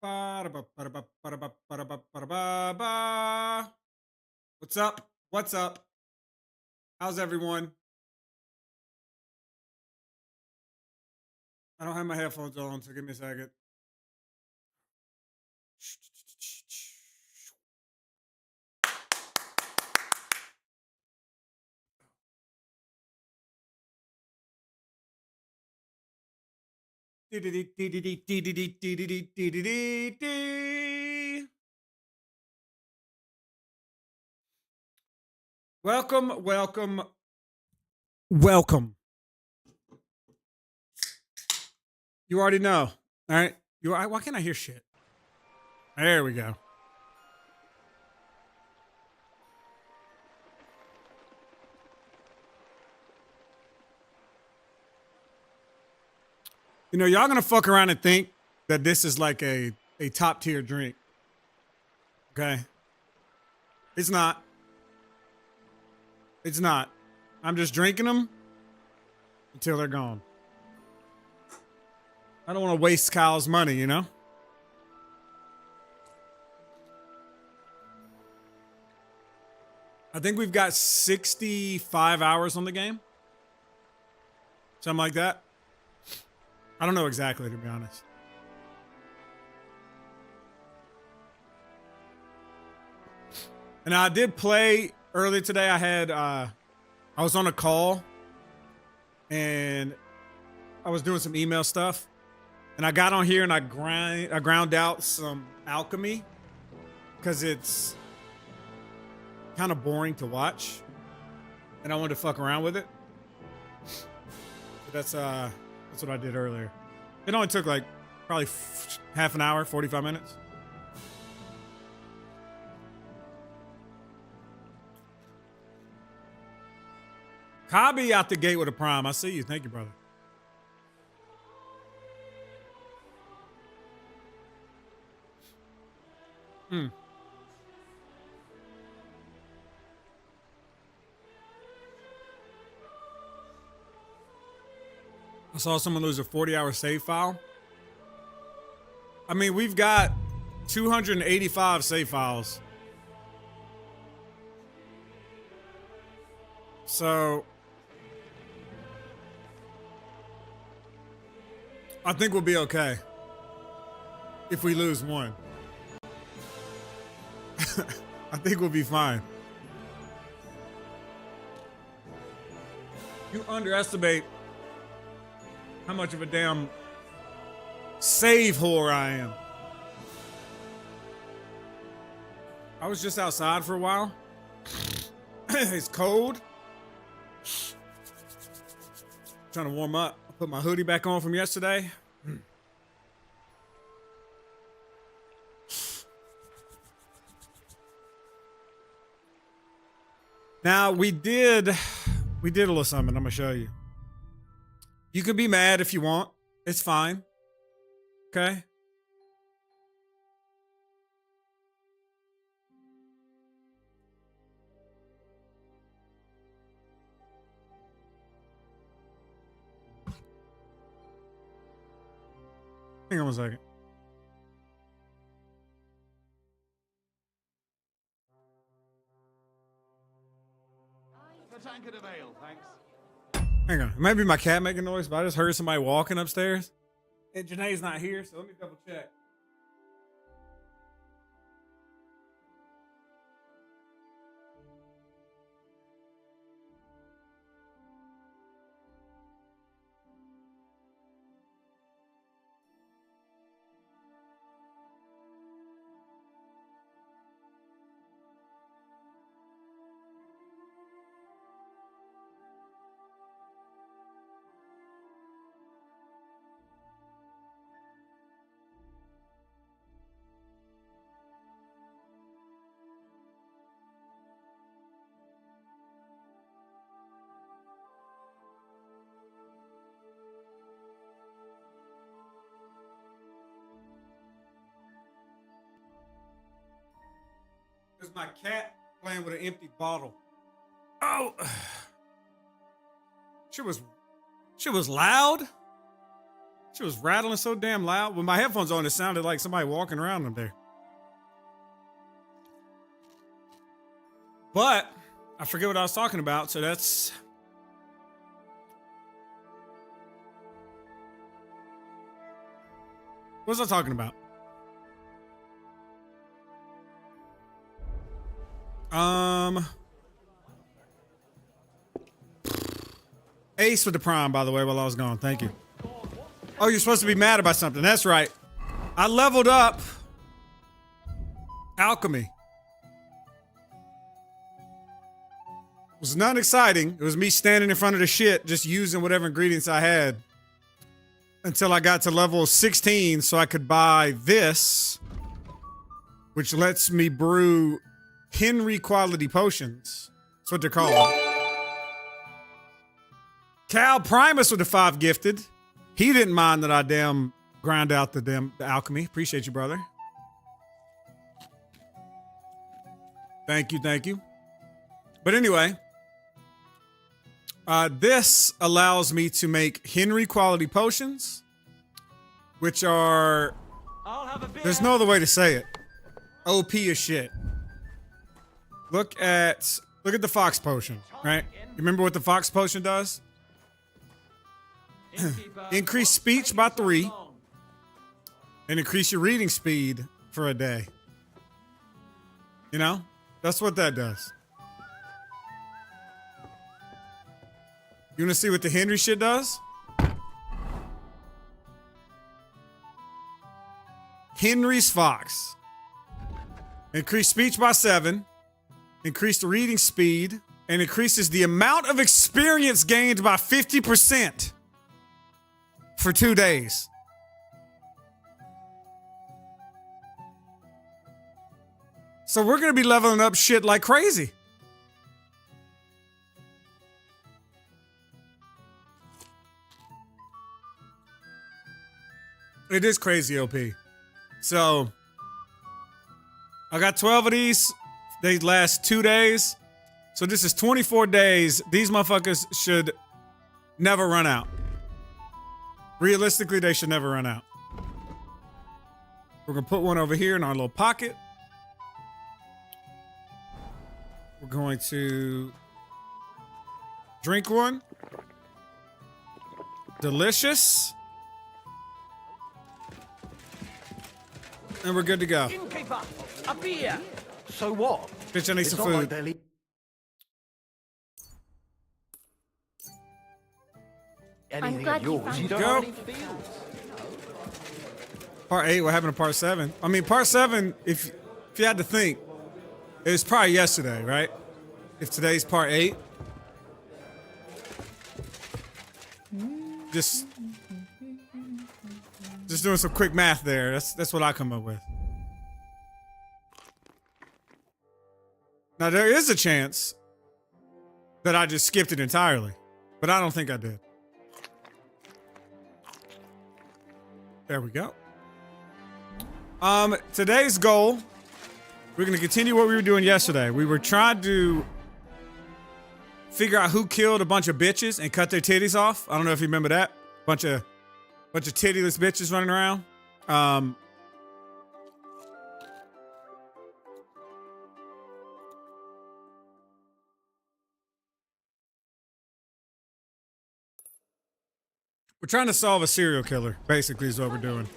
Ba-da-ba-ba-da-ba-ba-da-ba-ba-da-ba. What's up? What's up? How's everyone? I don't have my headphones on, so give me a second. Welcome, welcome, welcome. You already know. All right. Why can't I hear shit? There we go. You know, y'all gonna fuck around and think that this is like a top tier drink. Okay. It's not. It's not. I'm just drinking them until they're gone. I don't want to waste Kyle's money, you know? I think we've got 65 hours on the game. Something like that. I don't know exactly, to be honest. And I did play earlier today. I was on a call and I was doing some email stuff. And I got on here and I ground out some alchemy because it's kind of boring to watch. And I wanted to fuck around with it. But that's what I did earlier. It only took like probably half an hour, 45 minutes. Kabi out the gate with a prime. I see you. Thank you, brother. I saw someone lose a 40-hour save file. I mean, we've got 285 save files. So I think we'll be okay if we lose one. I think we'll be fine. You underestimate how much of a damn save whore I am. I was just outside for a while. It's cold. Trying to warm up. I put my hoodie back on from yesterday. Now we did a little something. I'm gonna show you. You can be mad if you want. It's fine. Okay. Hang on a second. The tankard of ale, thanks. Hang on. It might be my cat making noise, but I just heard somebody walking upstairs. And Janae's not here, so let me double check. There's my cat playing with an empty bottle. Oh, she was loud. She was rattling so damn loud. With my headphones on, it sounded like somebody walking around up there. But I forget what I was talking about, so that's... What was I talking about? Ace with the prime, by the way, while I was gone. Thank you. Oh, you're supposed to be mad about something. That's right. I leveled up alchemy. It was not exciting. It was me standing in front of the shit, just using whatever ingredients I had until I got to level 16 so I could buy this, which lets me brew Henry quality potions. That's what they're called. Cal Primus with the 5 gifted. He didn't mind that I damn grind out the alchemy. Appreciate you, brother. Thank you, thank you. But anyway, this allows me to make Henry quality potions, which are, there's no other way to say it, OP as shit. Look at the fox potion, right? You remember what the fox potion does? Increase speech by 3 and increase your reading speed for a day. You know, that's what that does. You want to see what the Henry shit does? Henry's Fox. Increase speech by 7. Increase the reading speed. And increases the amount of experience gained by 50% for 2 days. So we're going to be leveling up shit like crazy. It is crazy OP. So I got 12 of these. They last 2 days. So this is 24 days. These motherfuckers should never run out. Realistically, they should never run out. We're gonna put one over here in our little pocket. We're going to drink one. Delicious. And we're good to go. Innkeeper, a beer. So what? Bitch, I need some food. Anything of yours you don't Go. really feel. Part 8, what happened to part 7? I mean, part 7, if you had to think, it was probably yesterday, right? If today's part 8. Just doing some quick math there. That's what I come up with. Now, there is a chance that I just skipped it entirely, but I don't think I did. There we go. Today's goal, we're going to continue what we were doing yesterday. We were trying to figure out who killed a bunch of bitches and cut their titties off. I don't know if you remember that. Bunch of tittyless bitches running around. We're trying to solve a serial killer, basically, is what we're doing.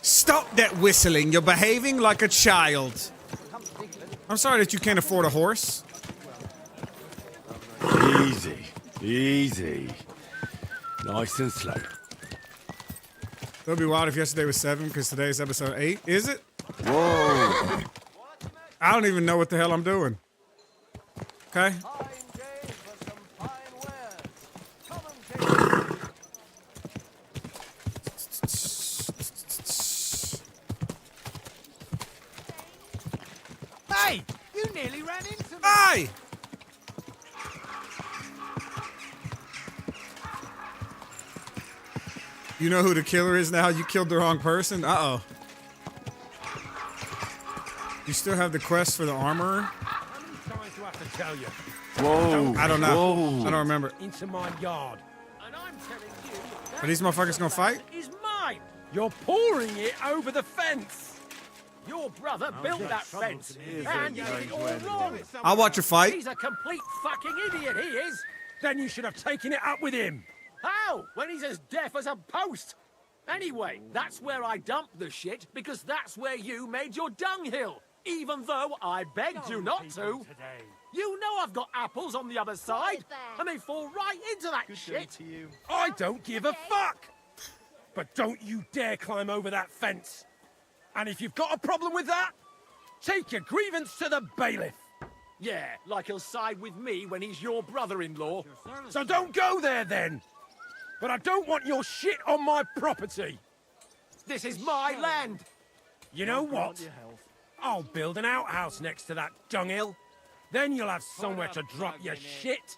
Stop that whistling. You're behaving like a child. I'm sorry that you can't afford a horse. Easy, easy. Nice and slow. It'll be wild if yesterday was 7 because today's episode 8. Is it? Whoa. I don't even know what the hell I'm doing. Okay? Hey, you nearly ran into me. Hey! You know who the killer is now? You killed the wrong person? Uh-oh. You still have the quest for the armorer? to tell you. Whoa. I don't know. Whoa. I don't remember. Into my yard. And I'm telling you, Are these motherfuckers gonna fight? is mine. You're pouring it over the fence. Your brother built that fence, and you did it all wrong. I'll watch a fight. He's a complete fucking idiot, he is. Then you should have taken it up with him. How? When he's as deaf as a post. Anyway, that's where I dumped the shit, because that's where you made your dunghill. Even though I begged you not to. You know I've got apples on the other side, and they fall right into that shit. I don't give a fuck. But don't you dare climb over that fence. And if you've got a problem with that, take your grievance to the bailiff. Yeah, like he'll side with me when he's your brother-in-law. So don't go there then. But I don't want your shit on my property. This is my land. You know what? I'll build an outhouse next to that dunghill. Then you'll have somewhere to drop your shit.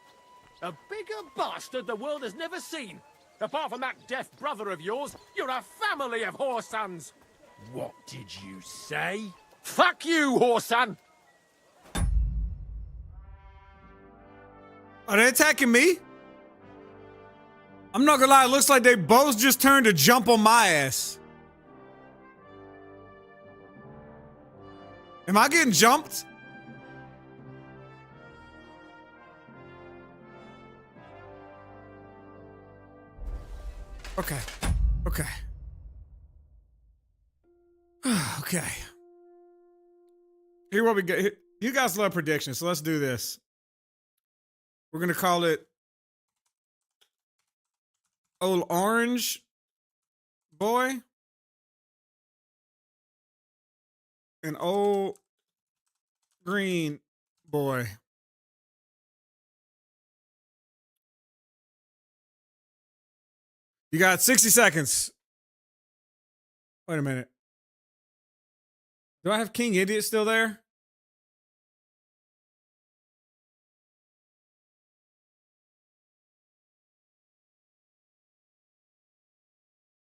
A bigger bastard the world has never seen. Apart from that deaf brother of yours, you're a family of whoresons. What did you say? Fuck you, whoreson! Are they attacking me? I'm not gonna lie, it looks like they both just turned to jump on my ass. Am I getting jumped? Okay. Okay. Okay. Here what we got. You guys love predictions, so let's do this. We're gonna call it Old Orange Boy and Old Green Boy. You got 60 seconds. Wait a minute. Do I have King Idiot still there?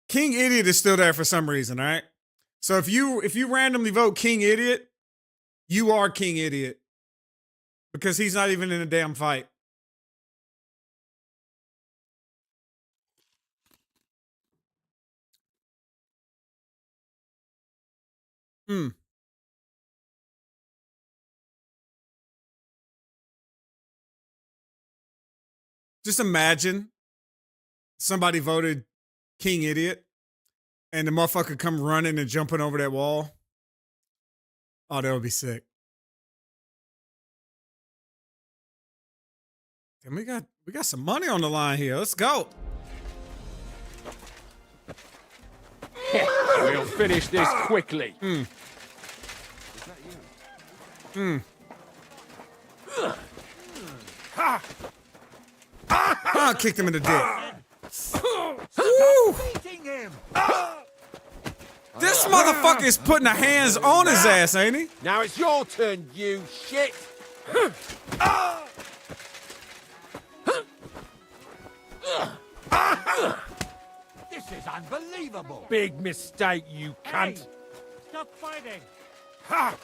King Idiot is still there for some reason, all right? So if you randomly vote King Idiot, you are King Idiot. Because he's not even in a damn fight. Just imagine somebody voted King Idiot and the motherfucker come running and jumping over that wall. Oh, that would be sick. And we got some money on the line here. Let's go. We'll finish this quickly. Kicked him in the dick. Beating him. This motherfucker is putting the hands on his ass, ain't he? Now it's your turn, you shit. This is unbelievable. Big mistake, you cunt. Stop fighting. Ha!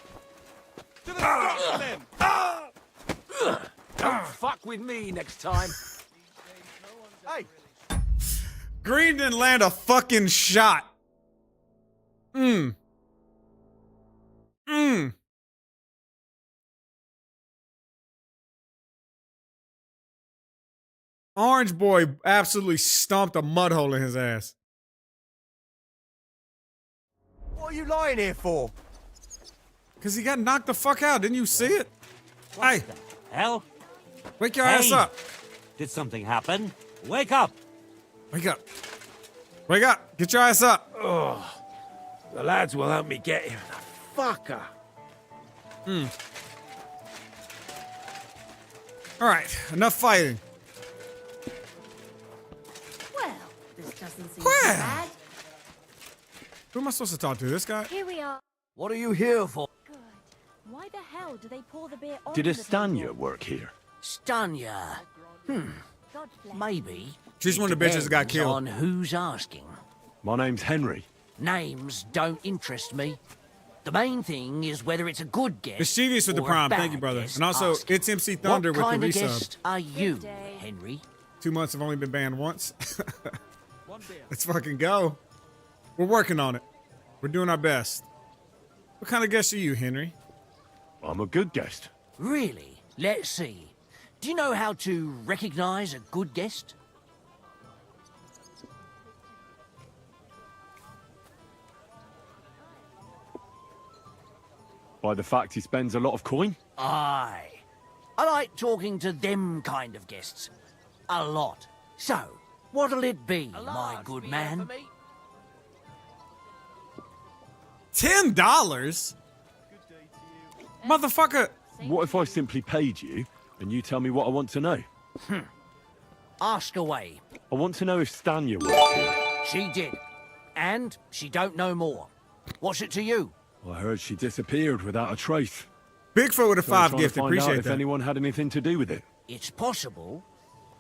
To the front, then. Don't fuck with me next time. Hey, Green didn't land a fucking shot. Orange Boy absolutely stomped a mud hole in his ass. what are you lying here for? Because he got knocked the fuck out. Didn't you see it? Hey, Hell, wake your ass Hey. up. did something happen? Wake up! Wake up. Wake up. Get your ass up. The lads will help me get him. The fucker. All right, enough fighting. Well, this doesn't seem Well. too bad. Who am I supposed to talk to? This guy? Here we are. What are you here for? Good. Why the hell do they pour the beer on Did the Estanya table? work here? Stanya. God bless. Maybe. She's It one of the bitches that got depends killed. on who's asking. My name's Henry. Names don't interest me. The main thing is whether it's a good guest. Mischievous with the or a prime. bad Thank you, brother. guest And also, asking. it's MC Thunder what with kind the of resub. guest are you, day. Henry? 2 months have only been banned once. Let's fucking go. We're working on it. We're doing our best. What kind of guest are you, Henry? I'm a good guest. Really? Let's see. Do you know how to recognize a good guest? By the fact he spends a lot of coin? Aye. I like talking to them kind of guests. A lot. So, what'll it be, A my large good beer man? for me? $10? Motherfucker. What if I simply paid you and you tell me what I want to know? Ask away. I want to know if Stanya works here. She did. And she don't know more. What's it to you? I heard she disappeared without a trace. Bigfoot with a So I'm 5 trying to gift. find out Appreciate if that. anyone had anything to do with it. It's possible.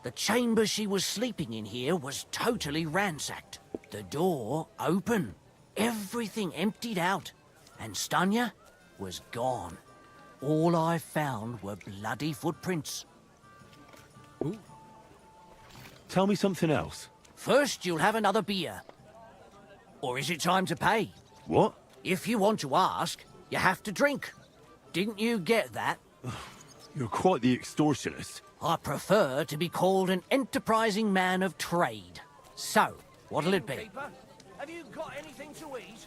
The chamber she was sleeping in here was totally ransacked. The door open. Everything emptied out. And Stanya was gone. All I found were bloody footprints. Tell me something else. First, you'll have another beer. Or is it time to pay? What? If you want to ask, you have to drink. Didn't you get that? You're quite the extortionist. I prefer to be called an enterprising man of trade. So, what'll it be? Keeper, have you got anything to eat?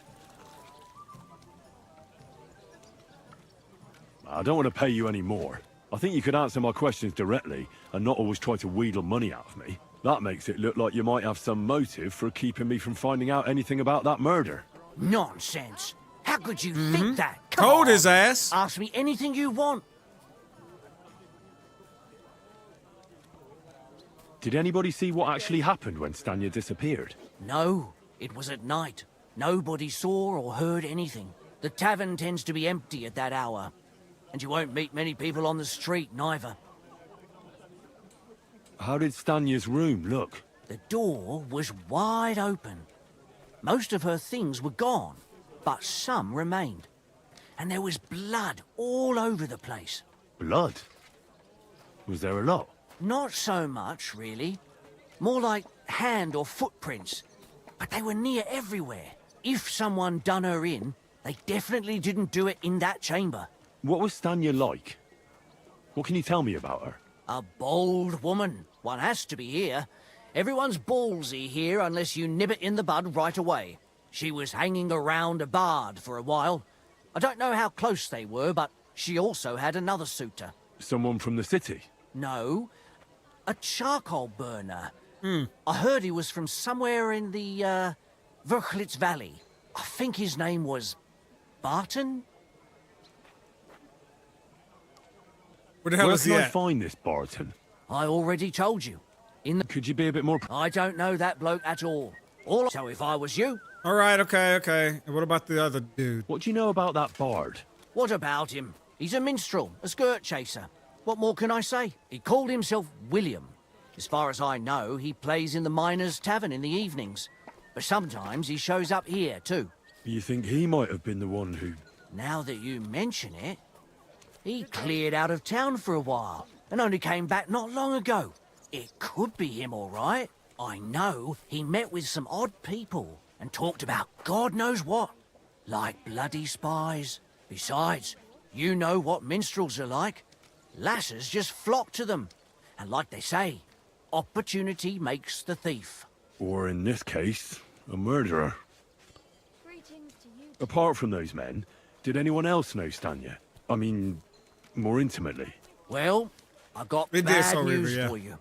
I don't want to pay you any more. I think you could answer my questions directly and not always try to wheedle money out of me. That makes it look like you might have some motive for keeping me from finding out anything about that murder. Nonsense. How could you think that? Come Told on. his ass. Ask me anything you want. Did anybody see what actually happened when Stanya disappeared? No, it was at night. Nobody saw or heard anything. The tavern tends to be empty at that hour. And you won't meet many people on the street, neither. How did Stanya's room look? The door was wide open. Most of her things were gone, but some remained. And there was blood all over the place. Blood? Was there a lot? Not so much, really. More like hand or footprints. But they were near everywhere. If someone done her in, they definitely didn't do it in that chamber. What was Stanya like? What can you tell me about her? A bold woman. One has to be here. Everyone's ballsy here unless you nib it in the bud right away. She was hanging around a bard for a while. I don't know how close they were, but she also had another suitor. Someone from the city? No, a charcoal burner. I heard he was from somewhere in the, Verchlitz Valley. I think his name was Barton? Where the hell Where is he can I at? find this Barton? I already told you. In the... Could you be a bit more... I don't know that bloke at all. So if I was you, All right, okay. And what about the other dude? What do you know about that bard? what about him? He's a minstrel, a skirt chaser. What more can I say? He called himself William. As far as I know, he plays in the miners' tavern in the evenings. But sometimes he shows up here, too. You think he might have been the one who... Now that you mention it, he cleared out of town for a while and only came back not long ago. It could be him, all right. I know he met with some odd people and talked about God knows what, like bloody spies. Besides, you know what minstrels are like. Lasses just flock to them. And like they say, opportunity makes the thief. Or in this case, a murderer. Greetings to you. Apart from those men, did anyone else know Stanya? I mean, more intimately. Well, I got It did, bad Soul Reaver, news yeah. for you.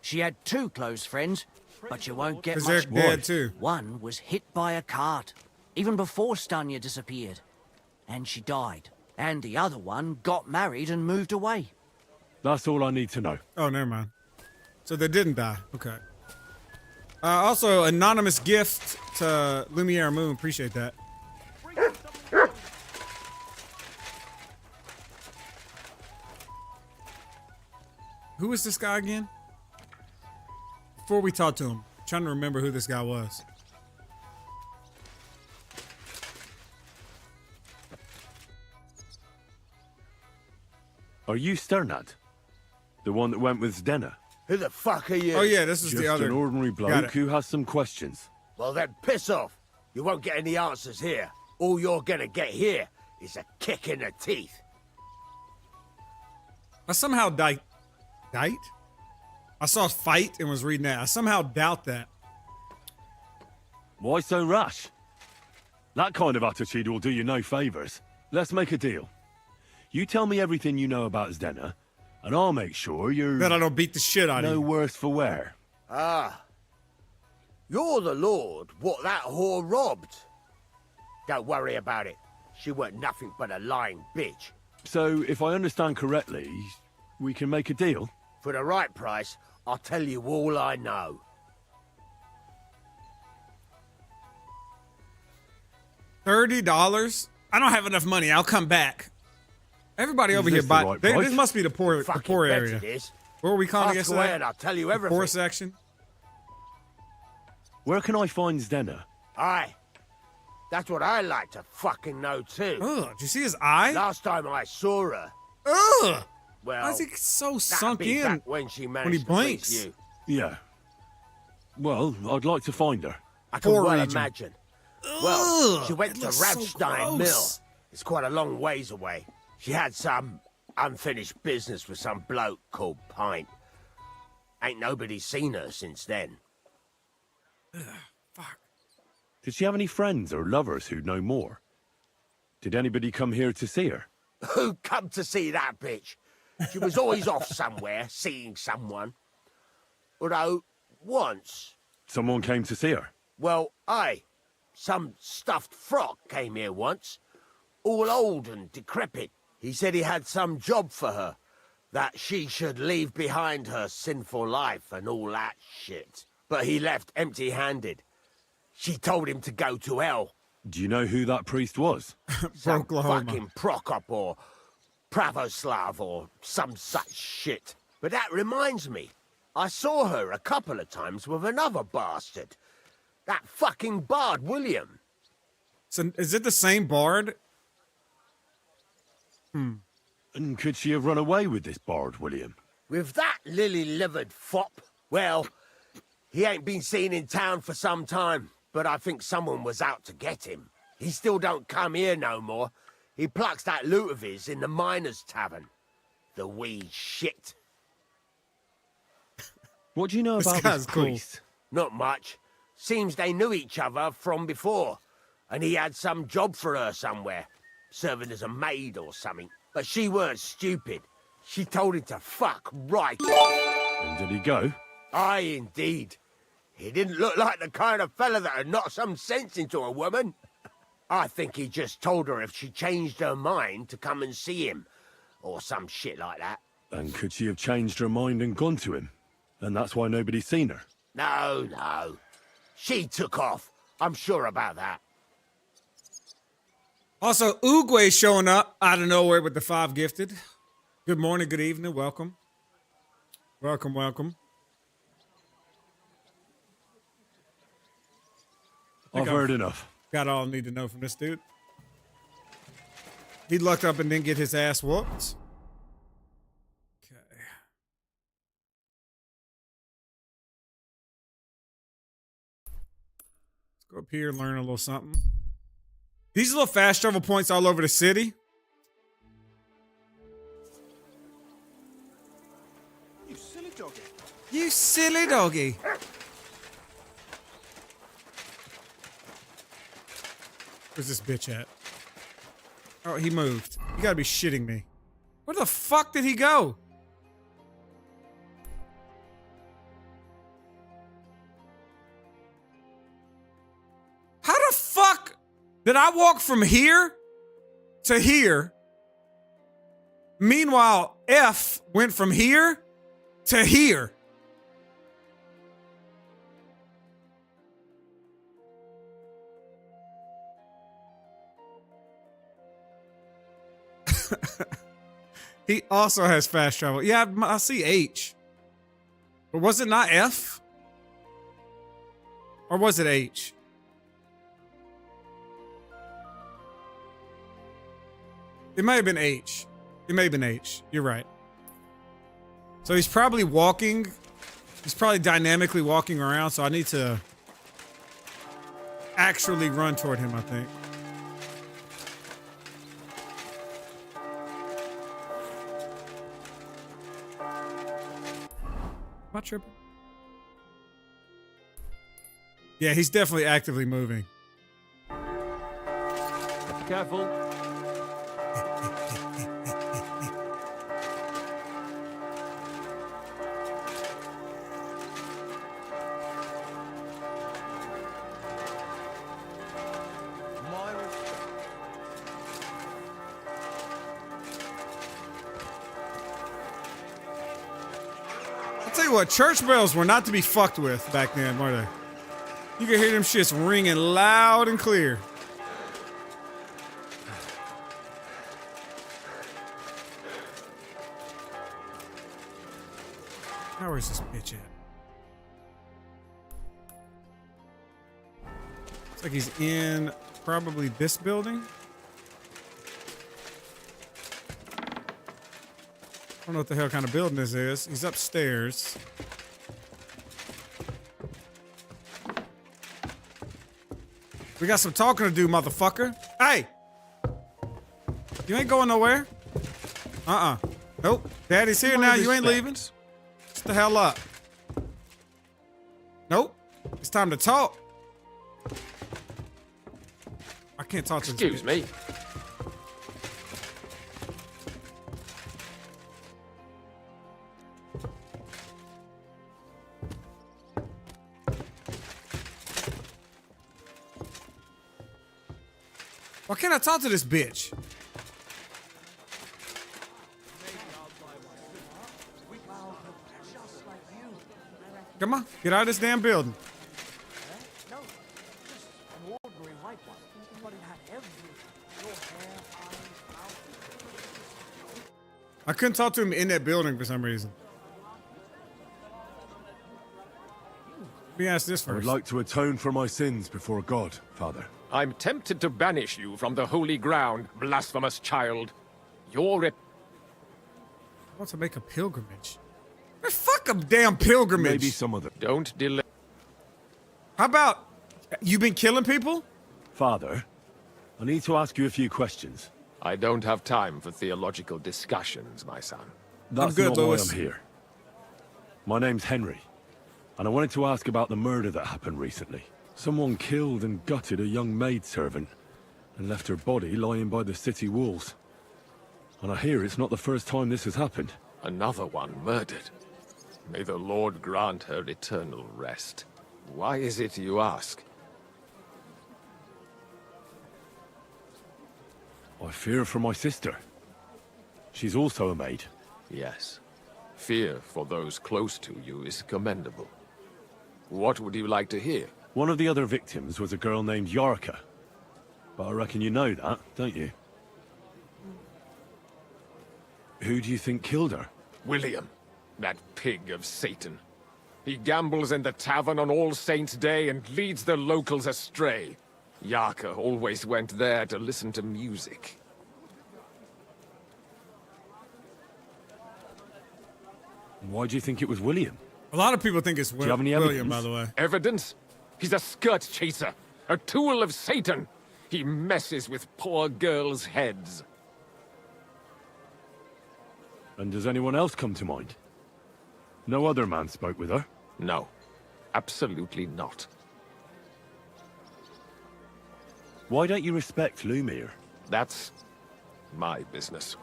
She had two close friends, but you won't get Because much they're more. dead too. One was hit by a cart, even before Stanya disappeared. And she died. And the other one got married and moved away. That's all I need to know. Oh, never mind. So they didn't die. Okay. Also, anonymous gift to Lumiere Moon. Appreciate that. Who is this guy again? Before we talk to him, I'm trying to remember who this guy was. Are you Sternad? The one that went with Zdenna? Who the fuck are you? Oh yeah, this is Just the other. an ordinary Got bloke it. who has some questions. Well then, piss off. You won't get any answers here. All you're gonna get here is a kick in the teeth. I somehow doubt. I saw fight and was reading that. I somehow doubt that. Why so rash? That kind of attitude will do you no favors. Let's make a deal. You tell me everything you know about Zdenna, and I'll make sure you're That I don't beat the shit out of no you. worse for wear. Ah. You're the lord what that whore robbed. Don't worry about it. She weren't nothing but a lying bitch. So, if I understand correctly, we can make a deal? For the right price, I'll tell you all I know. $30? I don't have enough money. I'll come back. Everybody over here this the buy. right This price? must be the poor Fucking bet area. it is. What were we calling Ask it away yesterday? and I'll tell you The everything. poor section. Where can I find Zdenna? Aye. That's what I like to fucking know too. Ugh, did you see his eye? Last time I saw her, Ugh. well, Why is he so that'd sunk be in? back when she managed he to blinks. reach you. Yeah. Well, I'd like to find her. I can Poor well region. imagine. Well, she Ugh, went it to looks so Ramstein Mill. gross. It's quite a long ways away. She had some unfinished business with some bloke called Pint. Ain't nobody seen her since then. Fuck. Did she have any friends or lovers who'd know more? Did anybody come here to see her? Who come to see that bitch? She was always off somewhere, seeing someone. Although, once, Someone came to see her? well, aye, some stuffed frock came here once, all old and decrepit. He said he had some job for her, that she should leave behind her sinful life and all that shit. But he left empty-handed. She told him to go to hell. Do you know who that priest was? Some Oklahoma. fucking Prokop or Pravoslav or some such shit. But that reminds me, I saw her a couple of times with another bastard. That fucking bard, William. So is it the same bard? And could she have run away with this bard, William? With that lily-livered fop, well, he ain't been seen in town for some time, but I think someone was out to get him. He still don't come here no more. He plucks that loot of his in the miners' tavern. The wee shit. What do you know This about guy's this cool. priest? Not much. Seems they knew each other from before, and he had some job for her somewhere, serving as a maid or something. But she weren't stupid. She told him to fuck right off. And did he go? Aye, indeed. He didn't look like the kind of fella that would knock some sense into a woman. I think he just told her if she changed her mind to come and see him, or some shit like that. And could she have changed her mind and gone to him? And that's why nobody's seen her? No, no. She took off. I'm sure about that. Also, Uguay showing up out of nowhere with the 5 gifted. Good morning, good evening, welcome. Welcome, welcome. I've heard enough. Got all I need to know from this dude. He lucked up and didn't get his ass whooped. Okay. Let's go up here and learn a little something. These little fast travel points all over the city. You silly doggy. You silly doggy. Where's this bitch at? Oh, he moved. You gotta be shitting me. Where the fuck did he go? How the fuck did I walk from here to here? Meanwhile, F went from here to here. He also has fast travel. Yeah, I see H. But was it not F? Or was it H? It might have been H. It may have been H. You're right. So he's probably walking. He's probably dynamically walking around, so I need to actually run toward him, I think. Am I tripping? Yeah, he's definitely actively moving. Careful. I'll tell you what, church bells were not to be fucked with back then, were they? You can hear them shits ringing loud and clear. Now where's this bitch at? Looks like he's in probably this building. I don't know what the hell kind of building this is. He's upstairs. We got some talking to do, motherfucker. Hey! You ain't going nowhere. Nope. Daddy's here now. You ain't leaving. Shut the hell up. Nope. It's time to talk. I can't talk to this Excuse me. Why can't I talk to this bitch? Come on, get out of this damn building. No, just an ordinary white one. But it had everything. Your hair, eyes, mouth. I couldn't talk to him in that building for some reason. Let me ask this I would first. like to atone for my sins before God, Father. I'm tempted to banish you from the holy ground, blasphemous child. Your I want to make a pilgrimage. Man, fuck a damn pilgrimage. Maybe some other. don't delay. How about you been killing people? Father, I need to ask you a few questions. I don't have time for theological discussions, my son. That's good, not Lewis. why I'm here. My name's Henry, and I wanted to ask about the murder that happened recently. Someone killed and gutted a young maidservant and left her body lying by the city walls. And I hear it's not the first time this has happened. Another one murdered. May the Lord grant her eternal rest. Why is it you ask? I fear for my sister. She's also a maid. Yes. Fear for those close to you is commendable. What would you like to hear? One of the other victims was a girl named Yarka. But I reckon you know that, don't you? Who do you think killed her? William, that pig of Satan. He gambles in the tavern on All Saints' Day and leads the locals astray. Yarka always went there to listen to music. Why do you think it was William? A lot of people think it's you have any William, evidence? by the way. Evidence? He's a skirt chaser, a tool of Satan. He messes with poor girls' heads. And does anyone else come to mind? No other man spoke with her? No, absolutely not. Why don't you respect Lumiere? That's my business.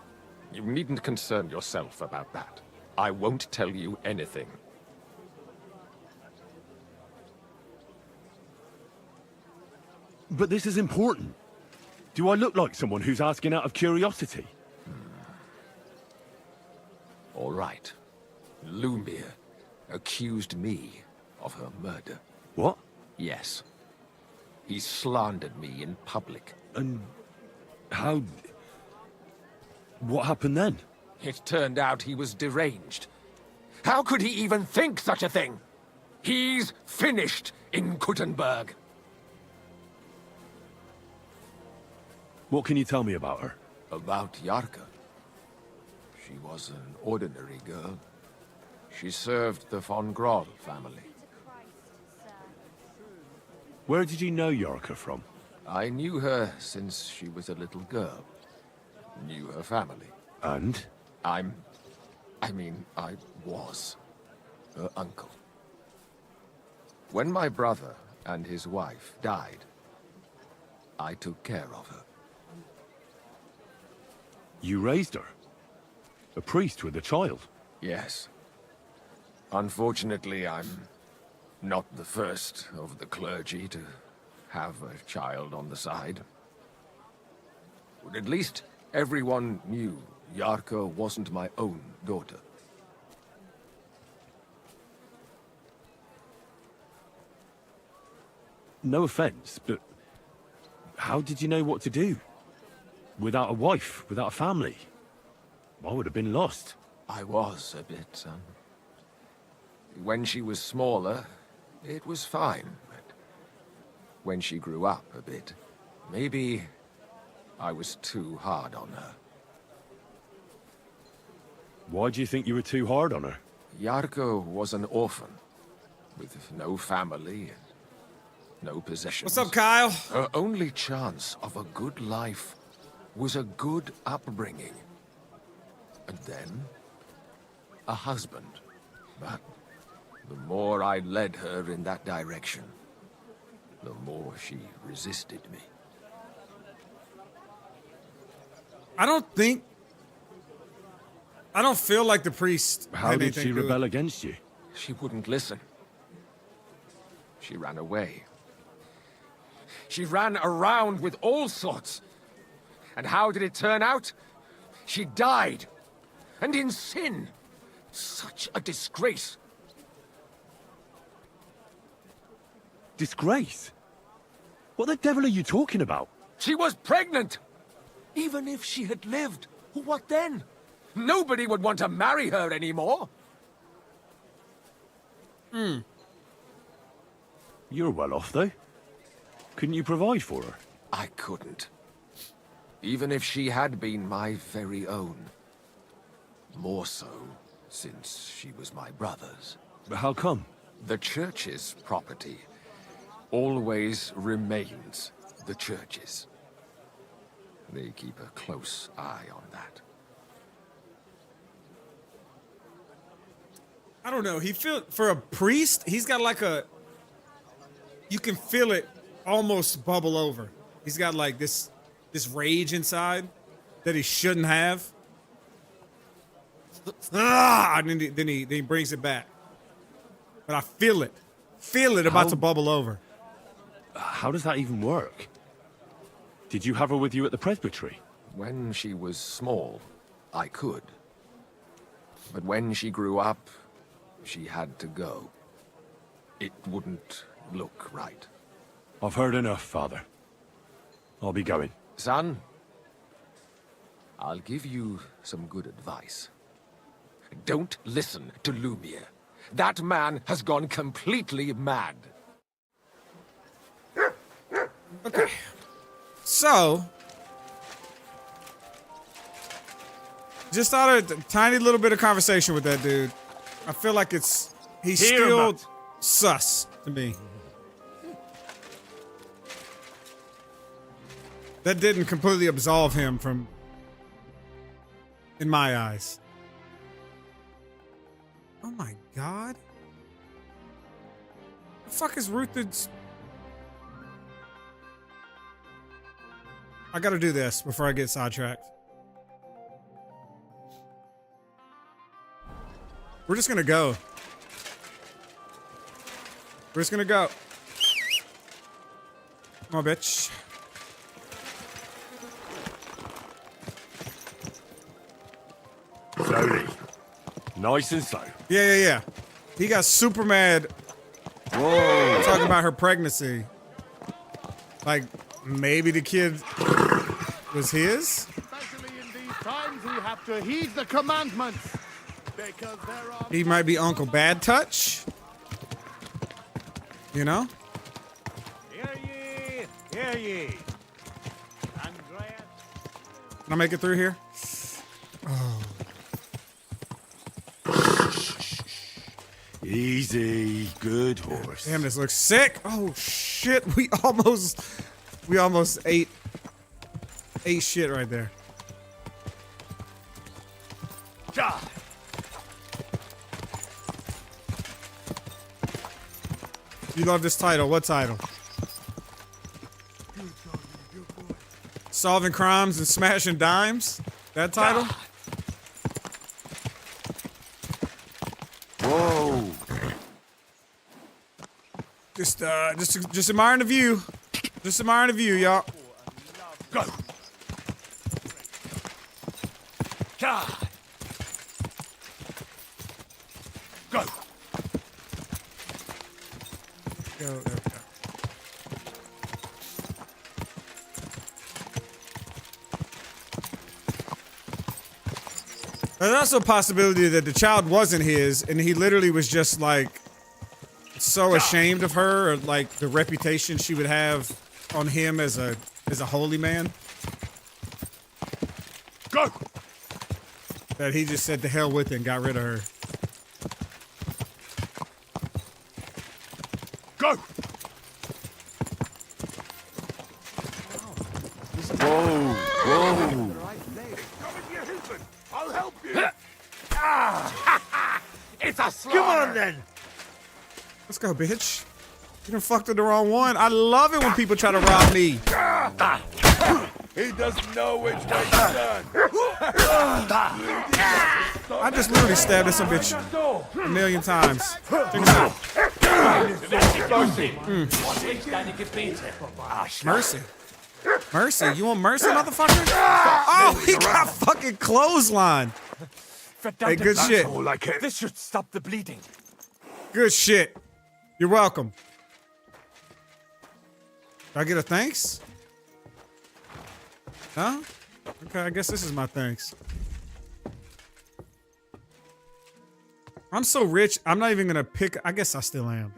You needn't concern yourself about that. I won't tell you anything. But this is important. Do I look like someone who's asking out of curiosity? All right. Lumiere accused me of her murder. What? Yes. He slandered me in public. And how... What happened then? It turned out he was deranged. How could he even think such a thing? He's finished in Kuttenberg. What can you tell me about her? About Yarka. She was an ordinary girl. She served the von Groll family. To Christ, sir. Where did you know Yorka from? I knew her since she was a little girl. Knew her family. And? I was her uncle. When my brother and his wife died, I took care of her. You raised her? A priest with a child? Yes. Unfortunately, I'm not the first of the clergy to have a child on the side. But at least everyone knew Yarka wasn't my own daughter. No offense, but how did you know what to do? Without a wife, without a family? I would have been lost. I was a bit, son. When she was smaller, it was fine. But when she grew up a bit, maybe I was too hard on her. Why do you think you were too hard on her? Yarko was an orphan, with no family and no possessions. What's up, Kyle? Her only chance of a good life was a good upbringing. And then, a husband. But the more I led her in that direction, the more she resisted me. I don't feel like the priest. How had did anything she to do with- rebel against you? She wouldn't listen. She ran away. She ran around with all sorts. And how did it turn out? She died. And in sin. Such a disgrace. Disgrace? What the devil are you talking about? She was pregnant! Even if she had lived, what then? Nobody would want to marry her anymore. You're well off, though. Couldn't you provide for her? I couldn't. Even if she had been my very own. More so, since she was my brother's. But how come? The church's property always remains the church's. They keep a close eye on that. I don't know. For a priest, he's got like you can feel it almost bubble over. He's got like this rage inside that he shouldn't have. And then he brings it back. But I feel it about to bubble over. How does that even work? Did you have her with you at the presbytery? When she was small, I could. But when she grew up, she had to go. It wouldn't look right. I've heard enough, Father. I'll be going. Son, I'll give you some good advice. Don't listen to Lumiere. That man has gone completely mad. Okay. So, just started a tiny little bit of conversation with that dude. I feel like he's still sus to me. That didn't completely absolve him from, in my eyes. Oh my God. The fuck is Ruth's? I gotta do this before I get sidetracked. We're just gonna go. We're just gonna go. Come on, bitch. Slowly. Nice and slow. Yeah. He got super mad. Whoa. Talking about her pregnancy. Like, maybe the kid was his? Especially in these times, we have to heed the commandments. Because there are... He might be Uncle Bad Touch. You know? Hear ye. Andreas. Can I make it through here? Easy, good horse. Damn, this looks sick. Oh shit, we almost ate shit right there. You love this title. What title? Solving crimes and smashing dimes? That title? Whoa. Just admiring the view. Just admiring the view, y'all. Go. God. Go. There we go. There's also a possibility that the child wasn't his, and he literally was just like so ashamed of her, or like the reputation she would have on him as a holy man. Go. That he just said to hell with it and got rid of her. Go. Whoa. Whoa. I'll help you. It's a slaughter. Come on then. Let's go, bitch. You done fucked with the wrong one. I love it when people try to rob me. He doesn't know which way to turn. I just literally stabbed at some bitch a million times. Check this out. Mercy. Mercy. You want mercy, motherfucker? Oh, he got fucking clothesline. Hey, good shit. This should stop the bleeding. Good shit. You're welcome. Do I get a thanks? Huh? Okay, I guess this is my thanks. I'm so rich, I'm not even gonna pick. I guess I still am.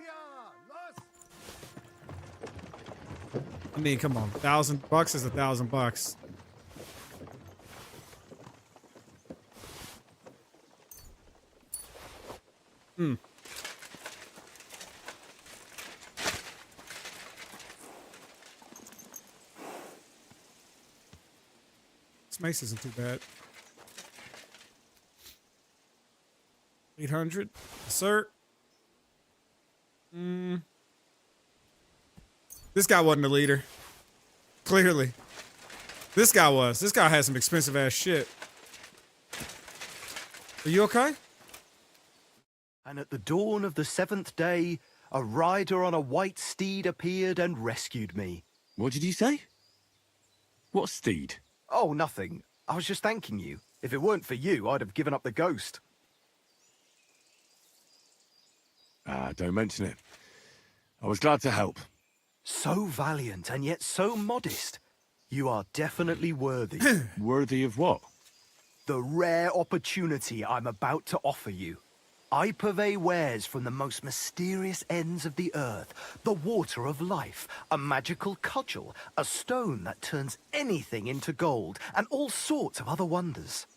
I mean, come on. $1,000 is $1,000. This mace isn't too bad. 800. Sir. This guy wasn't the leader. Clearly. This guy was. This guy had some expensive ass shit. Are you okay? And at the dawn of the 7th day, a rider on a white steed appeared and rescued me. What did you say? What steed? Oh, nothing. I was just thanking you. If it weren't for you, I'd have given up the ghost. Ah, don't mention it. I was glad to help. So valiant and yet so modest. You are definitely worthy. Worthy of what? The rare opportunity I'm about to offer you. I purvey wares from the most mysterious ends of the earth. The water of life, a magical cudgel, a stone that turns anything into gold, and all sorts of other wonders.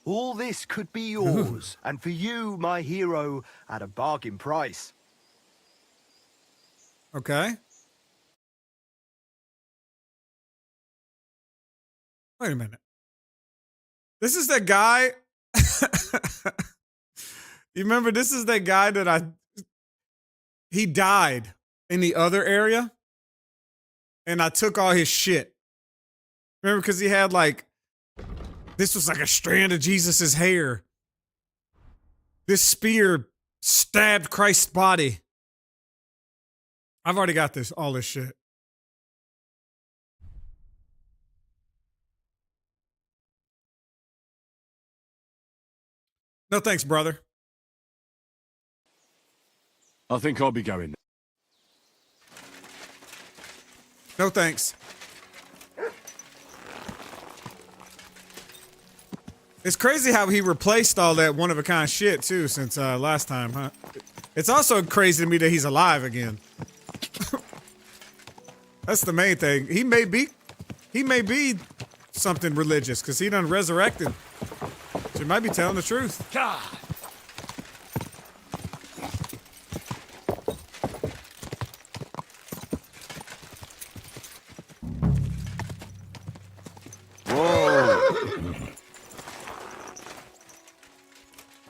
All this could be yours, and for you, my hero, at a bargain price. Okay. Wait a minute. This is that guy. You remember, this is that guy that he died in the other area, and I took all his shit. Remember, because he had like, this was like a strand of Jesus's hair. This spear stabbed Christ's body. I've already got all this shit. No thanks, brother. I think I'll be going. No thanks. It's crazy how he replaced all that one-of-a-kind shit, too, since last time, huh? It's also crazy to me that he's alive again. That's the main thing. He may be something religious, because he done resurrected. So he might be telling the truth. God.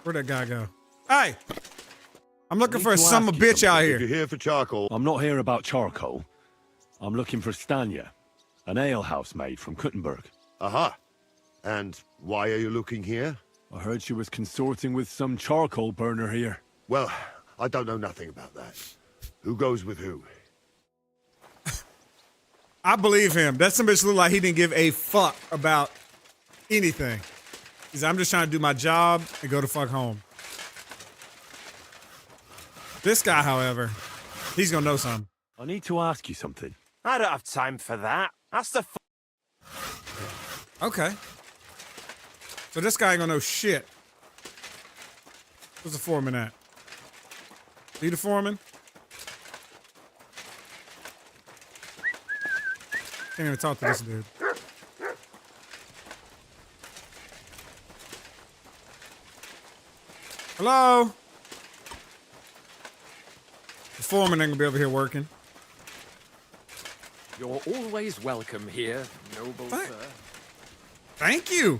Where'd that guy go? Hey! I'm looking need for a to son of a ask you bitch out You're here. here for charcoal. I'm not here about charcoal. I'm looking for Stanya, an alehouse maid from Kuttenberg. Aha. And why are you looking here? I heard she was consorting with some charcoal burner here. Well, I don't know nothing about that. Who goes with who? I believe him. That some bitch look like he didn't give a fuck about anything. He's I'm just trying to do my job and go the fuck home. This guy, however, he's gonna know something. I need to ask you something. I don't have time for that. That's the Okay. So this guy ain't gonna know shit. Where's the foreman at? Be the foreman? Can't even talk to this dude. Hello? The foreman ain't gonna be over here working. You're always welcome here, noble sir. Thank you.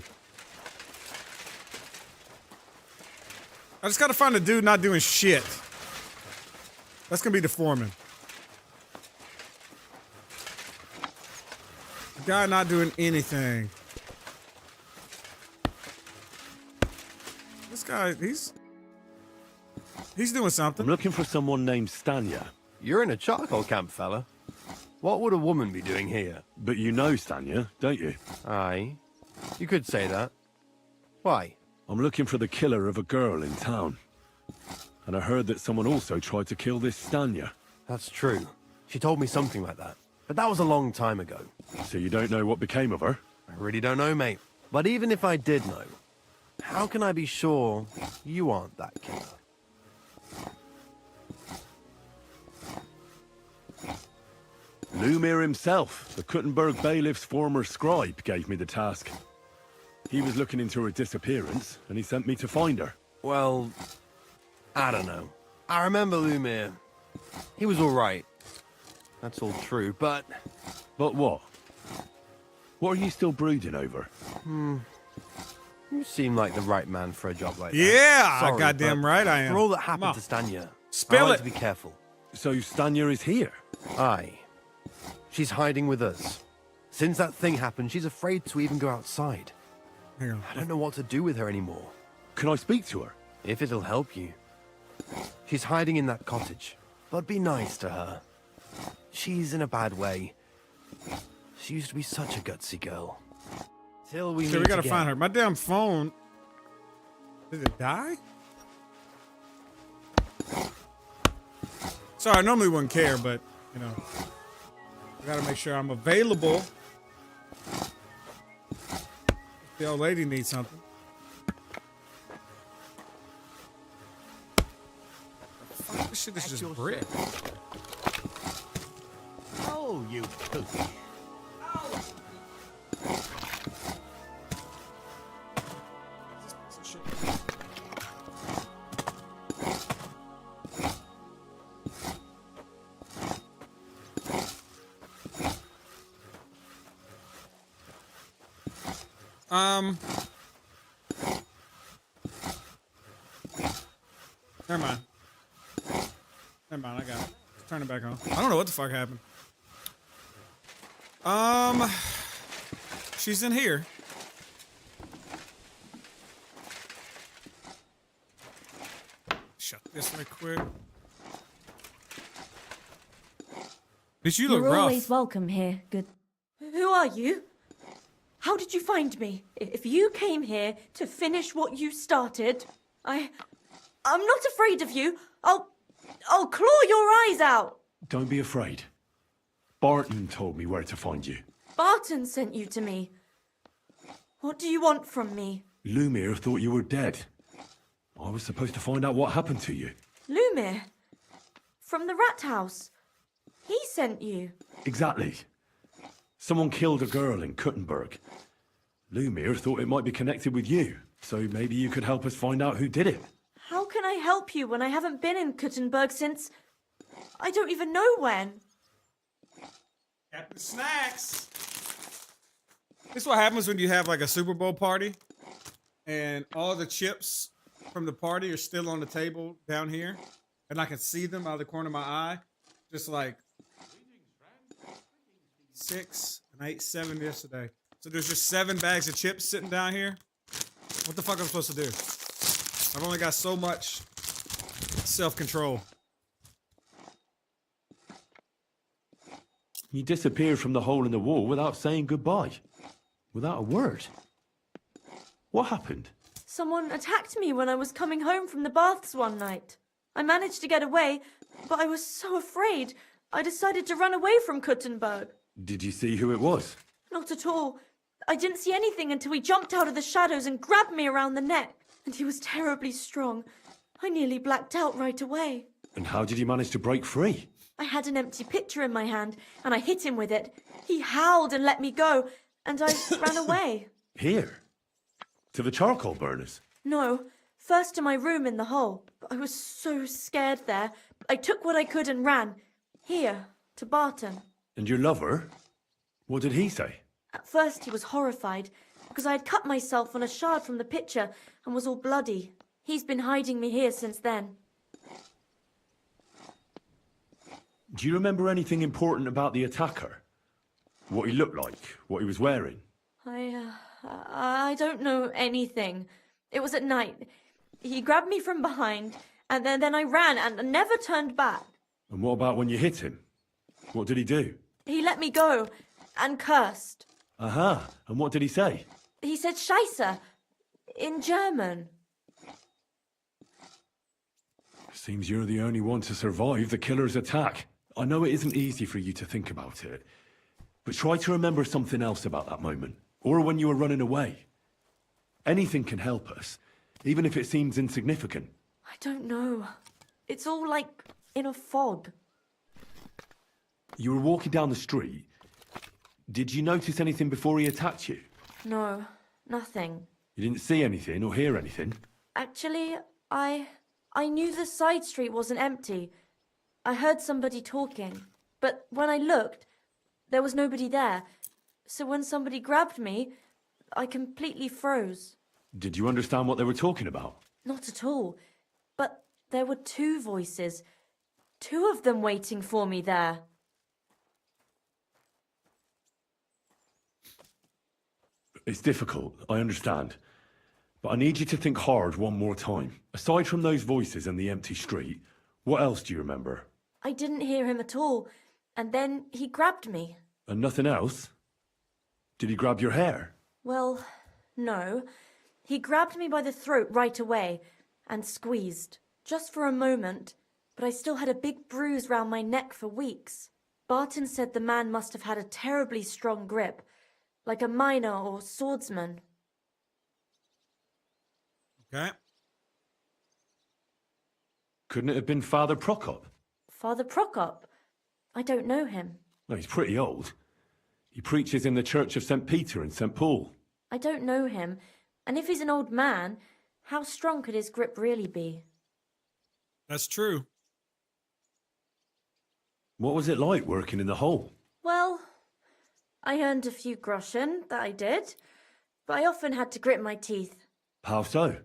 I just gotta find a dude not doing shit. That's gonna be the foreman. The guy not doing anything. This guy, he's doing I'm something. looking for someone named Stanya. You're in a charcoal camp, fella. What would a woman be doing here? But you know Stanya, don't you? Aye. You could say that. Why? I'm looking for the killer of a girl in town. And I heard that someone also tried to kill this Stanya. That's true. She told me something like that. But that was a long time ago. So you don't know what became of her? I really don't know, mate. But even if I did know, how can I be sure you aren't that killer? Lumir himself, the Kuttenberg bailiff's former scribe, gave me the task. He was looking into her disappearance, and he sent me to find her. Well, I don't know. I remember Lumir. He was all right. That's all true, but... But what? What are you still brooding over? You seem like the right man for a job like that. Yeah, Sorry, goddamn but right I am. For all that Come happened on. to Stanya, Spill I like it. to be careful. So Stanya is here? Aye. She's hiding with us. Since that thing happened, she's afraid to even go outside. Hang on. I don't know what to do with her anymore. Can I speak to her? If it'll help you. She's hiding in that cottage. But be nice to her. She's in a bad way. She used to be such a gutsy girl. Till we Okay, we meet gotta again. find her. My damn phone. Did it die? Sorry, I normally wouldn't care, but you know, I gotta make sure I'm available. The old lady needs something. Fuck, this shit is just brick. Oh, you poopy. Never mind. Never mind, I got it. Turn it back on. I don't know what the fuck happened. She's in here. Shut this right quick. Bitch, you look You're rough. always welcome here. Good. Who are you? How did you find me? If you came here to finish what you started, I'm not afraid of you. I'll claw your eyes out. Don't be afraid. Barton told me where to find you. Barton sent you to me. What do you want from me? Lumir thought you were dead. I was supposed to find out what happened to you. Lumir? From the rat house. He sent you. Exactly. Someone killed a girl in Kuttenberg. Lumir thought it might be connected with you, so maybe you could help us find out who did it. How can I help you when I haven't been in Kuttenberg since... I don't even know when. Captain Snacks. This is what happens when you have like a Super Bowl party and all the chips from the party are still on the table down here. And I can see them out of the corner of my eye. Just like 6 and 8, 7 yesterday. So there's just 7 bags of chips sitting down here. What the fuck am I supposed to do? I've only got so much self-control. You disappeared from the hole in the wall without saying goodbye. Without a word. What happened? Someone attacked me when I was coming home from the baths one night. I managed to get away, but I was so afraid. I decided to run away from Kuttenberg. Did you see who it was? Not at all. I didn't see anything until he jumped out of the shadows and grabbed me around the neck. And he was terribly strong. I nearly blacked out right away. And how did you manage to break free? I had an empty pitcher in my hand, and I hit him with it. He howled and let me go, and I ran away. Here? To the charcoal burners? No, first to my room in the hole. I was so scared there. I took what I could and ran. Here, to Barton. And your lover? What did he say? At first he was horrified, because I had cut myself on a shard from the pitcher and was all bloody. He's been hiding me here since then. Do you remember anything important about the attacker? What he looked like? What he was wearing? I don't know anything. It was at night. He grabbed me from behind, and then I ran and never turned back. And what about when you hit him? What did he do? He let me go and cursed. Aha, and what did he say? He said Scheisse in German. Seems you're the only one to survive the killer's attack. I know it isn't easy for you to think about it, but try to remember something else about that moment, or when you were running away. Anything can help us, even if it seems insignificant. I don't know. It's all like in a fog. You were walking down the street. Did you notice anything before he attacked you? No, nothing. You didn't see anything or hear anything? Actually, I knew the side street wasn't empty. I heard somebody talking, but when I looked, there was nobody there. So when somebody grabbed me, I completely froze. Did you understand what they were talking about? Not at all. But there were 2 voices. 2 of them waiting for me there. It's difficult, I understand. But I need you to think hard one more time. Aside from those voices and the empty street, what else do you remember? I didn't hear him at all, and then he grabbed me. And nothing else? Did he grab your hair? Well, no. He grabbed me by the throat right away and squeezed, just for a moment, but I still had a big bruise round my neck for weeks. Barton said the man must have had a terribly strong grip, like a miner or swordsman. Okay. Couldn't it have been Father Prokop? Father Prokop? I don't know him. No, he's pretty old. He preaches in the Church of St. Peter and St. Paul. I don't know him, and if he's an old man, how strong could his grip really be? That's true. What was it like working in the hole? Well, I earned a few groschen, that I did, but I often had to grit my teeth. How so?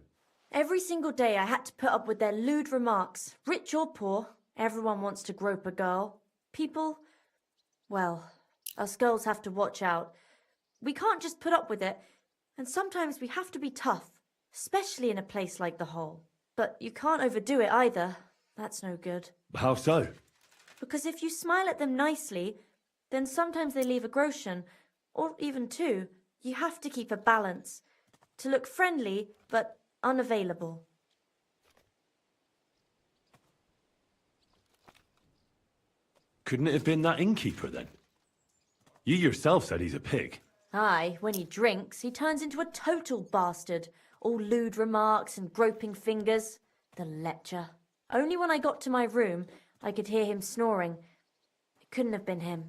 Every single day I had to put up with their lewd remarks. Rich or poor, everyone wants to grope a girl. People, well, us girls have to watch out. We can't just put up with it, and sometimes we have to be tough, especially in a place like the hole. But you can't overdo it either. That's no good. How so? Because if you smile at them nicely, then sometimes they leave a groschen, or even 2. You have to keep a balance. To look friendly, but unavailable. Couldn't it have been that innkeeper then? You yourself said he's a pig. Aye, when he drinks, he turns into a total bastard. All lewd remarks and groping fingers. The lecher. Only when I got to my room, I could hear him snoring. It couldn't have been him.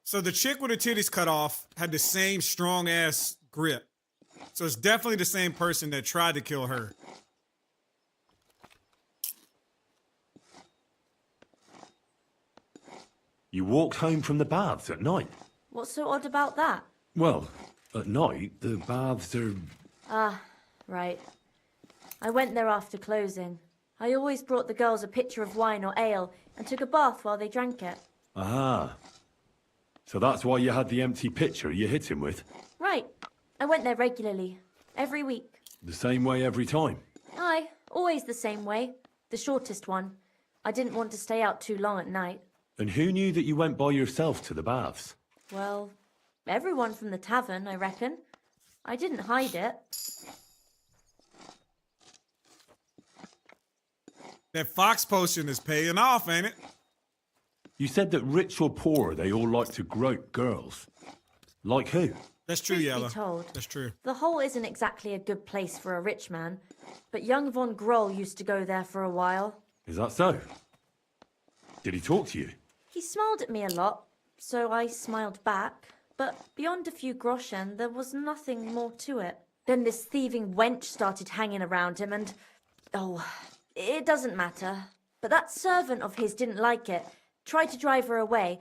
So the chick with her titties cut off had the same strong ass grip. So it's definitely the same person that tried to kill her. You walked home from the baths at night. What's so odd about that? Well, at night, the baths are... Ah, right. I went there after closing. I always brought the girls a pitcher of wine or ale and took a bath while they drank it. Ah. So that's why you had the empty pitcher you hit him with? Right. I went there regularly. Every week. The same way every time? Aye, always the same way. The shortest one. I didn't want to stay out too long at night. And who knew that you went by yourself to the baths? Well, everyone from the tavern, I reckon. I didn't hide it. That fox potion is paying off, ain't it? You said that rich or poor, they all like to grope girls. Like who? That's true, Truth be Yellow. told, That's true. the hole isn't exactly a good place for a rich man, but young Von Groll used to go there for a while. Is that so? Did he talk to you? He smiled at me a lot, so I smiled back, but beyond a few groschen, there was nothing more to it. Then this thieving wench started hanging around him and... oh, it doesn't matter. But that servant of his didn't like it, tried to drive her away,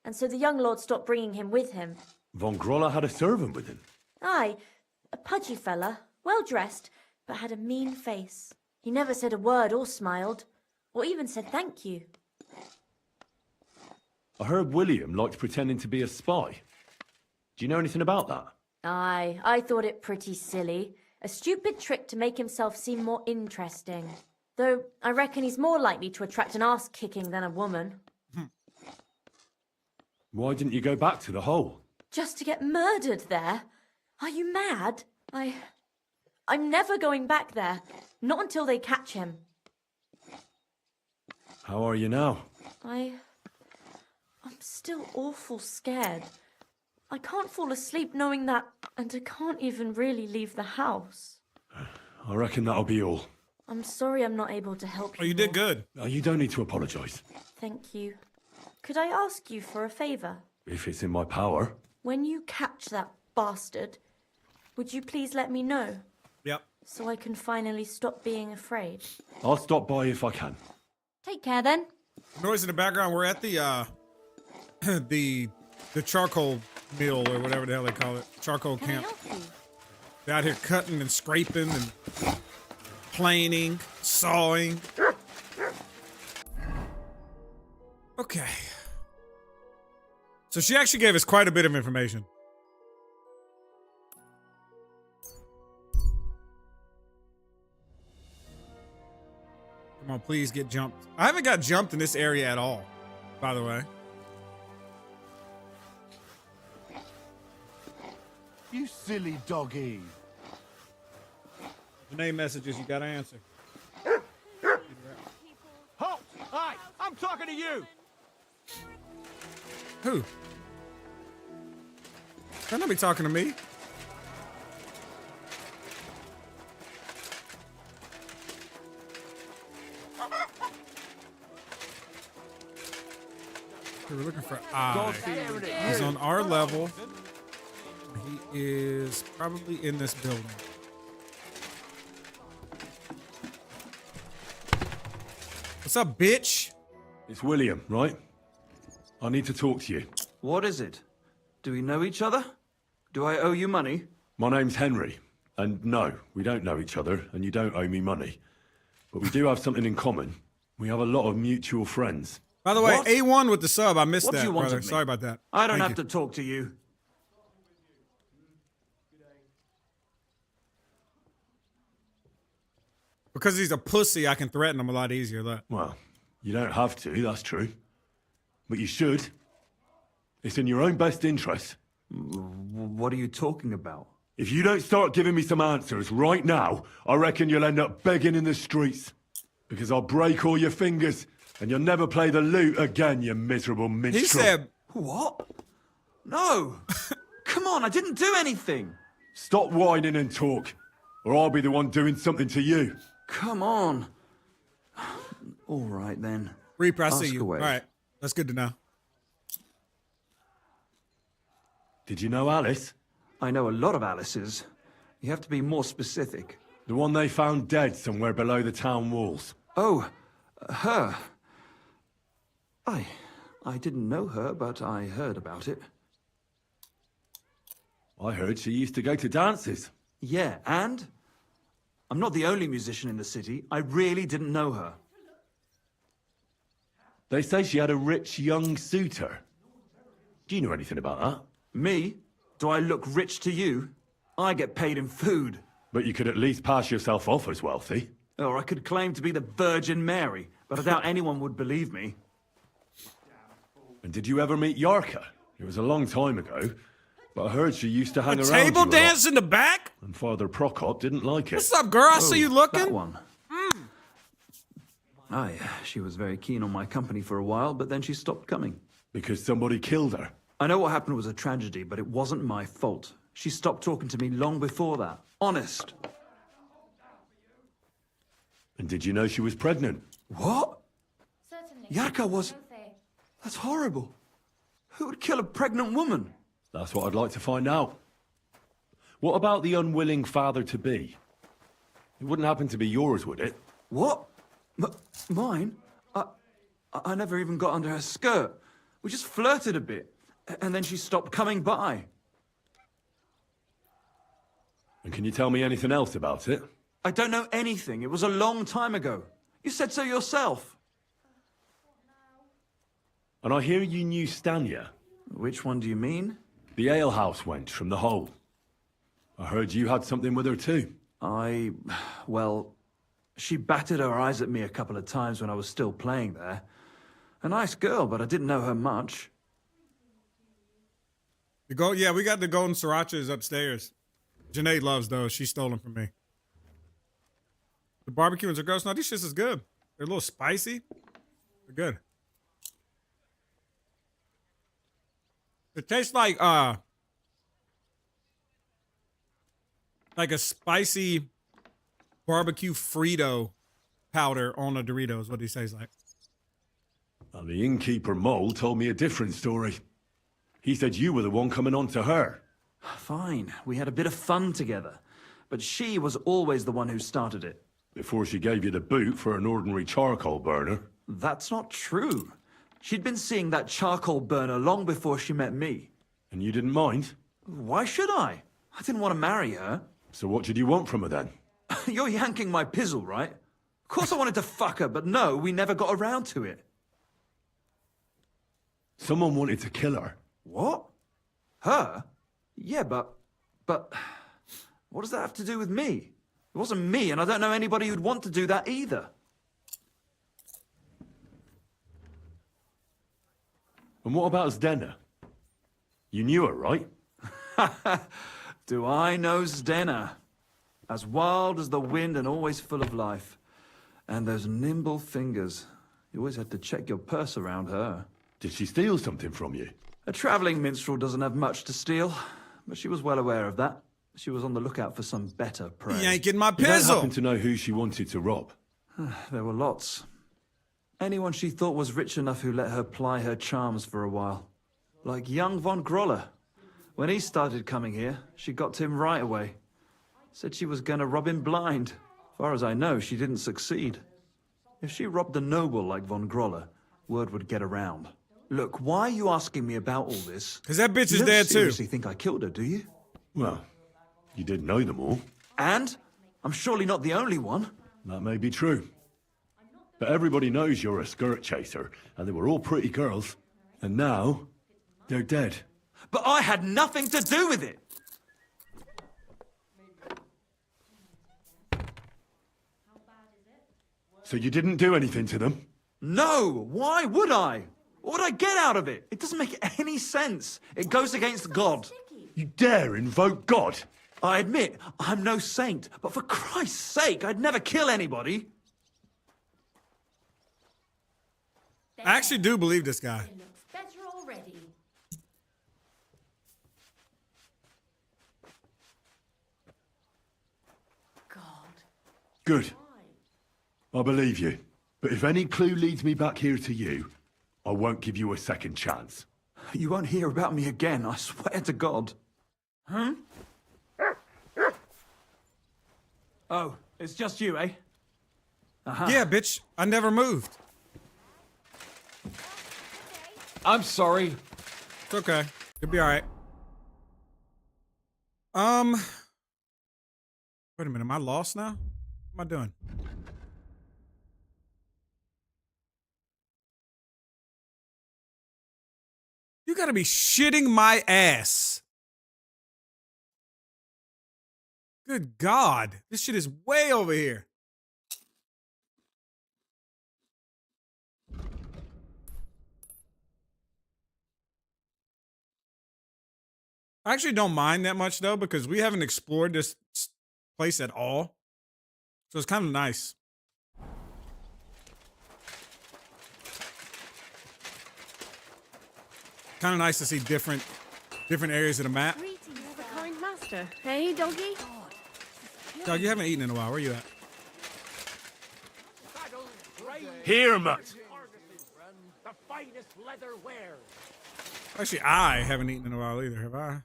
and so the young lord stopped bringing him with him. Von Grolla had a servant with him? Aye, a pudgy fella, well-dressed, but had a mean face. He never said a word or smiled, or even said thank you. I heard William liked pretending to be a spy. Do you know anything about that? Aye, I thought it pretty silly. A stupid trick to make himself seem more interesting. Though, I reckon he's more likely to attract an arse-kicking than a woman. Why didn't you go back to the hole? Just to get murdered there? Are you mad? I'm never going back there. Not until they catch him. How are you now? I'm still awful scared. I can't fall asleep knowing that, and I can't even really leave the house. I reckon that'll be all. I'm sorry I'm not able to help you. Oh, you did good. You don't need to apologise. Thank you. Could I ask you for a favour? If it's in my power. When you catch that bastard, would you please let me know? Yep. So I can finally stop being afraid. I'll stop by if I can. Take care then. Noise in the background. We're at the the charcoal mill or whatever the hell they call it. Charcoal Can I camp. help you? They're out here cutting and scraping and planing, sawing. Okay. So she actually gave us quite a bit of information. Come on, please get jumped. I haven't got jumped in this area at all, by the way. You silly doggy. The name messages you gotta answer. Halt! Aye, I'm talking to you! Who? They're not be talking to me. Okay, we're looking for I. He's on our level. He is probably in this building. What's up, bitch? It's William, right? I need to talk to you. What is it? Do we know each other? Do I owe you money? My name's Henry. And no, we don't know each other, and you don't owe me money. But we do have something in common. We have a lot of mutual friends. By the way, What? A1 with the sub. I missed What do that, you want brother. of me? Sorry about that. I don't Thank have you. to talk to you. Because he's a pussy, I can threaten him a lot easier. Look. Well, you don't have to, that's true. But you should. It's in your own best interest. What are you talking about? If you don't start giving me some answers right now, I reckon you'll end up begging in the streets. Because I'll break all your fingers, and you'll never play the lute again, you miserable minstrel. He said... What? No! Come on, I didn't do anything! Stop whining and talk, or I'll be the one doing something to you. Come on. All right, then. Reaper, I see Ask you. away. All right. That's good to know. Did you know Alice? I know a lot of Alice's. You have to be more specific. The one they found dead somewhere below the town walls. Oh, her. I didn't know her, but I heard about it. I heard she used to go to dances. Yeah, and? I'm not the only musician in the city. I really didn't know her. They say she had a rich young suitor. Do you know anything about that? Me? Do I look rich to you? I get paid in food. But you could at least pass yourself off as wealthy. Or I could claim to be the Virgin Mary, but I doubt anyone would believe me. And did you ever meet Yarka? It was a long time ago, but I heard she used to hang around Table you a dance lot, in the back? and Father Prokop didn't like it. What's up, girl? I see you looking. That one. Aye, she was very keen on my company for a while, but then she stopped coming. Because somebody killed her. I know what happened was a tragedy, but it wasn't my fault. She stopped talking to me long before that. Honest. And did you know she was pregnant? What? Certainly. Yarka was... No fair. That's horrible. Who would kill a pregnant woman? That's what I'd like to find out. What about the unwilling father-to-be? It wouldn't happen to be yours, would it? What? Mine? I never even got under her skirt. We just flirted a bit, and then she stopped coming by. And can you tell me anything else about it? I don't know anything. It was a long time ago. You said so yourself. And I hear you knew Stanya. Which one do you mean? The alehouse wench from the hole. I heard you had something with her too. Well, she batted her eyes at me a couple of times when I was still playing there. A nice girl, but I didn't know her much. Yeah, we got the golden srirachas upstairs. Janae loves those. She stole them from me. The barbecue ones are gross. No, these shits is good. They're a little spicy. They're good. It tastes like a spicy barbecue Frito powder on a Doritos. What do you say it's like? Well, the innkeeper Mole told me a different story. He said you were the one coming on to her. Fine, we had a bit of fun together. But she was always the one who started it. Before she gave you the boot for an ordinary charcoal burner. That's not true. She'd been seeing that charcoal burner long before she met me. And you didn't mind? Why should I? I didn't want to marry her. So what did you want from her then? You're yanking my pizzle, right? Of course I wanted to fuck her, but no, we never got around to it. Someone wanted to kill her. What? Her? Yeah, but... What does that have to do with me? It wasn't me, and I don't know anybody who'd want to do that either. And what about Zdena? You knew her, right? Do I know Zdena? As wild as the wind and always full of life. And those nimble fingers. You always had to check your purse around her. Did she steal something from you? A travelling minstrel doesn't have much to steal, but she was well aware of that. She was on the lookout for some better prey. Yanking my You don't pizzle. happen to know who she wanted to rob? There were lots. Anyone she thought was rich enough who let her ply her charms for a while. Like young von Groller. When he started coming here, she got to him right away. Said she was going to rob him blind. As far as I know, she didn't succeed. If she robbed a noble like von Groller, word would get around. Look, why are you asking me about all this? Because that bitch You is don't dead too. seriously think I killed her, do you? Well, you did know them all. And? I'm surely not the only one. That may be true. But everybody knows you're a skirt chaser, and they were all pretty girls. And now, they're dead. But I had nothing to do with it! So you didn't do anything to them? No! Why would I? What would I get out of it? It doesn't make any sense. It goes against God. You dare invoke God? I admit, I'm no saint, but for Christ's sake, I'd never kill anybody. I actually do believe this guy. It looks better already. God. Good. I believe you. But if any clue leads me back here to you, I won't give you a second chance. You won't hear about me again, I swear to God. Huh? Oh, it's just you, eh? Yeah, bitch. I never moved. I'm sorry. It's okay. You'll be all right. Wait a minute. Am I lost now? What am I doing? You gotta be shitting my ass. Good God. This shit is way over here. I actually don't mind that much though, because we haven't explored this place at all. So it's kind of nice. Kind of nice to see different areas of the map. Greetings, the kind master. Hey, doggy? Dog, you haven't eaten in a while. Where you at? Here, mutt. The finest leather wares. Actually, I haven't eaten in a while either, have I?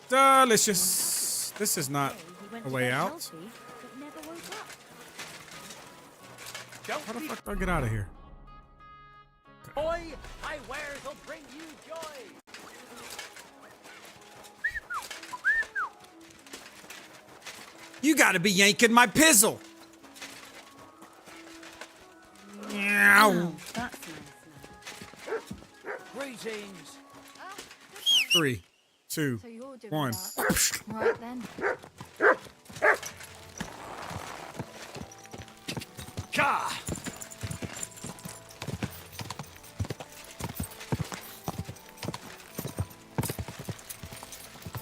Delicious. This is not a way out. How the fuck do I get out of here? Boy, my wares will bring you joy. You gotta be yanking my pizzle. Meow. That's nice. Greetings. 3, 2, So you're doing 1. that. Right then. Ka!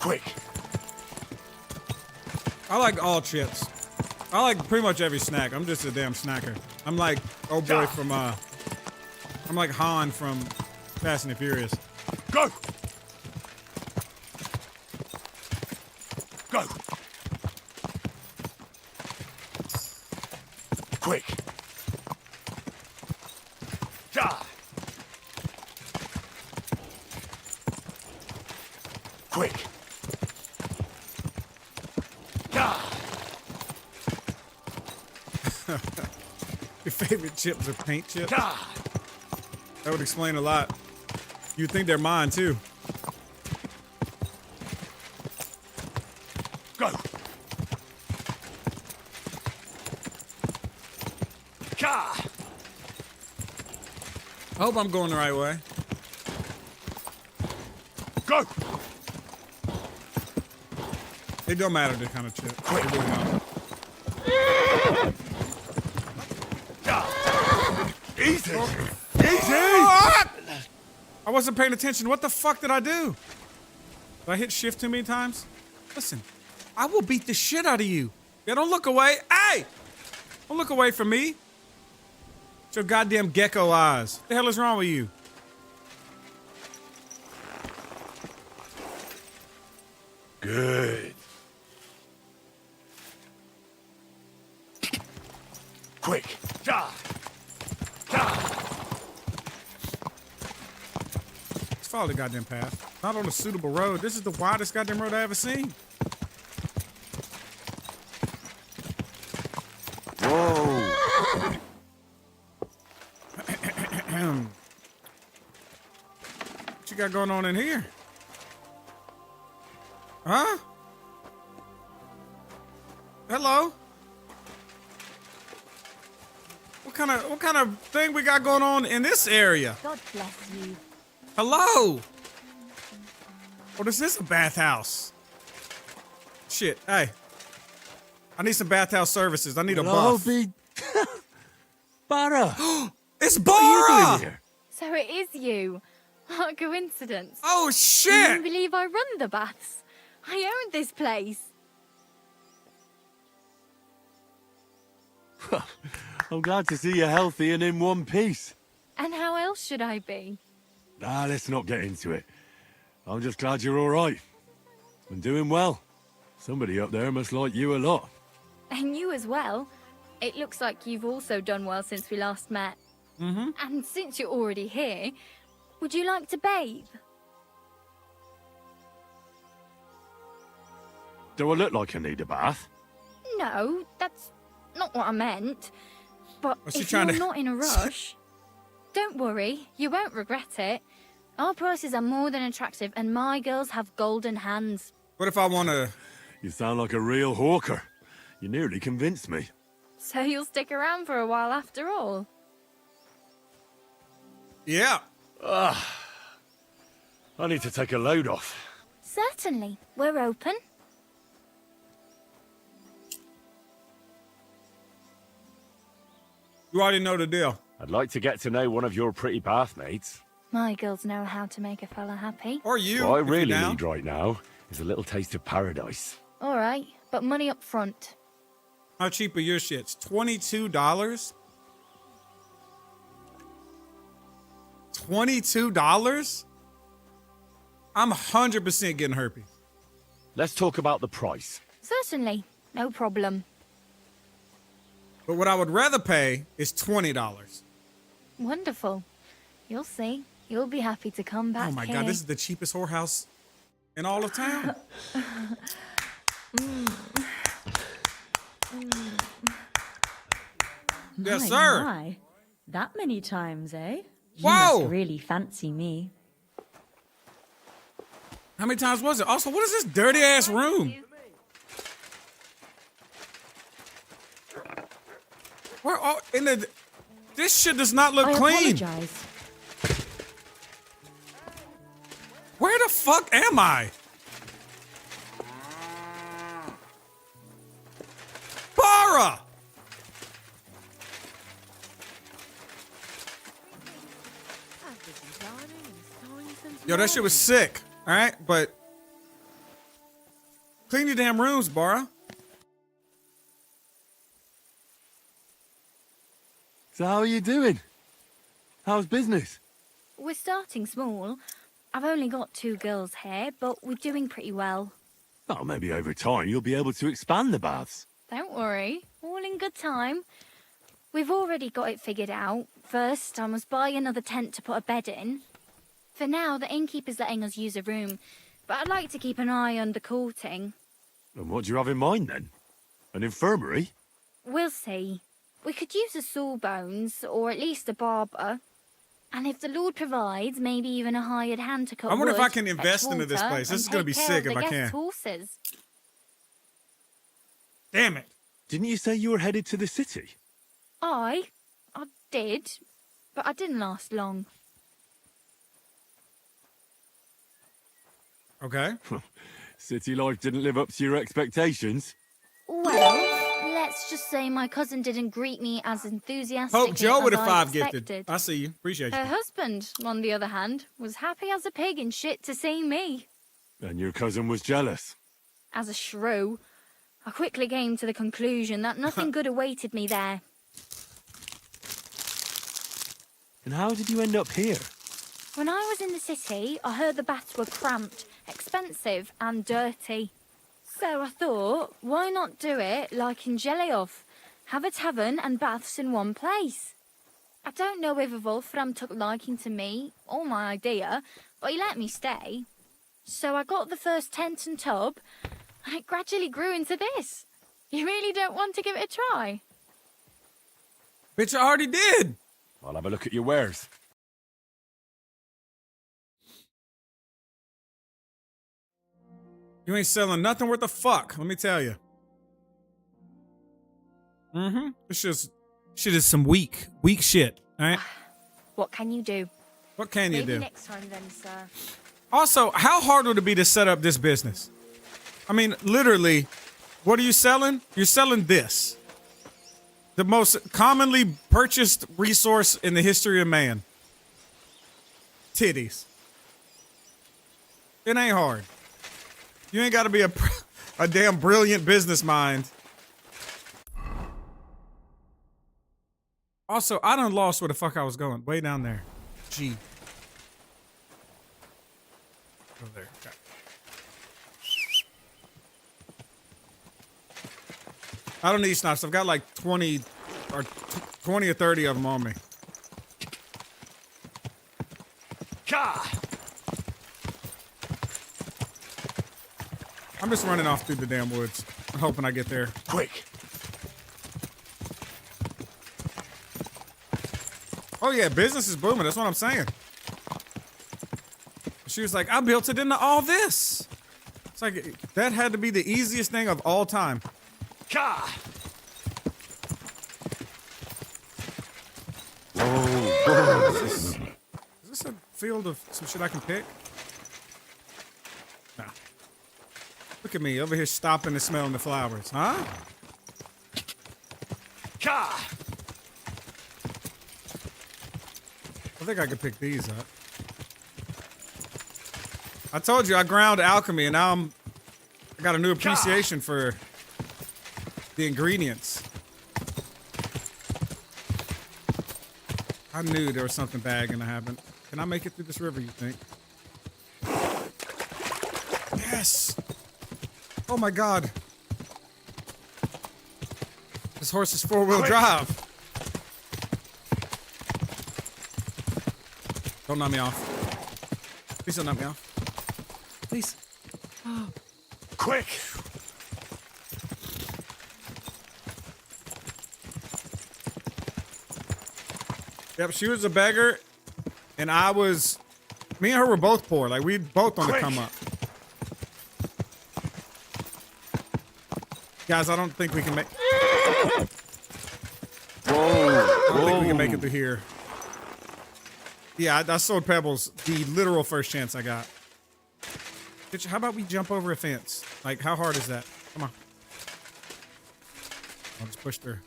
Quick. I like all chips. I like pretty much every snack. I'm just a damn snacker. I'm like old boy from I'm like Han from Fast and the Furious. Go! Go! Quick! Ja! Quick! Ja! Your favorite chips are paint chips? Ja! That would explain a lot. You'd think they're mine too. Go! Ja! I hope I'm going the right way. Go! It don't matter the kind of chip. Quick. It really don't. Easy! I wasn't paying attention. What the fuck did I do? Did I hit shift too many times? Listen, I will beat the shit out of you. Yeah, don't look away. Hey! Don't look away from me. It's your goddamn gecko eyes. What the hell is wrong with you? Good. Quick. Ja! Ja! Let's follow the goddamn path. Not on a suitable road. This is the widest goddamn road I ever seen. Whoa! What you got going on in here? Huh? Hello? What kind of thing we got going on in this area? God bless you. Hello? Oh, this is a bathhouse. Shit, hey. I need some bathhouse services. I need a buff. Bara! It's What are you Bara! doing here? So it is you. What a coincidence. Oh, Can shit! you believe I run the baths? I own this place. I'm glad to see you healthy and in one piece. And how else should I be? Ah, let's not get into it. I'm just glad you're all right. And doing well. Somebody up there must like you a lot. And you as well. It looks like you've also done well since we last met. Mm-hmm. And since you're already here, would you like to bathe? Do I look like I need a bath? no, that's not what I meant. But Was she if trying you're to- not in a rush, don't worry, you won't regret it. Our prices are more than attractive, and my girls have golden hands. What if I want to... You sound like a real hawker. You nearly convinced me. So you'll stick around for a while after all? Yeah. I need to take a load off. Certainly. We're open. You already know the deal. I'd like to get to know one of your pretty bathmates. My girls know how to make a fella happy. Or you. What I if you're really down. need right now is a little taste of paradise. All right, but money up front. How cheap are your shits? $22? $22? I'm 100% getting herpes. Let's talk about the price. Certainly. No problem. But what I would rather pay is $20. Wonderful. You'll see. You'll be happy to come back Oh my here. God, this is the cheapest whorehouse in all of town. Yes, My, sir. my. That many times, eh? You Whoa! must really fancy me. How many times was it? Also, what is this dirty ass room? Where all in the? This shit does not look I clean. apologize. Where the fuck am I? Bara! Yo, that shit was sick. All right, but clean your damn rooms, Bara. So how are you doing? How's business? We're starting small. I've only got 2 girls here, but we're doing pretty well. Oh, maybe over time you'll be able to expand the baths. Don't worry. All in good time. We've already got it figured out. First, I must buy another tent to put a bed in. For now, the innkeeper's letting us use a room, but I'd like to keep an eye on the courting. And what do you have in mind then? An infirmary? We'll see. We could use a sawbones, or at least a barber. And if the Lord provides, maybe even a hired hand to cut I wonder if wood, I can invest fetch into this water, place. This and is gonna take be care sick of if the I guests' can. horses. Damn it. Didn't you say you were headed to the city? I did, but I didn't last long. Okay. City life didn't live up to your expectations. Well, let's just say my cousin didn't greet me as enthusiastically Hope Joe with a as 5 I gifted. expected. I see you. Appreciate Her you. husband, on the other hand, was happy as a pig in shit to see me. And your cousin was jealous. As a shrew, I quickly came to the conclusion that nothing good awaited me there. And how did you end up here? When I was in the city, I heard the baths were cramped, expensive and dirty. So I thought, why not do it like in Jellyov? Have a tavern and baths in one place. I don't know whether Wolfram took liking to me or my idea, but he let me stay. So I got the first tent and tub, and it gradually grew into this. You really don't want to give it a try? Bitch, I already did. I'll have a look at your wares. You ain't selling nothing worth a fuck, let me tell you. Mm-hmm. This shit is some weak shit, all right? What can you do? What can you Maybe do? next time then, sir. Also, how hard would it be to set up this business? I mean, literally, what are you selling? You're selling this. The most commonly purchased resource in the history of man. Titties. It ain't hard. You ain't got to be a damn brilliant business mind. Also, I done lost where the fuck I was going. Way down there. G. Over there. Okay. I don't need snipes. I've got like 20 or 30 of them on me. I'm just running off through the damn woods. I'm hoping I get there. Quick, Oh yeah, business is booming. That's what I'm saying. She was like, I built it into all this. It's like, that had to be the easiest thing of all time. Whoa. Is this a field of some shit I can pick? Nah. Look at me over here stopping and smelling the flowers, huh? I think I could pick these up. I told you I ground alchemy, and now I got a new appreciation for the ingredients. I knew there was something bad gonna happen. Can I make it through this river, you think? Yes! Oh my god. This horse is four-wheel drive. Don't knock me off. Please don't knock me off. Please. Quick! Yep, she was a beggar, and me and her were both poor. Like, we both on the come up. Guys, I don't think we can make... Whoa. I don't think we can make it through here. Yeah, I sold Pebbles the literal first chance I got. Bitch, how about we jump over a fence? Like, how hard is that? Come on. I'll just push through.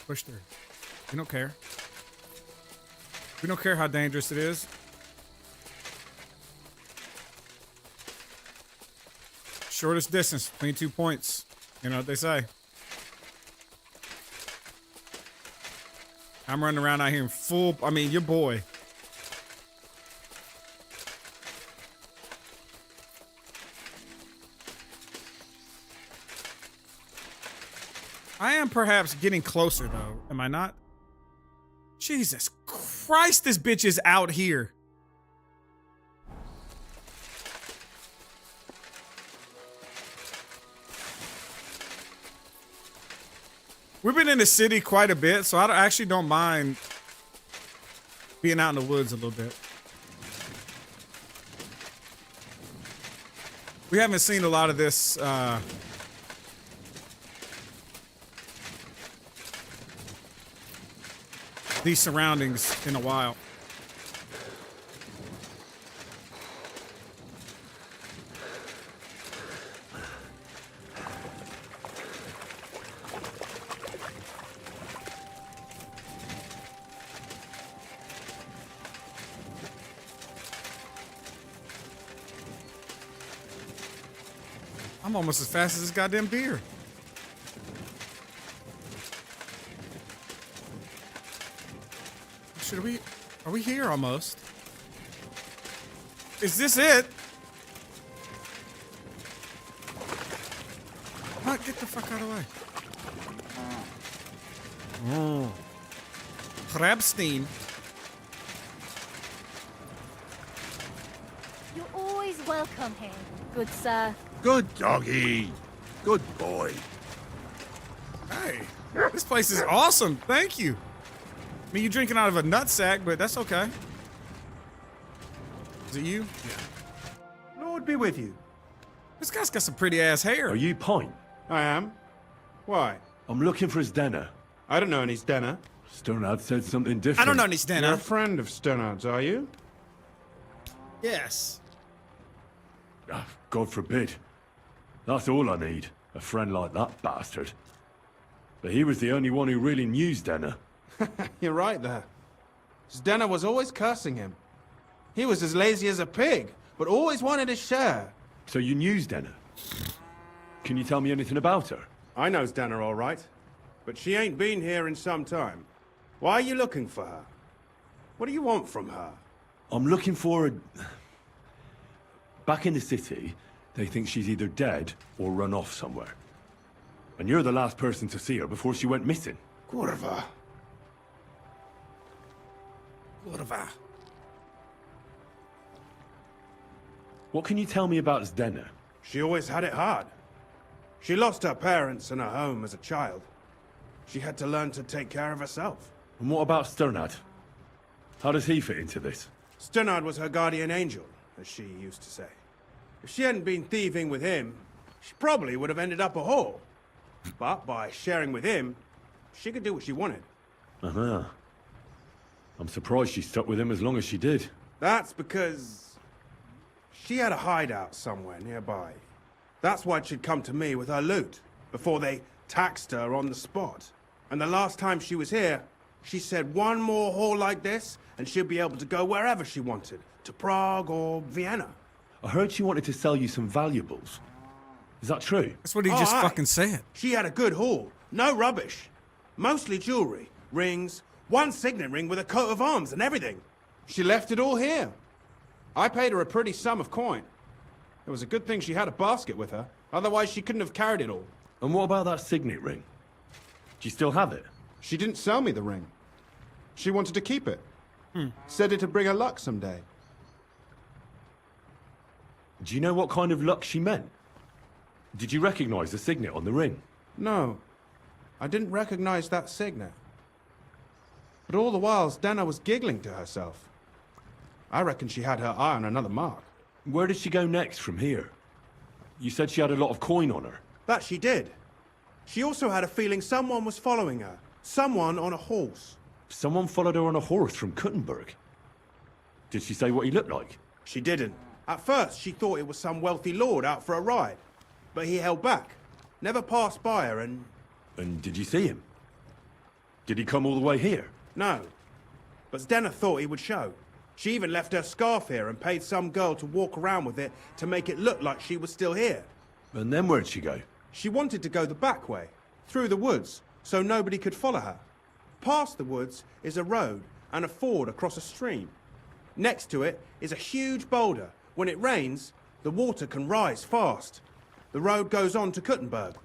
Push through. We don't care. We don't care how dangerous it is. Shortest distance between 2 points. You know what they say. I'm running around out here in full... I mean, your boy. I am perhaps getting closer, though. Am I not? Jesus Christ, this bitch is out here. We've been in the city quite a bit, so I actually don't mind being out in the woods a little bit. We haven't seen a lot of this, these surroundings in a while. I'm almost as fast as this goddamn deer. Are we here almost? Is this it? What? Get the fuck out of the way. Oh. Crabstein. You're always welcome here, good sir. Good doggy. Good boy. Hey, this place is awesome. Thank you. I mean, you're drinking out of a nutsack, but that's okay. Is it you? Yeah. Lord be with you. This guy's got some pretty ass hair. Are you Pine? I am. Why? I'm looking for his Denner. I don't know any Stenner. Sternard said something different. I don't know any Stenner. You're a friend of Sternard's, are you? Yes. God forbid. That's all I need. A friend like that bastard. But he was the only one who really knew Denner. You're right there. Stenner was always cursing him. He was as lazy as a pig, but always wanted his share. So you knew Denner? Can you tell me anything about her? I know Stenner all right, but she ain't been here in some time. Why are you looking for her? What do you want from her? I'm looking for a... Back in the city, they think she's either dead or run off somewhere. And you're the last person to see her before she went missing. Kurva. Kurva. What can you tell me about Denner? She always had it hard. She lost her parents and her home as a child. She had to learn to take care of herself. And what about Sternad? How does he fit into this? Sternad was her guardian angel, as she used to say. If she hadn't been thieving with him, she probably would have ended up a whore. But by sharing with him, she could do what she wanted. Uh-huh. I'm surprised she stuck with him as long as she did. That's because she had a hideout somewhere nearby. That's why she'd come to me with her loot, before they taxed her on the spot. And the last time she was here, she said one more haul like this, and she'd be able to go wherever she wanted, to Prague or Vienna. I heard she wanted to sell you some valuables. Is that true? That's what he just fucking said. She had a good haul. No rubbish. Mostly jewelry, rings, one signet ring with a coat of arms and everything. She left it all here. I paid her a pretty sum of coin. It was a good thing she had a basket with her. Otherwise, she couldn't have carried it all. And what about that signet ring? Do you still have it? She didn't sell me the ring. She wanted to keep it. Said it'd bring her luck someday. Do you know what kind of luck she meant? Did you recognize the signet on the ring? No. I didn't recognize that signet. But all the while, Dana was giggling to herself. I reckon she had her eye on another mark. Where did she go next from here? You said she had a lot of coin on her. That she did. She also had a feeling someone was following her. Someone on a horse. Someone followed her on a horse from Kuttenberg. Did she say what he looked like? She didn't. At first, she thought it was some wealthy lord out for a ride. But he held back. Never passed by her and... And did you see him? Did he come all the way here? No. But Zdenna thought he would show. She even left her scarf here and paid some girl to walk around with it to make it look like she was still here. And then where'd she go? She wanted to go the back way, through the woods, so nobody could follow her. Past the woods is a road and a ford across a stream. Next to it is a huge boulder. When it rains, the water can rise fast. The road goes on to Kuttenberg.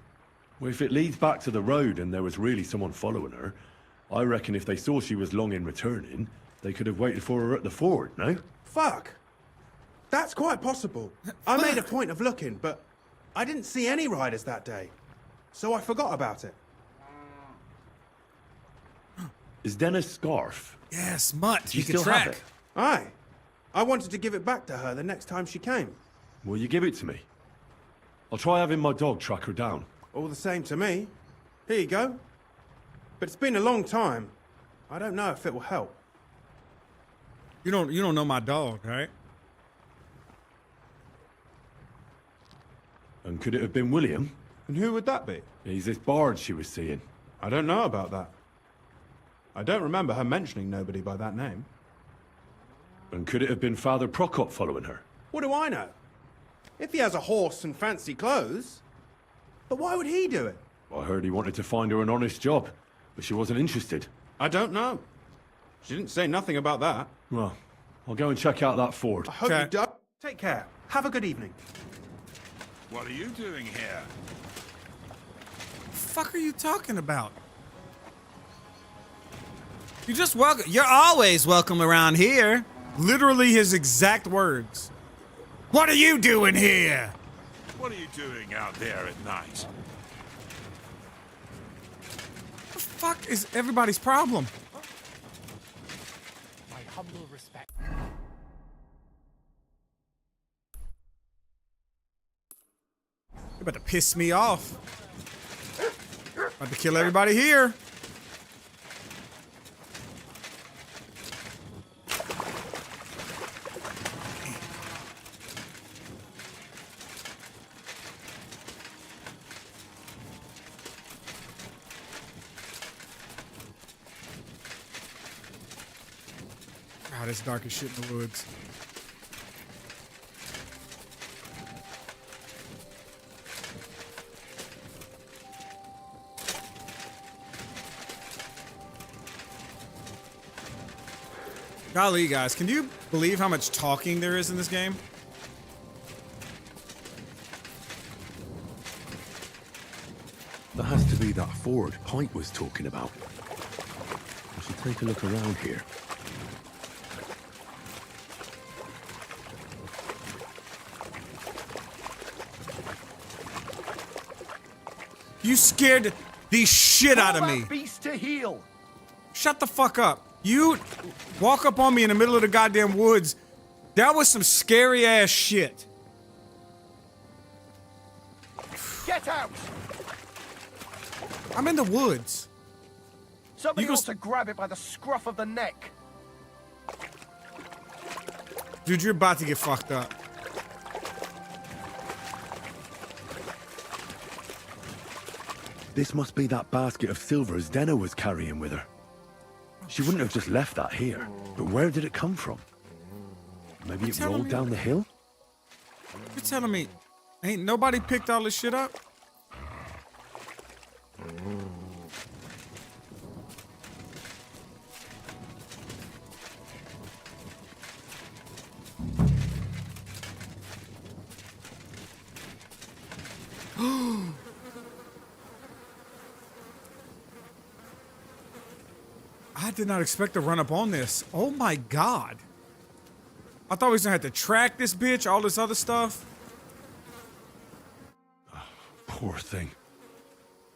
Well, if it leads back to the road and there was really someone following her, I reckon if they saw she was long in returning, they could have waited for her at the ford, no? Fuck! That's quite possible. I made a point of looking, but I didn't see any riders that day. So I forgot about it. Is Denna's scarf? Yes, mutt. Do you can still track. have it? Aye. I wanted to give it back to her the next time she came. Will you give it to me? I'll try having my dog track her down. All the same to me. Here you go. But it's been a long time. I don't know if it will help. You don't know my dog, right? And could it have been William? And who would that be? He's this bard she was seeing. I don't know about that. I don't remember her mentioning nobody by that name. And could it have been Father Prokop following her? What do I know? If he has a horse and fancy clothes. But why would he do it? I heard he wanted to find her an honest job, but she wasn't interested. I don't know. She didn't say nothing about that. Well, I'll go and check out that ford. I hope you do. Take care. Have a good evening. What are you doing here? The fuck are you talking about? You just welcome. You're always welcome around here. Literally his exact words. What are you doing here? What are you doing out there at night? What the fuck is everybody's problem? My humble respect. You're about to piss me off. About to kill everybody here. God, it's dark as shit in the woods. Golly, guys, can you believe how much talking there is in this game? That has to be that ford Pike was talking about. I should take a look around here. You scared the shit out of me. Beast to heel. Shut the fuck up. You walk up on me in the middle of the goddamn woods. That was some scary ass shit. Get out! I'm in the woods. Somebody ought to grab it by the scruff of the neck. Dude, you're about to get fucked up. This must be that basket of silver Denna was carrying with her. She wouldn't have just left that here. But where did it come from? Maybe it rolled down the hill? You're telling me ain't nobody picked all this shit up? I did not expect to run up on this. Oh my god. I thought we was gonna have to track this bitch, all this other stuff. Poor thing.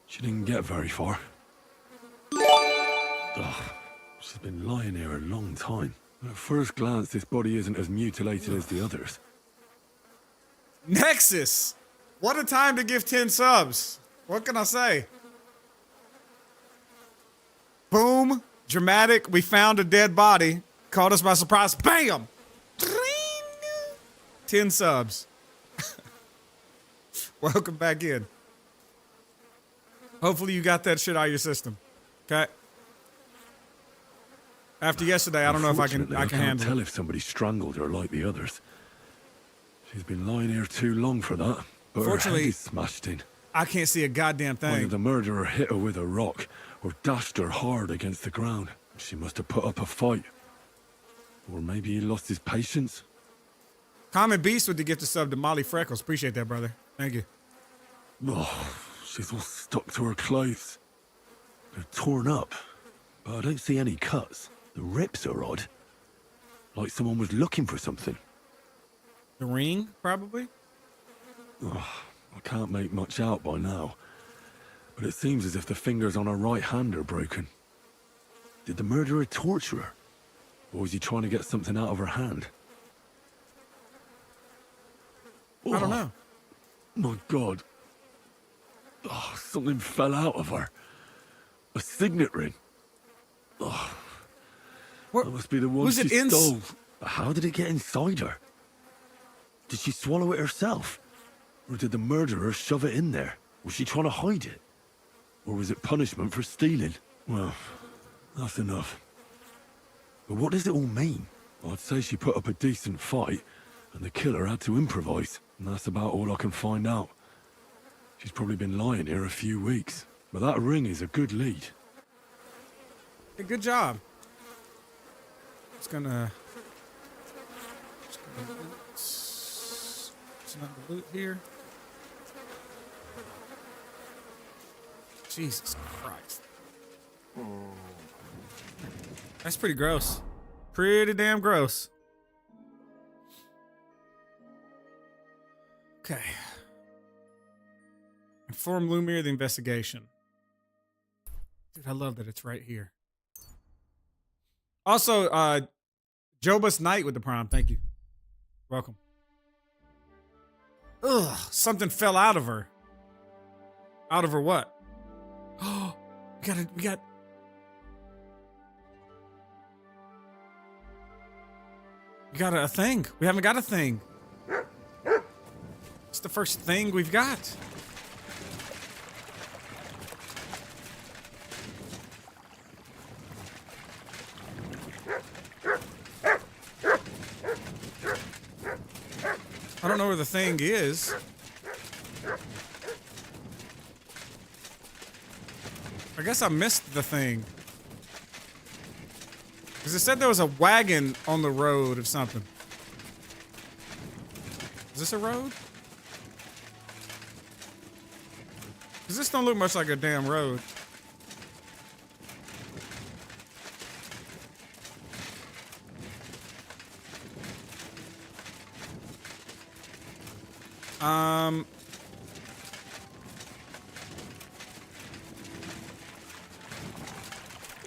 She didn't get very far. She's been lying here a long time. At first glance, this body isn't as mutilated as the others. Nexus! What a time to give 10 subs. What can I say? Boom. Dramatic. We found a dead body. Caught us by surprise. Bam! 10 subs. Welcome back in. Hopefully you got that shit out of your system. Okay? After yesterday, I don't know if I can handle tell it. if somebody strangled her like the others. She's been lying here too long for that. But Fortunately, her head is smashed in. I can't see a goddamn thing. Either the murderer hit her with a rock or dashed her hard against the ground. She must have put up a fight. Or maybe he lost his patience. Common Beast with the gift of sub to Molly Freckles. Appreciate that, brother. Thank you. Oh, she's all stuck to her clothes. They're torn up, but I don't see any cuts. The rips are odd. Like someone was looking for something. The ring, probably? Oh, I can't make much out by now. But it seems as if the fingers on her right hand are broken. Did the murderer torture her? Or was he trying to get something out of her hand? I don't know. My God. Oh, something fell out of her. A signet ring. Oh, that must be the one she stole. How did it get inside her? Did she swallow it herself? Or did the murderer shove it in there? Was she trying to hide it? Or was it punishment for stealing? Well, that's enough. But what does it all mean? I'd say she put up a decent fight, and the killer had to improvise. And that's about all I can find out. She's probably been lying here a few weeks. But that ring is a good lead. Hey, good job. It's gonna loot here. Jesus Christ. That's pretty gross. Pretty damn gross. Okay. Inform Lumiere of the investigation. Dude, I love that it's right here. Also, Jobus Knight with the prime. Thank you. Welcome. Ugh, something fell out of her. Out of her what? Oh, we got a thing. We haven't got a thing. It's the first thing we've got. I don't know where the thing is. I guess I missed the thing. Because it said there was a wagon on the road or something. Is this a road? Because this don't look much like a damn road.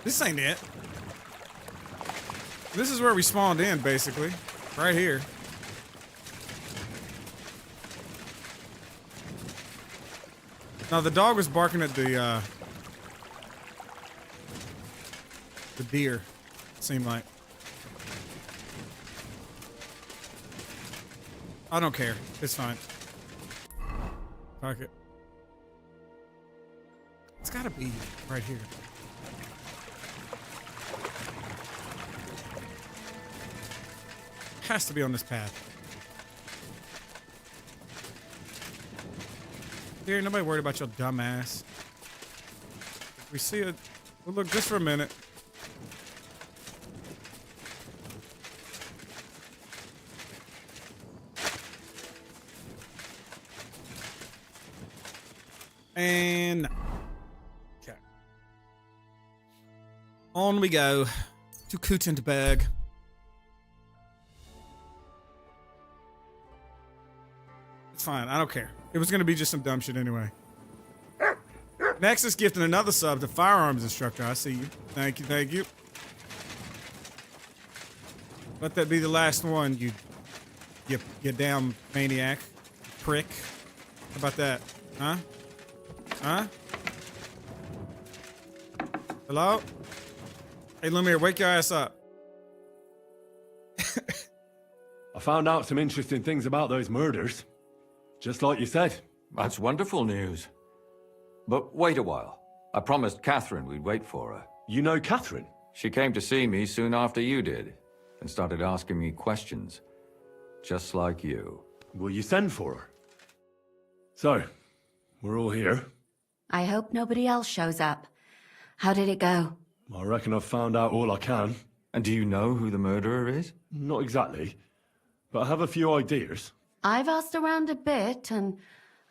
This ain't it. This is where we spawned in, basically. Right here. Now, the dog was barking at the deer, it seemed like. I don't care. It's fine. Fuck it. It's gotta be right here. Has to be on this path. Here, nobody worried about your dumb ass. If we see it, we'll look just for a minute. And okay. On we go to Kutenberg. It's fine. I don't care. It was going to be just some dumb shit anyway. Next is gifting another sub to firearms instructor. I see you. Thank you. Thank you. Let that be the last one, you damn maniac. Prick. How about that? Huh? Huh? Hello? Hey, Lumiere, wake your ass up. I found out some interesting things about those murders. Just like you said. That's wonderful news. But wait a while. I promised Catherine we'd wait for her. You know Catherine? She came to see me soon after you did, and started asking me questions. Just like you. Will you send for her? So, we're all here. I hope nobody else shows up. How did it go? I reckon I've found out all I can. And do you know who the murderer is? Not exactly, but I have a few ideas. I've asked around a bit, and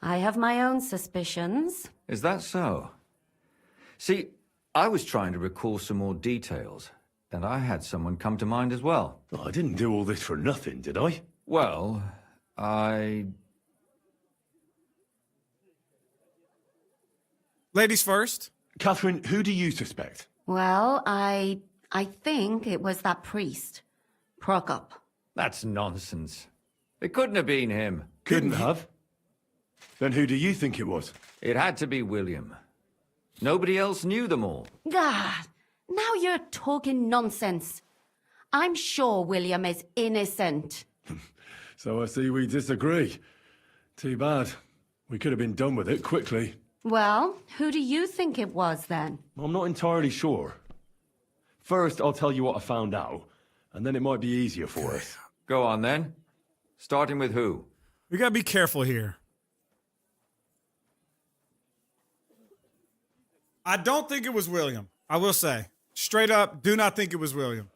I have my own suspicions. Is that so? See, I was trying to recall some more details, and I had someone come to mind as well. I didn't do all this for nothing, did I? Well, Ladies first. Catherine, who do you suspect? Well, I think it was that priest, Prokop. That's nonsense. It couldn't have been him. Couldn't have? Then who do you think it was? It had to be William. Nobody else knew them all. God, now you're talking nonsense. I'm sure William is innocent. So I see we disagree. Too bad. We could have been done with it quickly. Well, who do you think it was then? I'm not entirely sure. First, I'll tell you what I found out, and then it might be easier for us. Go on then. Starting with who? We gotta be careful here. I don't think it was William. I will say. Straight up, do not think it was William.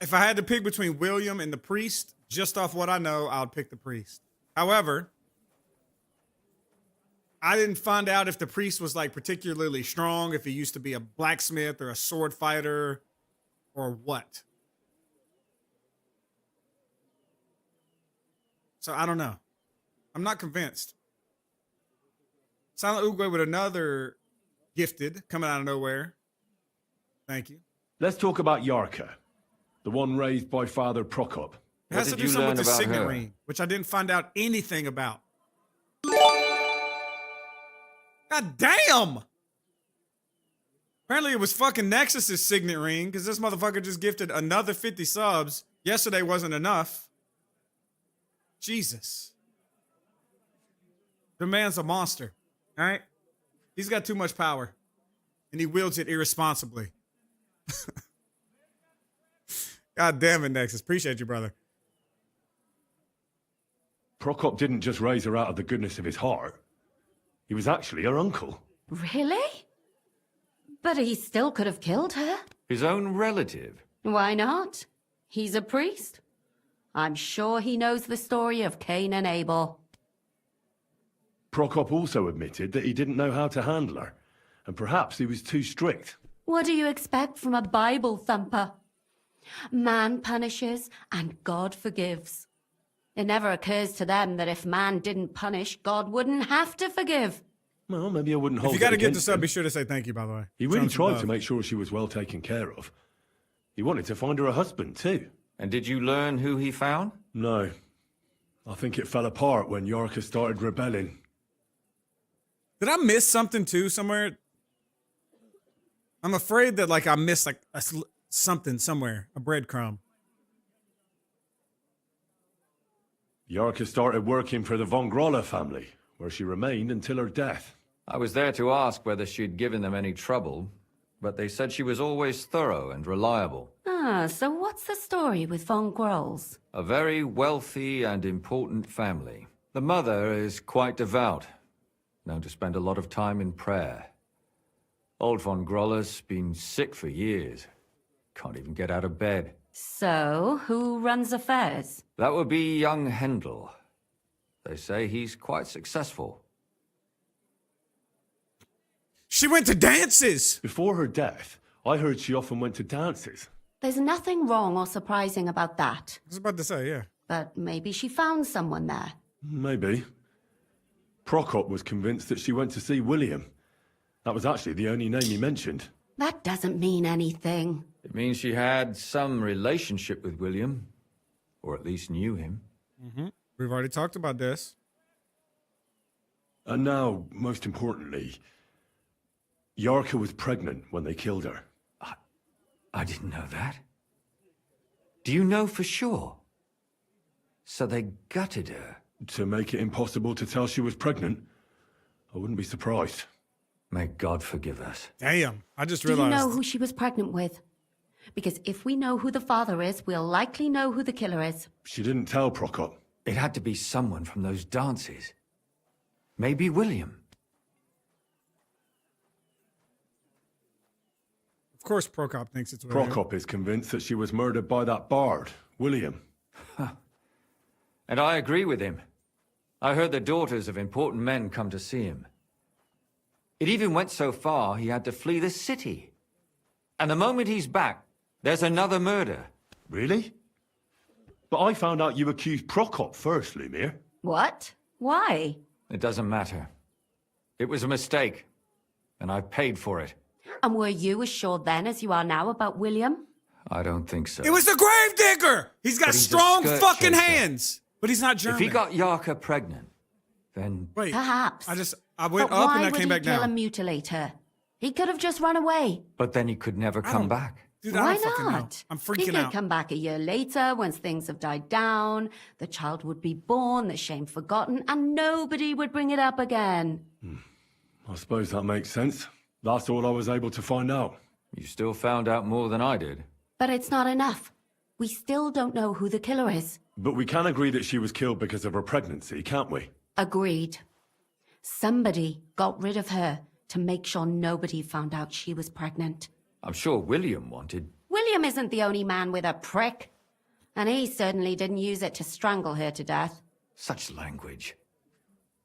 If I had to pick between William and the priest, just off what I know, I would pick the priest. However, I didn't find out if the priest was like particularly strong, if he used to be a blacksmith or a sword fighter or what. So I don't know. I'm not convinced. Silent Uguay with another gifted coming out of nowhere. Thank you. Let's talk about Yarka, the one raised by Father Prokop. It has to do something with the signet ring, which I didn't find out anything about. God damn! Apparently it was fucking Nexus's signet ring, because this motherfucker just gifted another 50 subs. Yesterday wasn't enough. Jesus. The man's a monster, all right? He's got too much power, and he wields it irresponsibly. God damn it, Nexus. Appreciate you, brother. Prokop didn't just raise her out of the goodness of his heart. He was actually her uncle. Really? But he still could have killed her. His own relative? Why not? He's a priest. I'm sure he knows the story of Cain and Abel. Prokop also admitted that he didn't know how to handle her, and perhaps he was too strict. What do you expect from a Bible thumper? Man punishes and God forgives. It never occurs to them that if man didn't punish, God wouldn't have to forgive. Well, maybe I wouldn't If hold you it got to give against this up, him. be sure to say thank you, by the way. He Show really him some tried love. to make sure she was well taken care of. He wanted to find her a husband, too. And did you learn who he found? No. I think it fell apart when Yorka started rebelling. Did I miss something too somewhere? I'm afraid that like I missed like something somewhere, a breadcrumb. Yorka started working for the von Groller family, where she remained until her death. I was there to ask whether she'd given them any trouble, but they said she was always thorough and reliable. Ah, so what's the story with Von Grolls? A very wealthy and important family. The mother is quite devout, known to spend a lot of time in prayer. Old von Groller's been sick for years. Can't even get out of bed. So, who runs affairs? That would be young Hendel. They say he's quite successful. She went to dances! Before her death, I heard she often went to dances. There's nothing wrong or surprising about that. I was about to say, yeah. But maybe she found someone there. Maybe. Prokop was convinced that she went to see William. That was actually the only name he mentioned. That doesn't mean anything. It means she had some relationship with William, or at least knew him. Mm-hmm. We've already talked about this. And now, most importantly, Yorka was pregnant when they killed her. I didn't know that. Do you know for sure? So they gutted her? To make it impossible to tell she was pregnant? I wouldn't be surprised. May God forgive us. Damn, I just Do realized. you know who she was pregnant with? Because if we know who the father is, we'll likely know who the killer is. She didn't tell Prokop. It had to be someone from those dances. Maybe William. Of course Prokop thinks it's William. Prokop is convinced that she was murdered by that bard, William. And I agree with him. I heard the daughters of important men come to see him. It even went so far he had to flee the city. And the moment he's back, there's another murder. Really? But I found out you accused Prokop first, Lumir. What? Why? It doesn't matter. It was a mistake, and I paid for it. And were you as sure then as you are now about William? I don't think so. It was the gravedigger! He's got But he's a strong skirt fucking chaser. hands! But he's not German. If he got Yarka pregnant, then... Wait, Perhaps. I went But up why and I would came he back kill down. and mutilate her? He could have just run away. But then he could never come back. Dude, I Why don't fucking know. not? I'm He freaking could out. come back a year later once things have died down, the child would be born, the shame forgotten, and nobody would bring it up again. I suppose that makes sense. That's all I was able to find out. You still found out more than I did. But it's not enough. We still don't know who the killer is. But we can agree that she was killed because of her pregnancy, can't we? Agreed. Somebody got rid of her to make sure nobody found out she was pregnant. I'm sure William wanted... William isn't the only man with a prick. And he certainly didn't use it to strangle her to death. Such language.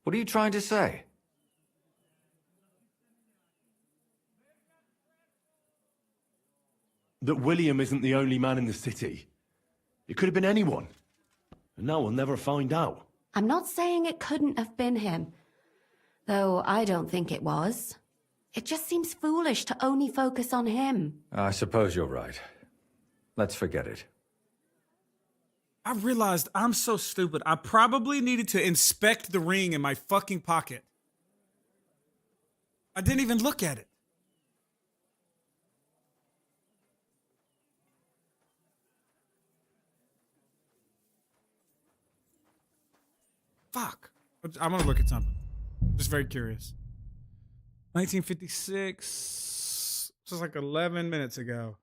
What are you trying to say? That William isn't the only man in the city. It could have been anyone. And now we'll never find out. I'm not saying it couldn't have been him. Though I don't think it was. It just seems foolish to only focus on him. I suppose you're right. Let's forget it. I realized I'm so stupid. I probably needed to inspect the ring in my fucking pocket. I didn't even look at it. Fuck. I'm gonna look at something. Just very curious. 1956. This was like 11 minutes ago.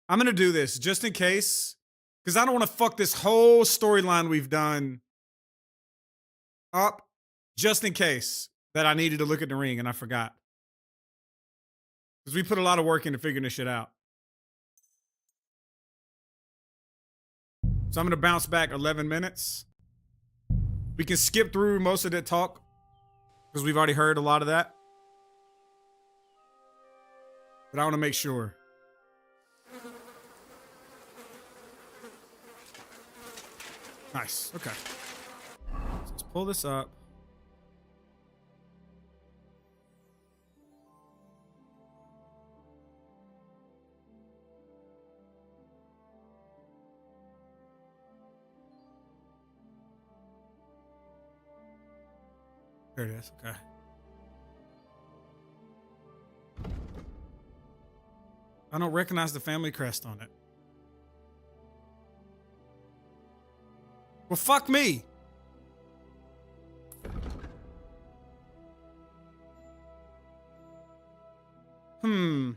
I'm gonna do this just in case, because I don't want to fuck this whole storyline we've done up, just in case that I needed to look at the ring and I forgot. Because we put a lot of work into figuring this shit out. So I'm gonna bounce back 11 minutes. We can skip through most of that talk because we've already heard a lot of that. But I want to make sure. Nice. Okay. So let's pull this up. There it is. Okay. I don't recognize the family crest on it. Well, fuck me. Who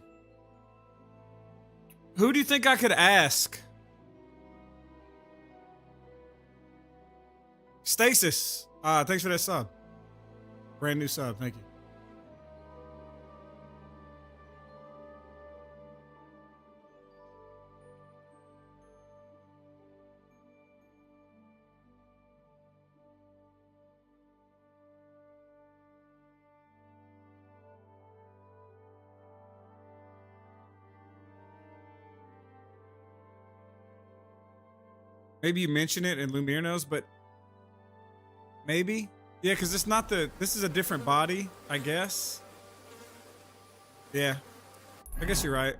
do you think I could ask? Stasis. Thanks for that sub. Brand new sub. Thank you. Maybe you mention it and Lumiere knows, but maybe? Yeah, because it's not this is a different body, I guess. Yeah. I guess you're right.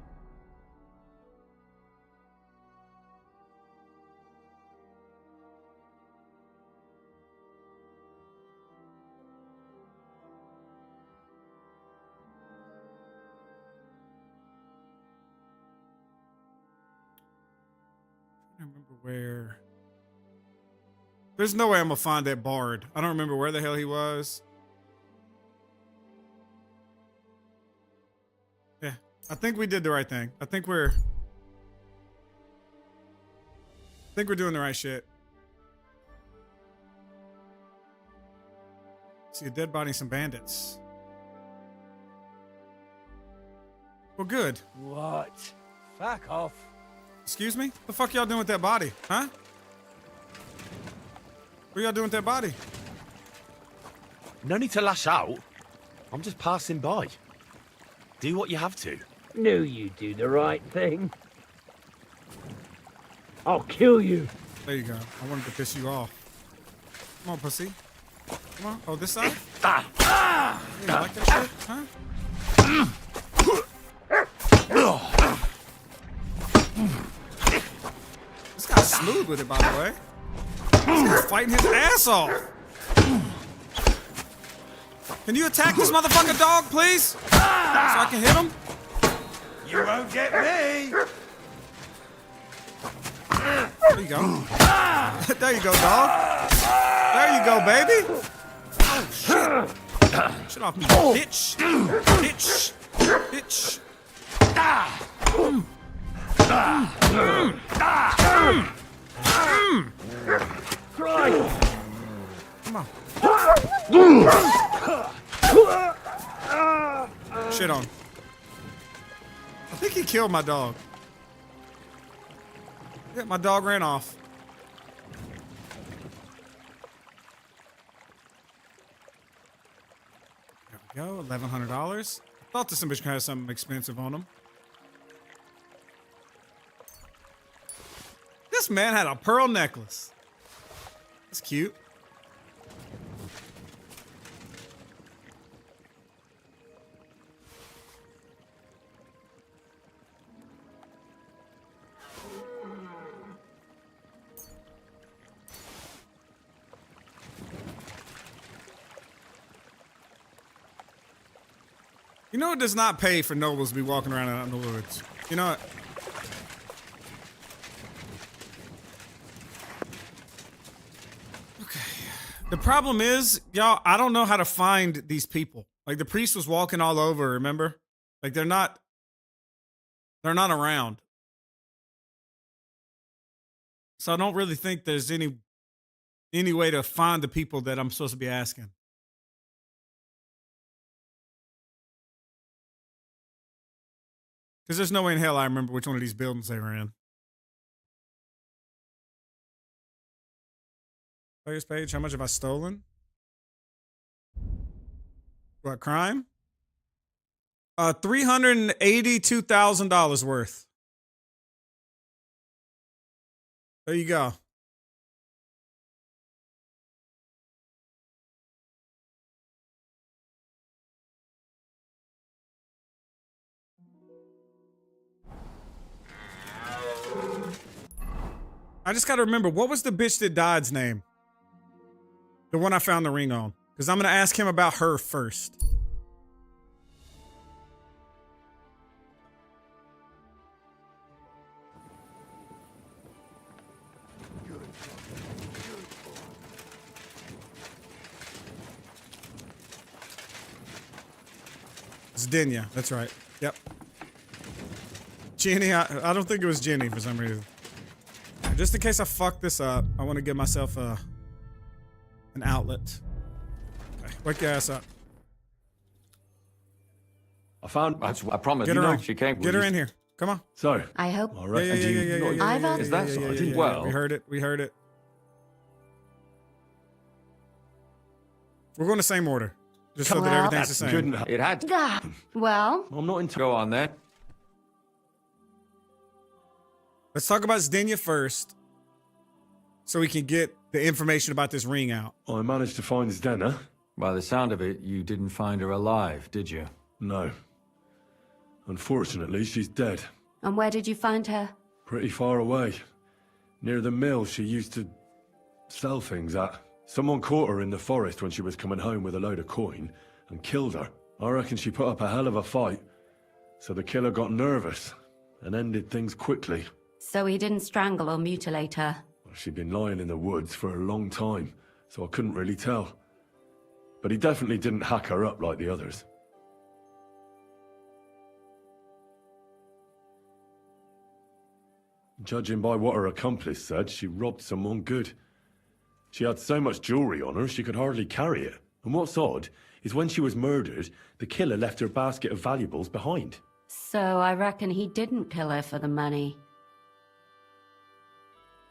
I don't remember where. There's no way I'm gonna find that bard. I don't remember where the hell he was. Yeah, I think we did the right thing. I think we're doing the right shit. See a dead body and some bandits. Well, good. What? Fuck off. Excuse me? The fuck y'all doing with that body? Huh? What y'all doing with that body? No need to lash out. I'm just passing by. Do what you have to. Knew you'd do the right thing. I'll kill you. There you go. I wanted to piss you off. Come on, pussy. Come on. Oh, this side? You don't like that shit? Huh? This guy's smooth with it, by the way. This guy's fighting his ass off. Can you attack this motherfucking dog, please? So I can hit him? You won't get me! There you go. There you go, dog. There you go, baby. Oh, shit. Shut off me, bitch. Bitch. Bitch. Come on. Shit on. I think he killed my dog. Yeah, my dog ran off. There we go, $1,100. I thought this bitch had something expensive on him. This man had a pearl necklace. That's cute. You know it does not pay for nobles to be walking around out in the woods. You know what? Okay. The problem is, y'all, I don't know how to find these people. Like the priest was walking all over, remember? Like they're not around. So I don't really think there's any way to find the people that I'm supposed to be asking. Because there's no way in hell I remember which one of these buildings they were in. Players page, how much have I stolen? What, crime? $382,000 worth. There you go. just got to remember, what was the bitch that died's name? The one I found the ring on. Because I'm going to ask him about her first. Zdenya, that's right. Yep. Jenny, I don't think it was Jenny for some reason. Just in case I fuck this up, I want to give myself an outlet. Okay, wake your ass up. I promise. Get her in. She came. Get her in here. Come on. So. I hope. All right. I've Is that so? I didn't. Well. We heard it. We heard it. We're going the same order. Just so that everything's the same. It had to. Well. I'm not into. Go on then. Let's talk about Zdenya first, so we can get the information about this ring out. I managed to find Zdena. By the sound of it, you didn't find her alive, did you? No. Unfortunately, she's dead. And where did you find her? Pretty far away. Near the mill she used to sell things at. Someone caught her in the forest when she was coming home with a load of coin and killed her. I reckon she put up a hell of a fight. So the killer got nervous and ended things quickly. So he didn't strangle or mutilate her? She'd been lying in the woods for a long time, so I couldn't really tell. But he definitely didn't hack her up like the others. Judging by what her accomplice said, she robbed someone good. She had so much jewelry on her, she could hardly carry it. And what's odd is when she was murdered, the killer left her basket of valuables behind. So I reckon he didn't kill her for the money.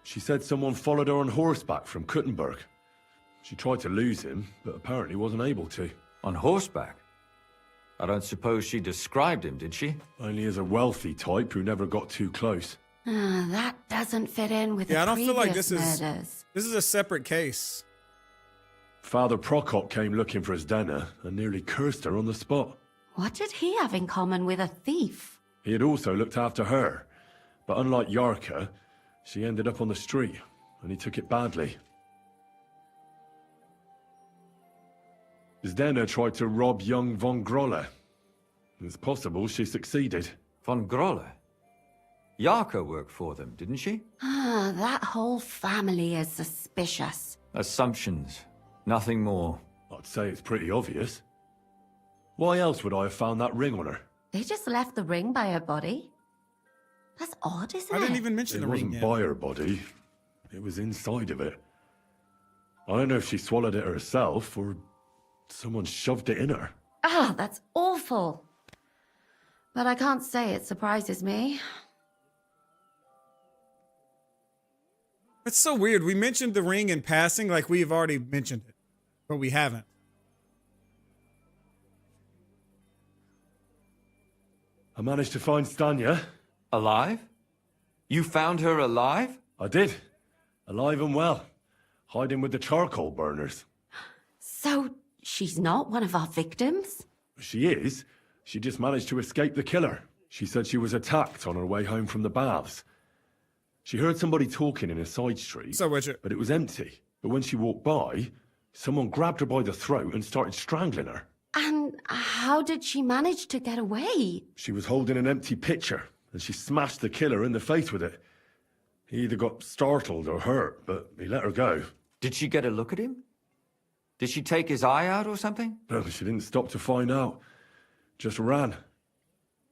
She said someone followed her on horseback from Kuttenberg. She tried to lose him, but apparently wasn't able to. On horseback? I don't suppose she described him, did she? Only as a wealthy type who never got too close. That doesn't fit in with the I don't feel like previous murders. This is a separate case. Father Prokop came looking for Zdena and nearly cursed her on the spot. What did he have in common with a thief? He had also looked after her, but unlike Yarka, she ended up on the street, and he took it badly. Zdena tried to rob young von Grolle. It's possible she succeeded. Von Grolle? Yarka worked for them, didn't she? That whole family is suspicious. Assumptions. Nothing more. I'd say it's pretty obvious. Why else would I have found that ring on her? They just left the ring by her body? That's odd, isn't it? I didn't even mention the ring yet. It wasn't by her body. It was inside of it. I don't know if she swallowed it herself or someone shoved it in her. Ah, that's awful. But I can't say it surprises me. That's so weird. We mentioned the ring in passing like we've already mentioned it, but we haven't. I managed to find Stanya. Alive? You found her alive? I did. Alive and well. Hiding with the charcoal burners. So, she's not one of our victims? She is. She just managed to escape the killer. She said she was attacked on her way home from the baths. She heard somebody talking in a side street, but it was empty. But when she walked by, someone grabbed her by the throat and started strangling her. And how did she manage to get away? She was holding an empty pitcher, and she smashed the killer in the face with it. He either got startled or hurt, but he let her go. Did she get a look at him? Did she take his eye out or something? No, she didn't stop to find out. Just ran.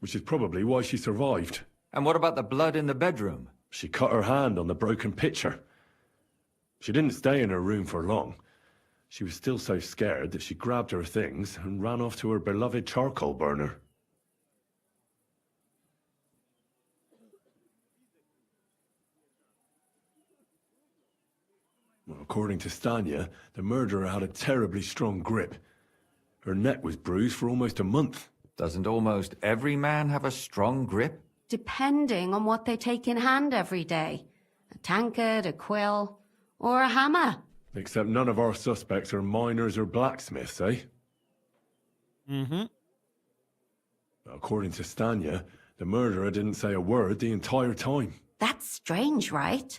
Which is probably why she survived. And what about the blood in the bedroom? She cut her hand on the broken pitcher. She didn't stay in her room for long. She was still so scared that she grabbed her things and ran off to her beloved charcoal burner. Well, according to Stanya, the murderer had a terribly strong grip. Her neck was bruised for almost a month. Doesn't almost every man have a strong grip? Depending on what they take in hand every day. A tankard, a quill, or a hammer. Except none of our suspects are miners or blacksmiths, eh? Mm-hmm. According to Stanya, the murderer didn't say a word the entire time. That's strange, right?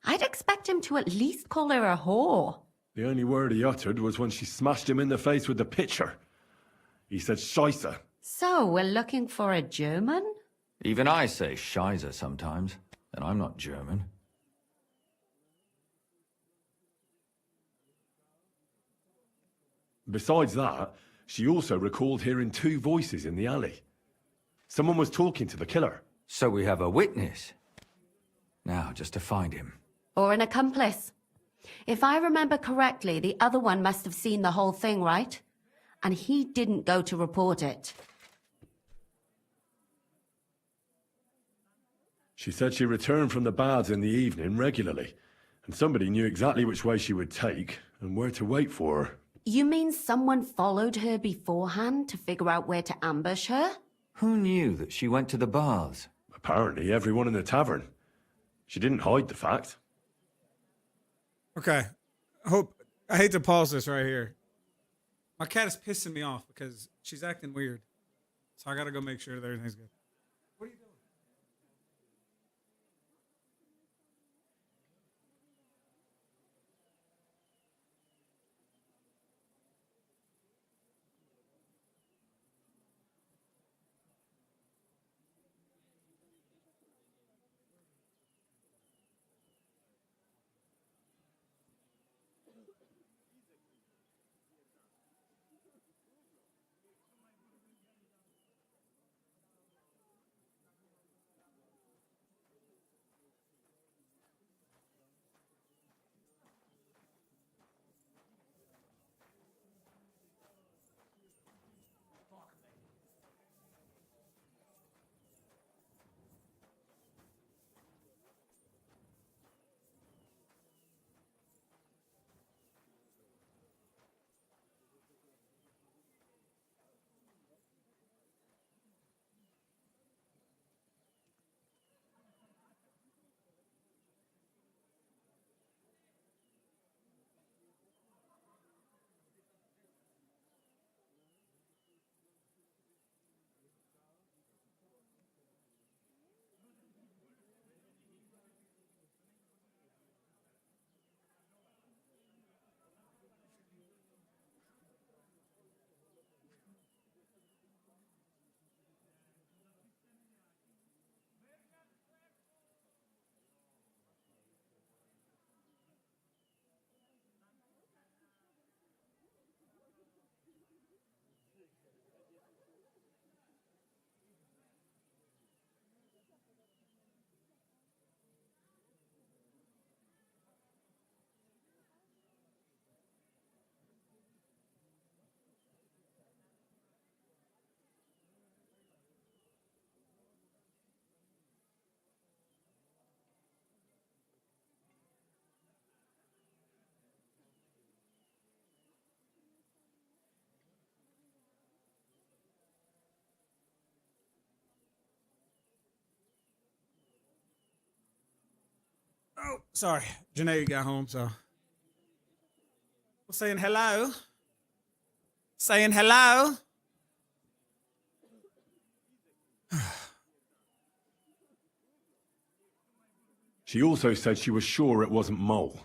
I'd expect him to at least call her a whore. The only word he uttered was when she smashed him in the face with the pitcher. He said Scheisse. So, we're looking for a German? Even I say Scheiße sometimes, and I'm not German. Besides that, she also recalled hearing 2 voices in the alley. Someone was talking to the killer. So we have a witness. Now, just to find him. Or an accomplice. If I remember correctly, the other one must have seen the whole thing, right? And he didn't go to report it. She said she returned from the baths in the evening regularly, and somebody knew exactly which way she would take and where to wait for her. You mean someone followed her beforehand to figure out where to ambush her? Who knew that she went to the baths? Apparently everyone in the tavern. She didn't hide the fact. Okay. I hate to pause this right here. My cat is pissing me off because she's acting weird. So I gotta go make sure that everything's good. What are you doing? Oh, sorry. Janae got home, so. I'm saying hello. Saying hello. She also said she was sure it wasn't Mole.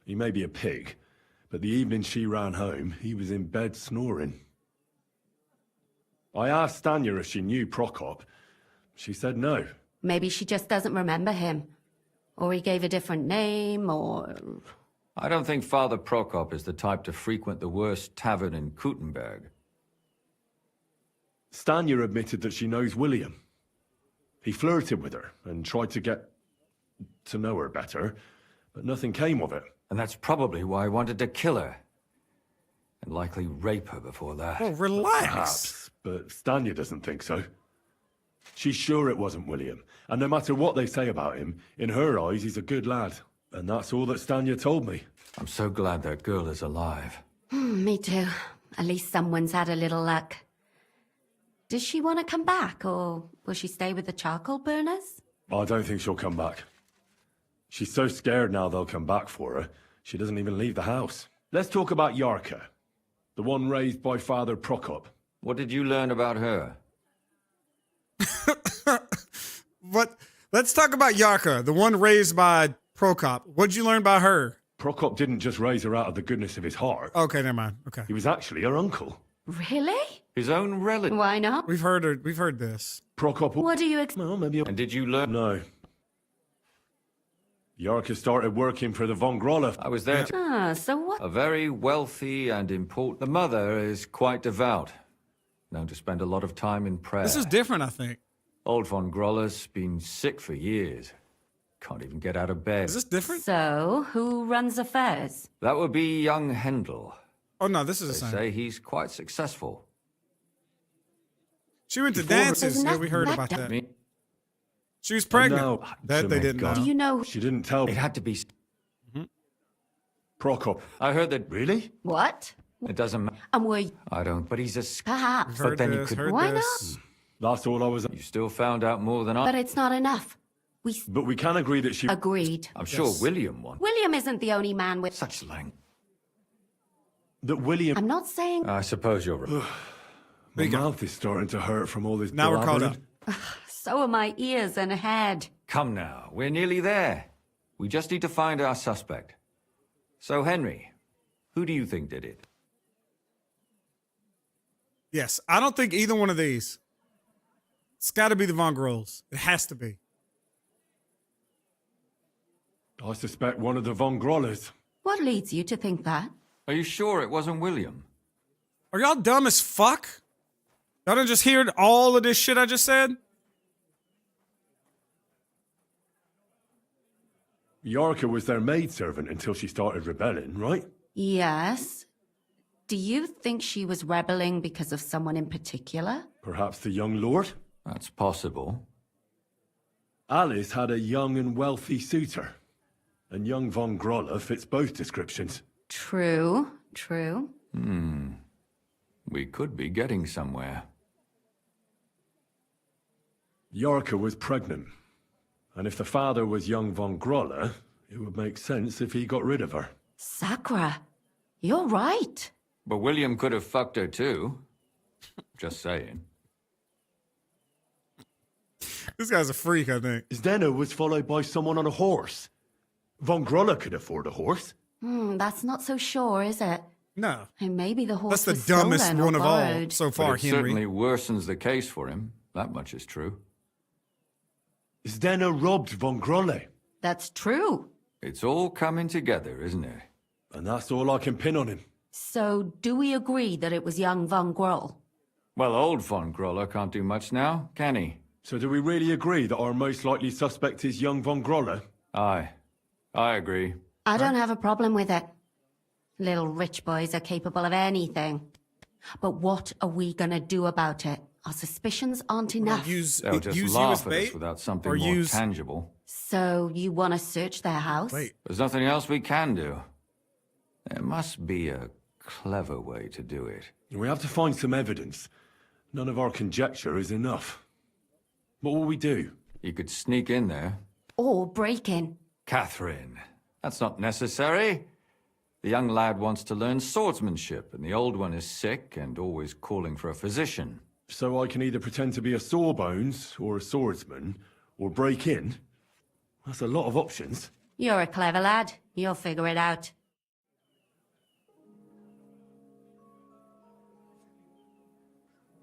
He may be a pig, but the evening she ran home, he was in bed snoring. I asked Stanya if she knew Prokop. She said no. Maybe she just doesn't remember him. Or he gave a different name, or... I don't think Father Prokop is the type to frequent the worst tavern in Kuttenberg. Stanya admitted that she knows William. He flirted with her and tried to get to know her better, but nothing came of it. And that's probably why he wanted to kill her. And likely rape her before that. Oh, relax. Perhaps, but Stanya doesn't think so. She's sure it wasn't William, and no matter what they say about him, in her eyes he's a good lad. And that's all that Stanya told me. I'm so glad that girl is alive. Me too. At least someone's had a little luck. Does she want to come back, or will she stay with the charcoal burners? I don't think she'll come back. She's so scared now they'll come back for her, she doesn't even leave the house. Let's talk about Yarka, the one raised by Father Prokop. What did you learn about her? But let's talk about Yarka, the one raised by Prokop. What'd you learn about her? Prokop didn't just raise her out of the goodness of his heart. Okay, never mind. Okay. He was actually her uncle. Really? His own relative. Why not? We've heard this. Prokop. What do you Well, maybe. And did you learn? No. Yarka started working for the Von Groller. I was there. So what? A very wealthy and important. The mother is quite devout, known to spend a lot of time in prayer. This is different, I think. Old Von Groller's been sick for years. Can't even get out of bed. Is this different? So, who runs affairs? That would be young Hendel. Oh no, this is the They same. say he's quite successful. She went to Before her- dances. Yeah, we heard about that. She was pregnant. No, That they didn't know. Do you know? She didn't tell me. It had to be. Prokop. I heard that. Really? What? It doesn't matter. And were you... I don't. But he's a. Perhaps. But then you could. Why not? That's all I was. You still found out more than I. But it's not enough. But we can agree that she. Agreed. I'm sure William won. William isn't the only man with... Such lang. That William. I'm not saying... I suppose you're right. My mouth is starting to hurt from all this. Now we're caught up. So are my ears and head. Come now, we're nearly there. We just need to find our suspect. So, Henry, who do you think did it? Yes, I don't think either one of these. It's got to be the Von Grolls. It has to be. I suspect one of the Von Grollers. What leads you to think that? Are you sure it wasn't William? Are y'all dumb as fuck? Y'all didn't just hear all of this shit I just said? Yarka was their maidservant until she started rebelling, right? Yes. Do you think she was rebelling because of someone in particular? Perhaps the young lord? That's possible. Alice had a young and wealthy suitor. And young Von Groller fits both descriptions. True, true. We could be getting somewhere. Yarka was pregnant. And if the father was young Von Groller, it would make sense if he got rid of her. Sakura, you're right. But William could have fucked her too. Just saying. This guy's a freak, I think. Zdeno was followed by someone on a horse. Von Groller could afford a horse. That's not so sure, is it? No. And maybe the horse That's was the dumbest stolen or one of all borrowed. so far, But it Henry. certainly worsens the case for him. That much is true. Zdeno robbed Von Groller. That's true. It's all coming together, isn't it? And that's all I can pin on him. So, do we agree that it was young Von Groll? Well, old Von Groller can't do much now, can he? So do we really agree that our most likely suspect is young Von Groller? Aye. I agree. I don't have a problem with it. Little rich boys are capable of anything. But what are we gonna do about it? Our suspicions aren't enough. They'll just laugh at us without something more tangible. So, you want to search their house? There's nothing else we can do. There must be a clever way to do it. We have to find some evidence. None of our conjecture is enough. What will we do? You could sneak in there. Or break in. Catherine, that's not necessary. The young lad wants to learn swordsmanship, and the old one is sick and always calling for a physician. So I can either pretend to be a sawbones or a swordsman, or break in? That's a lot of options. You're a clever lad. You'll figure it out.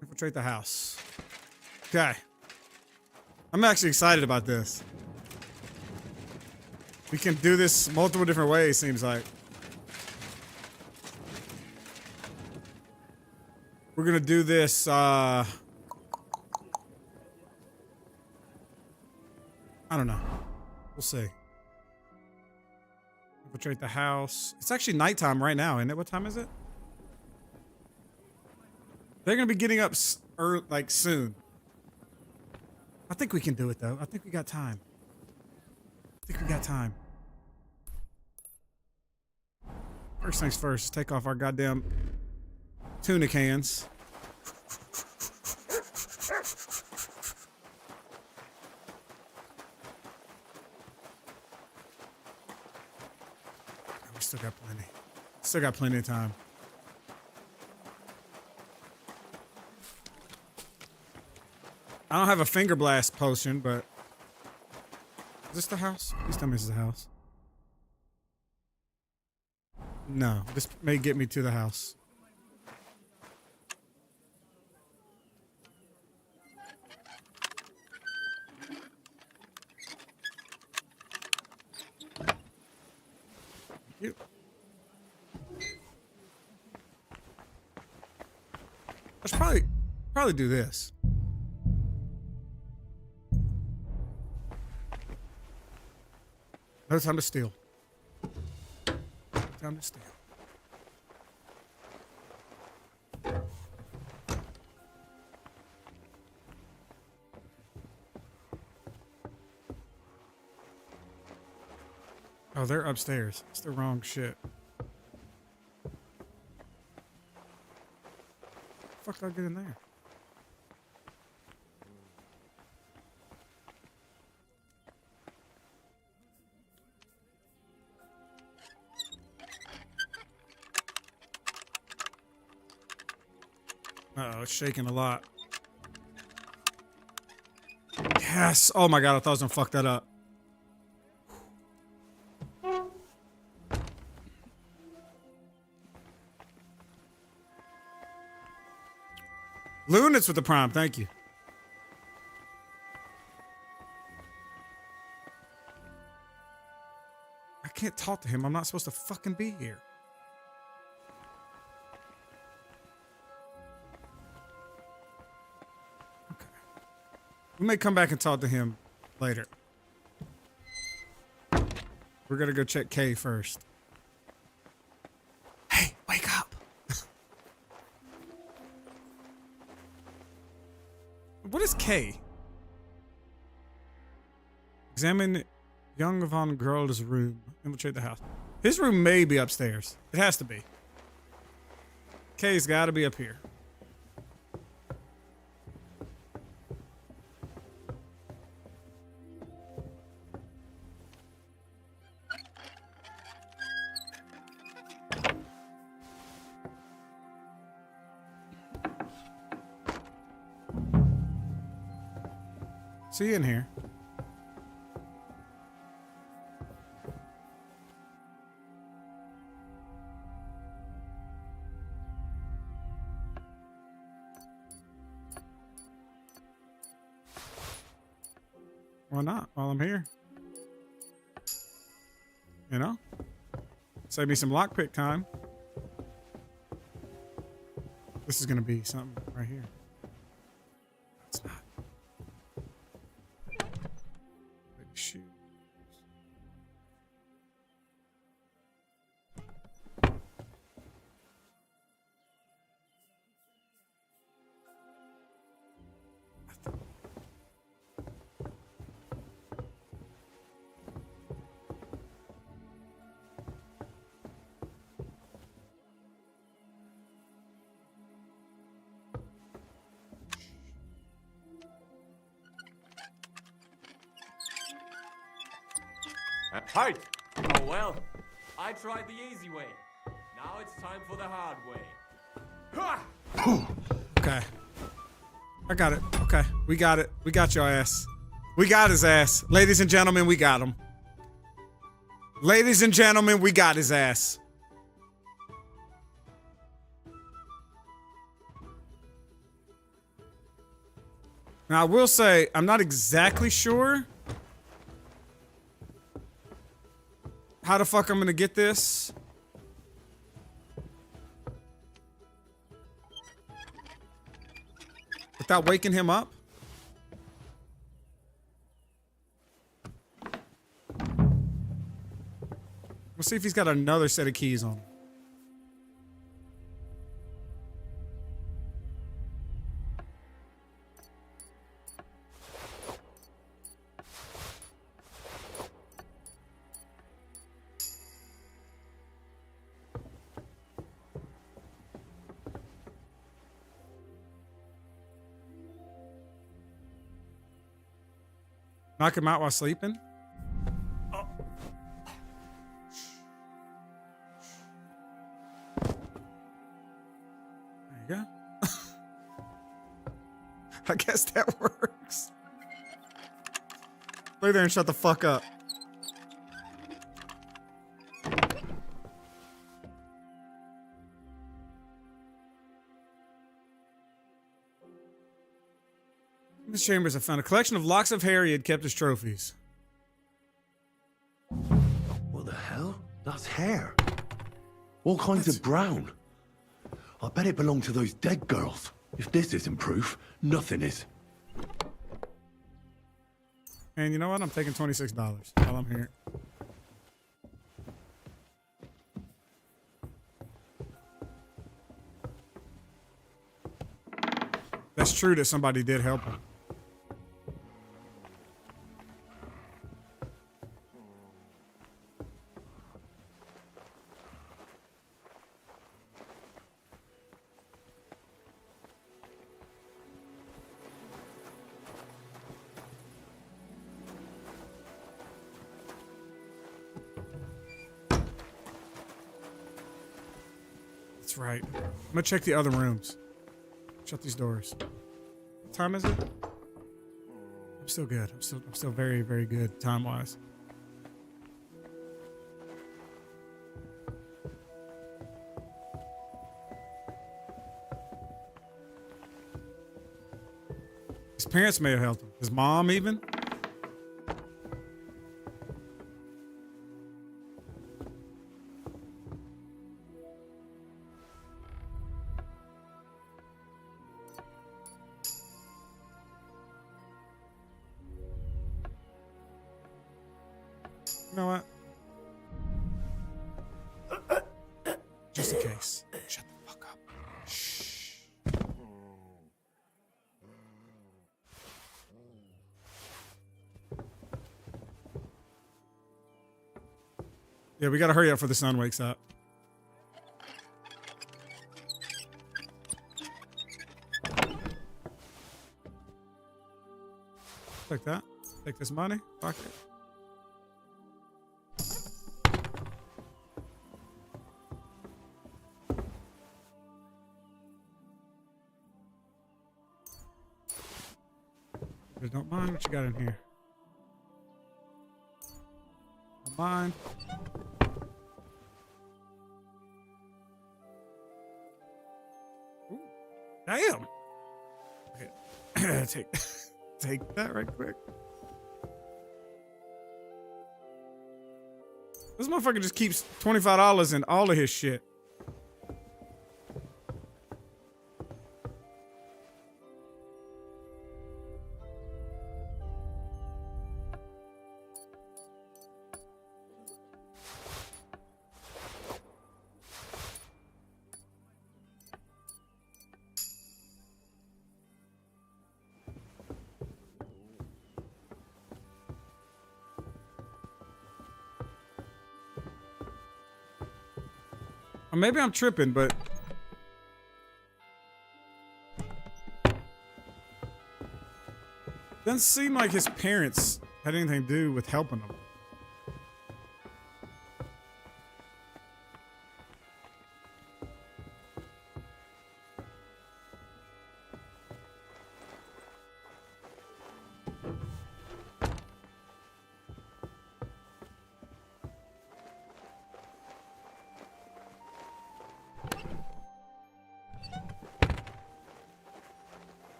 Infiltrate the house. Okay. I'm actually excited about this. We can do this multiple different ways, seems like. We're gonna do this, I don't know. We'll see. Infiltrate the house. It's actually nighttime right now, isn't it? What time is it? They're gonna be getting up like soon. I think we can do it though. I think we got time. First things first, take off our goddamn tuna cans. We still got plenty. Still got plenty of time. I don't have a finger blast potion, but is this the house? Please tell me this is the house. No, this may get me to the house. You. Let's probably do this. No time to steal. Time to steal. Oh, they're upstairs. It's the wrong shit. Fuck did I get in there? Uh-oh, it's shaking a lot. Yes! Oh my god, I thought I was gonna fuck that up. Lunit's with the prime, thank you. I can't talk to him. I'm not supposed to fucking be here. Okay. We may come back and talk to him later. We're gonna go check Kay first. Hey, wake up! What is K? Examine young von Grol's room. Infiltrate the house. His room may be upstairs. It has to be. K's got to be up here. See you in here. Why not? While I'm here. You know? Save me some lockpick time. This is gonna be something right here. It's not. Shoot. Halt! Oh well, I tried the easy way. Now it's time for the hard way. Okay. I got it. Okay. We got it. We got your ass. We got his ass. Ladies and gentlemen, we got him. Ladies and gentlemen, we got his ass. Now, I will say, I'm not exactly sure how the fuck I'm gonna get this. Without waking him up. We'll see if he's got another set of keys on him. Knock him out while sleeping? Oh. There you go. I guess that works. Lay there and shut the fuck up. His chambers, I found a collection of locks of hair he had kept as trophies. What the hell? That's hair. All kinds of brown. I bet it belonged to those dead girls. If this isn't proof, nothing is. And you know what? I'm taking $26 while I'm here. That's true that somebody did help him. That's right. I'm gonna check the other rooms. Shut these doors. What time is it? I'm still good. I'm still very, very good time-wise. His parents may have helped him. His mom even. You know what? Just in case. Shut the fuck up. Shh. Yeah, we gotta hurry up before the sun wakes up. Take that. Take this money. Fuck it. Don't mind what you got in here. Don't mind. Ooh, damn. Okay. take that right quick. This motherfucker just keeps $25 in all of his shit. Or maybe I'm tripping, but doesn't seem like his parents had anything to do with helping him.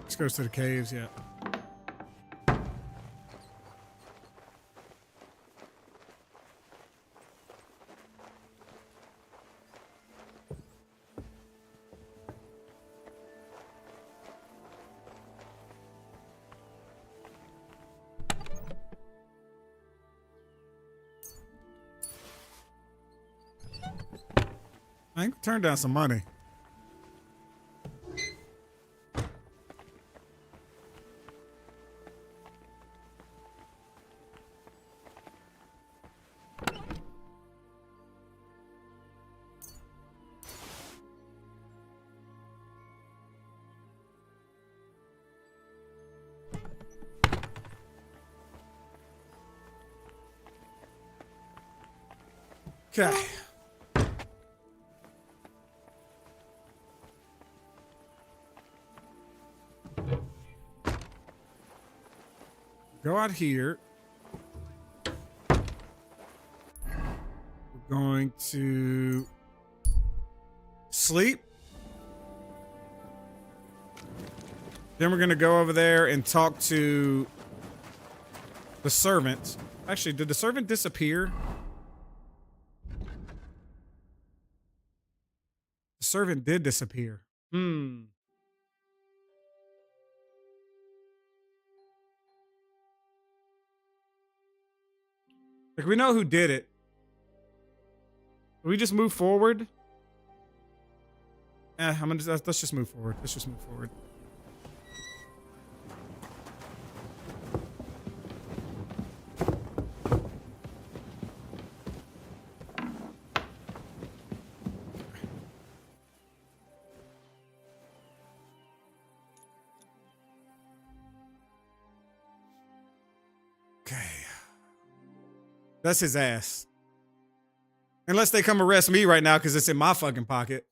This goes to the caves, yeah. I can turn down some money. Okay. Go out here. Going to sleep. Then we're gonna go over there and talk to the servant. Actually, did the servant disappear? The servant did disappear. Like, we know who did it. We just move forward. Let's just move forward. Let's just move forward. Okay. That's his ass. Unless they come arrest me right now because it's in my fucking pocket.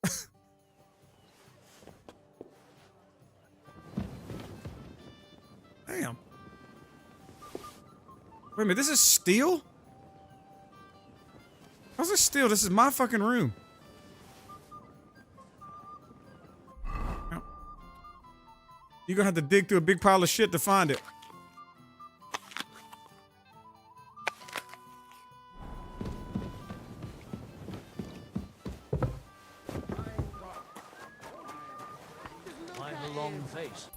Damn. Wait a minute, this is steel? How's this steel? This is my fucking room. You're gonna have to dig through a big pile of shit to find it. Long face.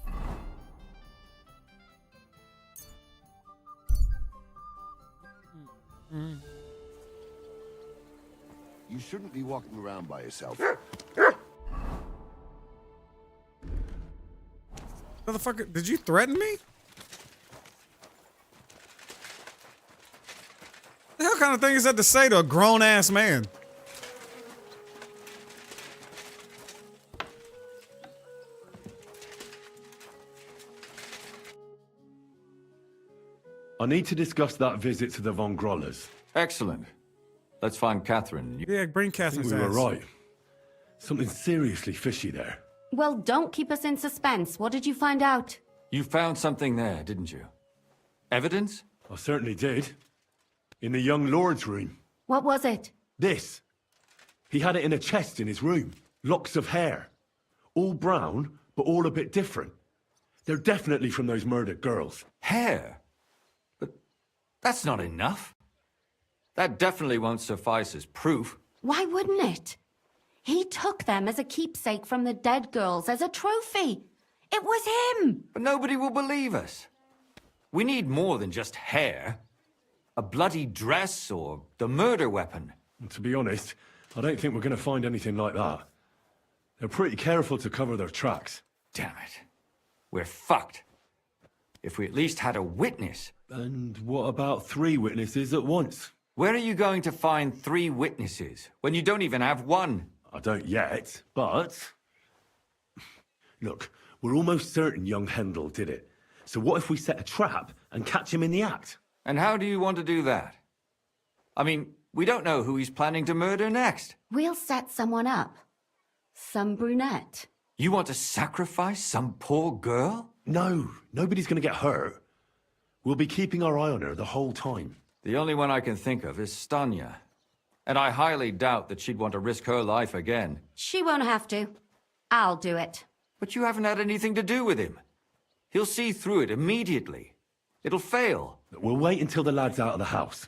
You shouldn't be walking around by yourself. Motherfucker, did you threaten me? The hell kind of thing is that to say to a grown-ass man? I need to discuss that visit to the Von Grollers. Excellent. Let's find Catherine. Yeah, bring Catherine's We were ass. right. Something seriously fishy there. Well, don't keep us in suspense. What did you find out? You found something there, didn't you? Evidence? I certainly did. In the young lord's room. What was it? This. He had it in a chest in his room. Locks of hair. All brown, but all a bit different. They're definitely from those murdered girls. Hair? But that's not enough. That definitely won't suffice as proof. Why wouldn't it? He took them as a keepsake from the dead girls, as a trophy. It was him! But nobody will believe us. We need more than just hair. A bloody dress or the murder weapon. And to be honest, I don't think we're going to find anything like that. They're pretty careful to cover their tracks. Damn it. We're fucked. If we at least had a witness. And what about 3 witnesses at once? Where are you going to find 3 witnesses when you don't even have one? I don't yet, but... Look, we're almost certain young Hendel did it. So what if we set a trap and catch him in the act? And how do you want to do that? I mean, we don't know who he's planning to murder next. We'll set someone up. Some brunette. You want to sacrifice some poor girl? No, nobody's going to get hurt. We'll be keeping our eye on her the whole time. The only one I can think of is Stanya. And I highly doubt that she'd want to risk her life again. She won't have to. I'll do it. But you haven't had anything to do with him. He'll see through it immediately. It'll fail. We'll wait until the lad's out of the house.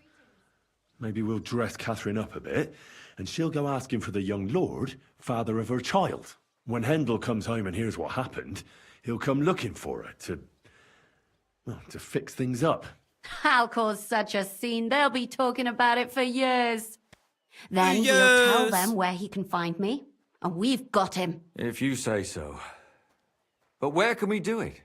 Maybe we'll dress Catherine up a bit, and she'll go asking for the young lord, father of her child. When Hendel comes home and hears what happened, he'll come looking for her to fix things up. I'll cause such a scene, they'll be talking about it for years. Then we'll tell them where he can find me, and we've got him. If you say so. But where can we do it?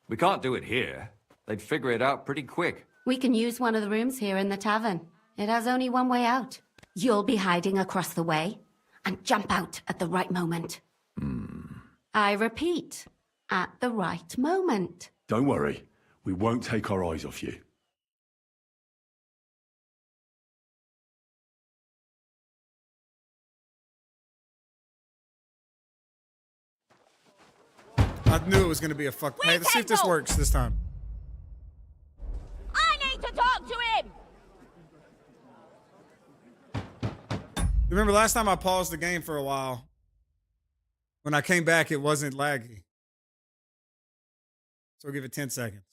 We can't do it here. They'd figure it out pretty quick. We can use one of the rooms here in the tavern. It has only one way out. You'll be hiding across the way, and jump out at the right moment. I repeat, at the right moment. Don't worry, we won't take our eyes off you. I knew it was gonna be a fuck. Hey, let's see if this works this time. I need to talk to him! Remember last time I paused the game for a while? When I came back, it wasn't laggy. So we'll give it 10 seconds.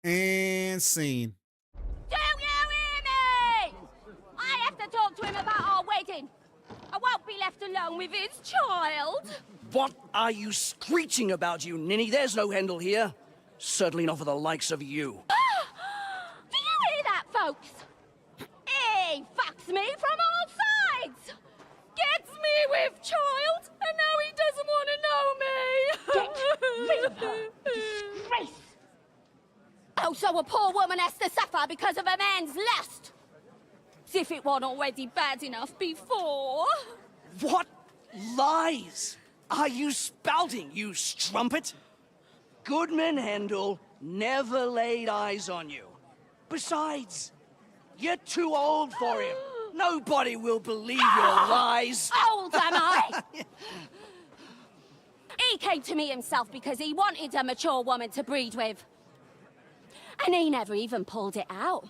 And scene. Do you hear me? I have to talk to him about our wedding. I won't be left alone with his child. What are you screeching about, you ninny? There's no Hendel here. Certainly not for the likes of you. Do you hear that, folks? He fucks me from all sides. Gets me with child, and now he doesn't want to know me. Get rid of her. Disgrace. Oh, so a poor woman has to suffer because of a man's lust. As if it wasn't already bad enough before. What lies are you spouting, you strumpet? Goodman Hendel never laid eyes on you. Besides, you're too old for him. Nobody will believe your lies. Old am I? He came to me himself because he wanted a mature woman to breed with. And he never even pulled it out.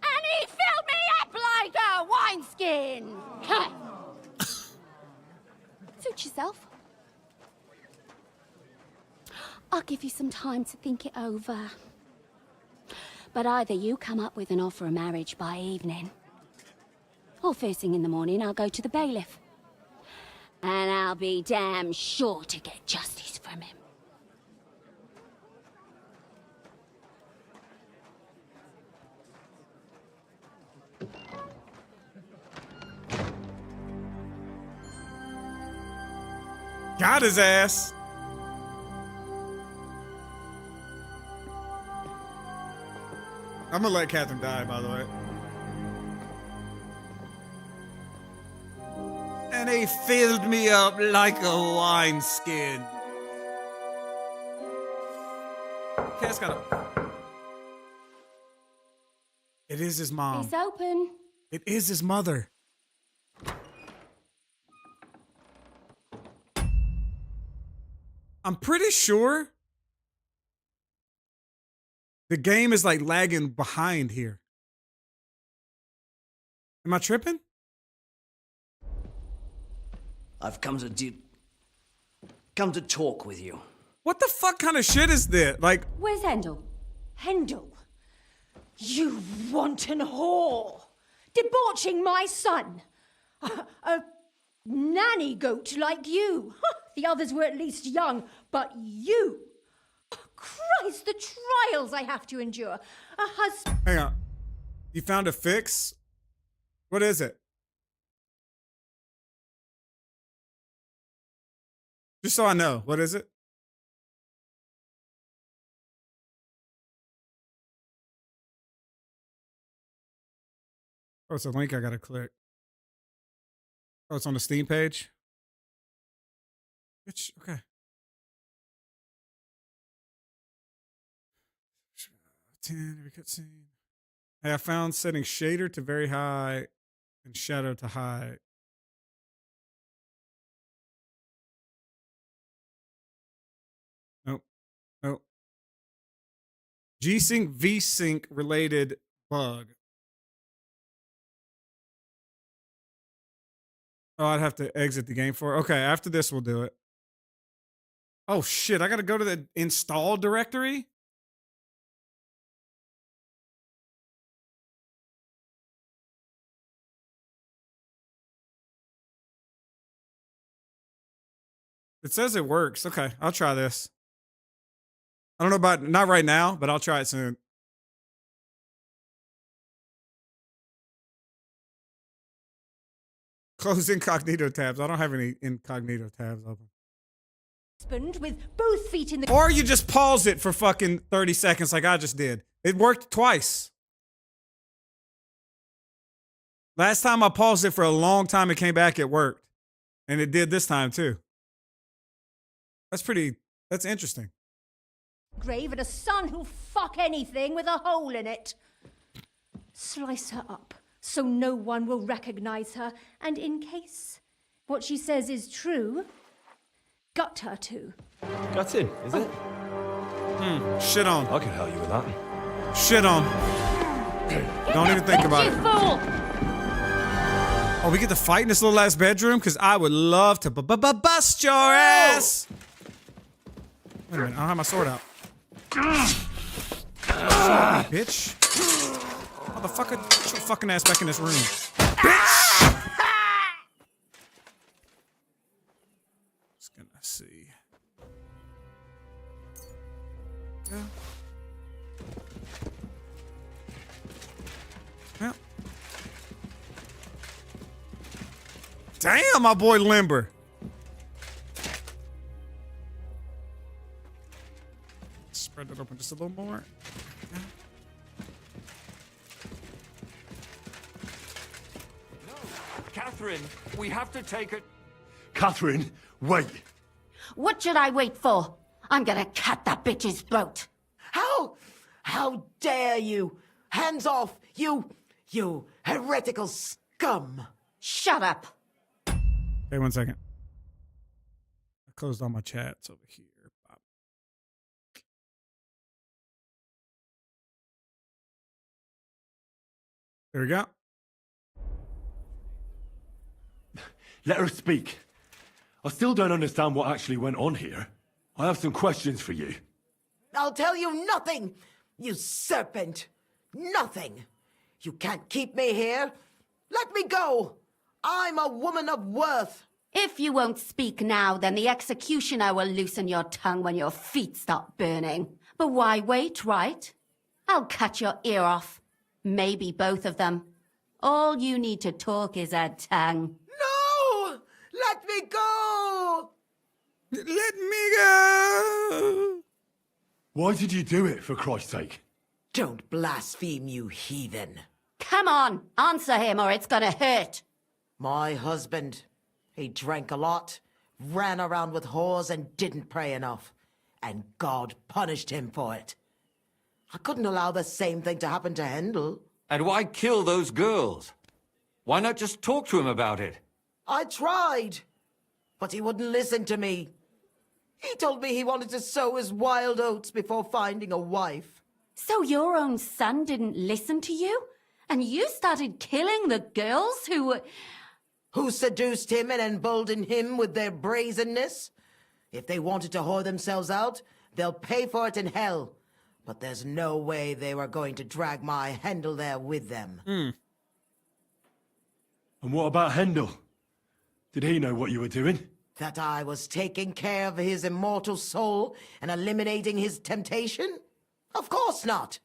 And he filled me up like a wineskin. Suit yourself. I'll give you some time to think it over. But either you come up with an offer of marriage by evening, or first thing in the morning I'll go to the bailiff. And I'll be damn sure to get justice from him. Got his ass. I'm gonna let Catherine die, by the way. And he filled me up like a wineskin. Cat's got a... It is his mom. It's open. It is his mother. I'm pretty sure the game is like lagging behind here. Am I tripping? I've come to talk with you. What the fuck kind of shit is this? Like, Where's Hendel? Hendel? You wanton whore! Debauching my son! A nanny goat like you! The others were at least young, but you! Christ, the trials I have to endure! A husband... Hang on. You found a fix? What is it? Just so I know, what is it? Oh, it's a link I gotta click. Oh, it's on the Steam page? Bitch, okay. 10, every cutscene. Hey, I found setting shader to very high and shadow to high. Nope. Nope. G-Sync V-Sync related bug. Oh, I'd have to exit the game for it. Okay, after this we'll do it. Oh shit, I gotta go to the install directory? It says it works. Okay, I'll try this. I don't know about, not right now, but I'll try it soon. Close incognito tabs. I don't have any incognito tabs open. with both feet in the... Or you just pause it for fucking 30 seconds like I just did. It worked twice. Last time I paused it for a long time, it came back, it worked. And it did this time too. That's interesting. grave and a son who'll fuck anything with a hole in it. Slice her up so no one will recognize her, and in case what she says is true, gut her to. Gutting, is it? Shit on. I can help you with that. Shit on. Don't even think about it. Oh, we get to fight in this little ass bedroom? Because I would love to bust your ass. Wait a minute, I don't have my sword out. Bitch. Motherfucker, get your fucking ass back in this room. Bitch! Just gonna see. Yeah. Yeah. Damn, my boy Limber. Spread it open just a little more. Yeah. Catherine, we have to take it. Catherine, wait. What should I wait for? I'm gonna cut that bitch's throat. How dare you? Hands off, you heretical scum. Shut up. Hey, 1 second. I closed all my chats over here. There we go. Let her speak. I still don't understand what actually went on here. I have some questions for you. I'll tell you nothing, you serpent. Nothing. You can't keep me here. Let me go. I'm a woman of worth. If you won't speak now, then the executioner will loosen your tongue when your feet stop burning. But why wait, right? I'll cut your ear off. Maybe both of them. All you need to talk is a tongue. No! Let me go! Let me go! Why did you do it, for Christ's sake? Don't blaspheme, you heathen. Come on, answer him or it's gonna hurt. My husband, he drank a lot, ran around with whores and didn't pray enough. And God punished him for it. I couldn't allow the same thing to happen to Hendel. And why kill those girls? Why not just talk to him about it? I tried, but he wouldn't listen to me. He told me he wanted to sow his wild oats before finding a wife. So your own son didn't listen to you? And you started killing the girls who seduced him and emboldened him with their brazenness? If they wanted to whore themselves out, they'll pay for it in hell. But there's no way they were going to drag my Hendel there with them. And what about Hendel? Did he know what you were doing? That I was taking care of his immortal soul and eliminating his temptation? Of course not.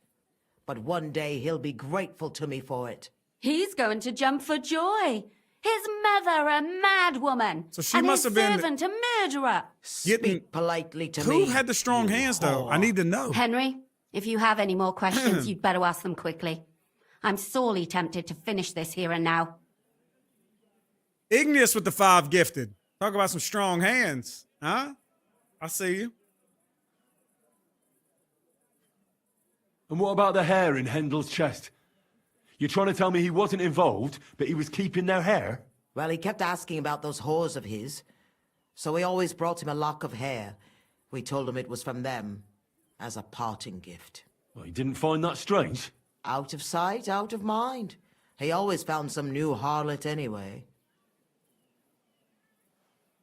But one day he'll be grateful to me for it. He's going to jump for joy. His mother a mad woman. So she and must his have been servant a murderer. Speak politely to me. Who had the strong hands, though? I need to know. Henry, if you have any more questions, you'd better ask them quickly. I'm sorely tempted to finish this here and now. Igneous with the 5 gifted. Talk about some strong hands. Huh? I see you. And what about the hair in Hendel's chest? You're trying to tell me he wasn't involved, but he was keeping their hair? Well, he kept asking about those whores of his. So we always brought him a lock of hair. We told him it was from them, as a parting gift. Well, he didn't find that strange? Out of sight, out of mind. He always found some new harlot anyway.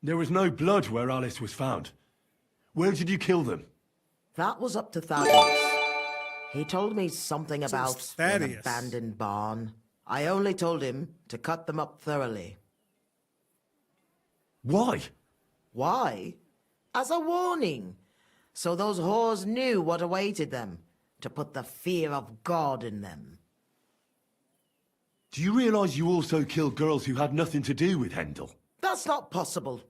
There was no blood where Alice was found. Where did you kill them? That was up to Thaddeus. He told me something about an Thaddeus. abandoned barn. I only told him to cut them up thoroughly. Why? Why? As a warning. So those whores knew what awaited them. To put the fear of God in them. Do you realize you also killed girls who had nothing to do with Hendel? That's not possible.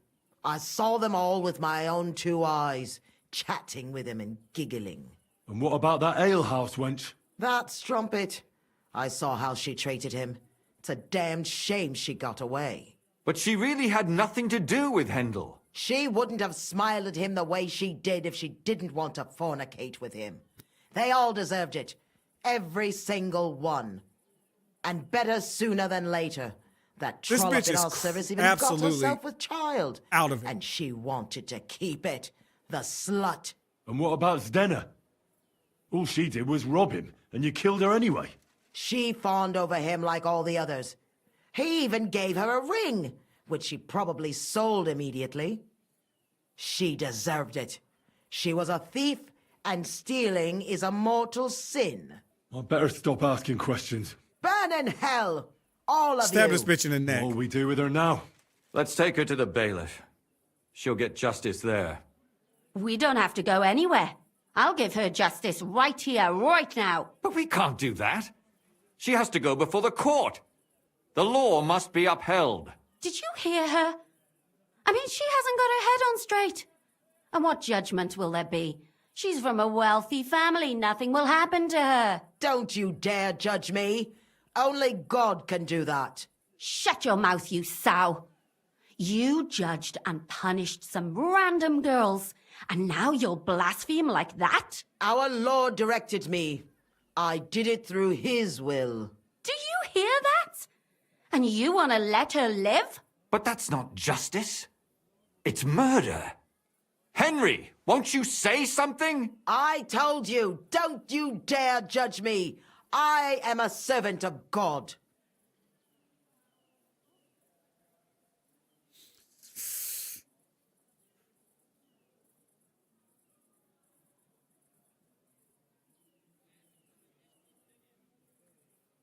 I saw them all with my own 2 eyes, chatting with him and giggling. And what about that alehouse wench? That strumpet. I saw how she treated him. It's a damned shame she got away. But she really had nothing to do with Hendel. She wouldn't have smiled at him the way she did if she didn't want to fornicate with him. They all deserved it. Every single one. And better sooner than later. That This trollop bitch in is our service even got absolutely herself with child. out of it. And she wanted to keep it. The slut. And what about Zdenna? All she did was rob him, and you killed her anyway. She fawned over him like all the others. He even gave her a ring, which she probably sold immediately. She deserved it. She was a thief, and stealing is a mortal sin. I'd better stop asking questions. Burn in hell, all of Stab you. this bitch in the neck. What will we do with her now? Let's take her to the bailiff. She'll get justice there. We don't have to go anywhere. I'll give her justice right here, right now. But we can't do that. She has to go before the court. The law must be upheld. Did you hear her? I mean, she hasn't got her head on straight. And what judgment will there be? She's from a wealthy family. Nothing will happen to her. Don't you dare judge me. Only God can do that. Shut your mouth, you sow. You judged and punished some random girls, and now you'll blaspheme like that? Our Lord directed me. I did it through His will. Do you hear that? And you want to let her live? But that's not justice. It's murder. Henry, won't you say something? I told you, don't you dare judge me. I am a servant of God.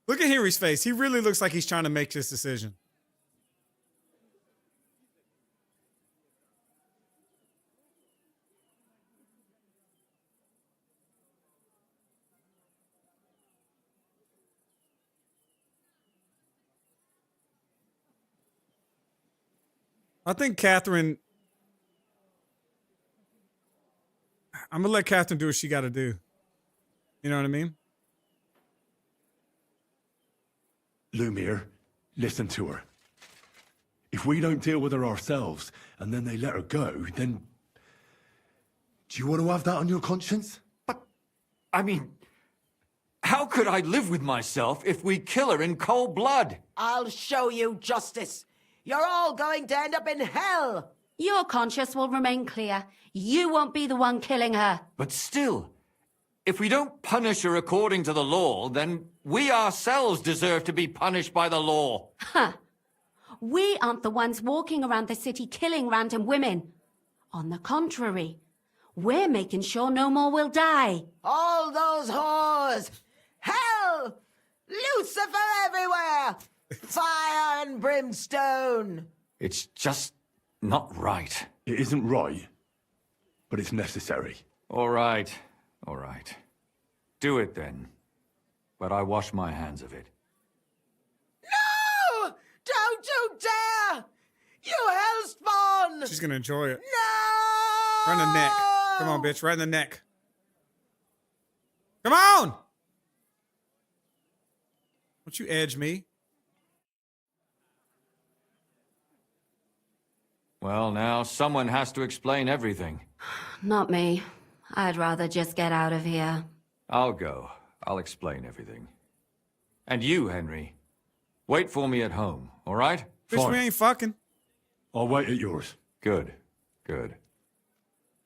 Look at Henry's face. He really looks like he's trying to make this decision. I think Catherine... I'm going to let Catherine do what she got to do. You know what I mean? Lumiere, listen to her. If we don't deal with her ourselves, and then they let her go, then... Do you want to have that on your conscience? But, I mean... How could I live with myself if we kill her in cold blood? I'll show you justice. You're all going to end up in hell. Your conscience will remain clear. You won't be the one killing her. But still, if we don't punish her according to the law, then we ourselves deserve to be punished by the law. Huh. We aren't the ones walking around the city killing random women. On the contrary, we're making sure no more will die. All those whores. Hell! Lucifer everywhere! Fire and brimstone! It's just not right. It isn't right, but it's necessary. All right, all right. Do it then. But I wash my hands of it. No! Don't you dare! You hellspawn! She's going to enjoy it. No! Right in the neck. Come on, bitch. Right in the neck. Come on! Don't you edge me. Well, now, someone has to explain everything. Not me. I'd rather just get out of here. I'll go. I'll explain everything. And you, Henry, wait for me at home, all right? Bitch, Fine. we ain't fucking. I'll wait at yours. Good, good.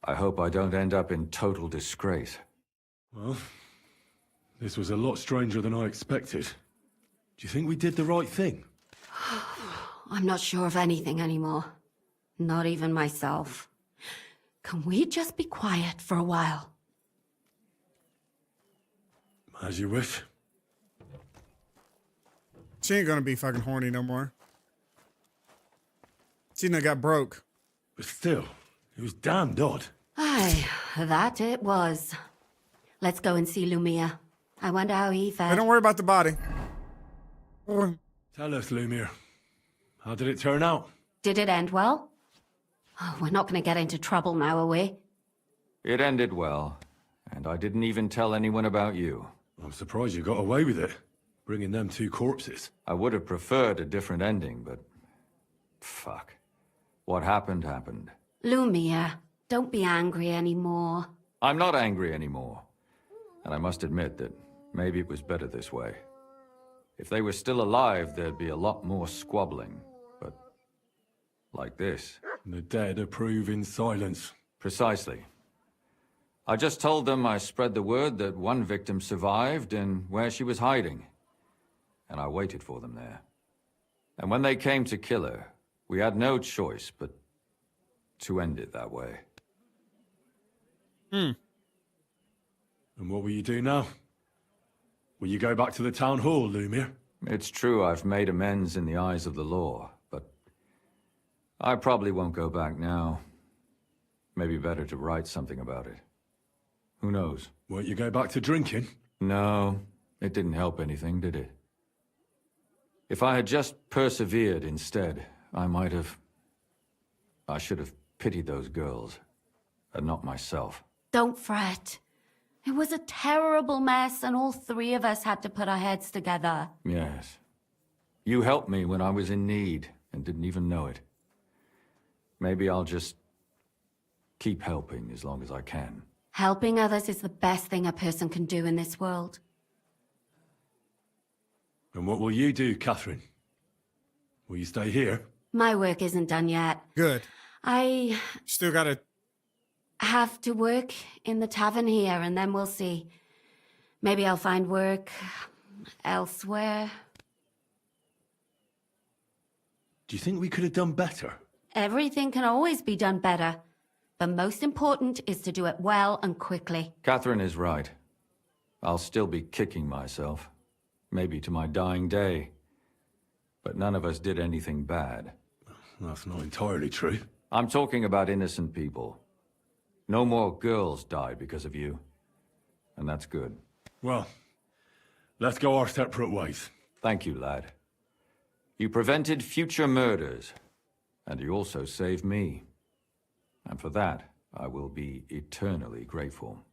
I hope I don't end up in total disgrace. Well, this was a lot stranger than I expected. Do you think we did the right thing? I'm not sure of anything anymore. Not even myself. Can we just be quiet for a while? As you wish. She ain't gonna be fucking horny no more. She done got broke. But still, it was damned odd. Aye, that it was. Let's go and see Lumia. I wonder how he Hey, fared. don't worry about the body. Tell us, Lumiere. How did it turn out? Did it end well? Oh, we're not going to get into trouble now, are we? It ended well, and I didn't even tell anyone about you. I'm surprised you got away with it, bringing them two corpses. I would have preferred a different ending, but... Fuck. What happened, happened. Lumia, don't be angry anymore. I'm not angry anymore. And I must admit that maybe it was better this way. If they were still alive, there'd be a lot more squabbling. But like this. The dead approve in silence. Precisely. I just told them I spread the word that one victim survived and where she was hiding. And I waited for them there. And when they came to kill her, we had no choice but to end it that way. And what will you do now? Will you go back to the town hall, Lumiere? It's true I've made amends in the eyes of the law, but I probably won't go back now. Maybe better to write something about it. Who knows? Won't you go back to drinking? No, it didn't help anything, did it? If I had just persevered instead, I should have pitied those girls, and not myself. Don't fret. It was a terrible mess, and all three of us had to put our heads together. Yes. You helped me when I was in need, and didn't even know it. Maybe I'll just keep helping as long as I can. Helping others is the best thing a person can do in this world. And what will you do, Catherine? Will you stay here? My work isn't done yet. Good. I still gotta have to work in the tavern here, and then we'll see. Maybe I'll find work elsewhere. Do you think we could have done better? Everything can always be done better. The most important is to do it well and quickly. Catherine is right. I'll still be kicking myself. Maybe to my dying day. But none of us did anything bad. That's not entirely true. I'm talking about innocent people. No more girls died because of you. And that's good. Well, let's go our separate ways. Thank you, lad. You prevented future murders. And you also saved me. And for that, I will be eternally grateful.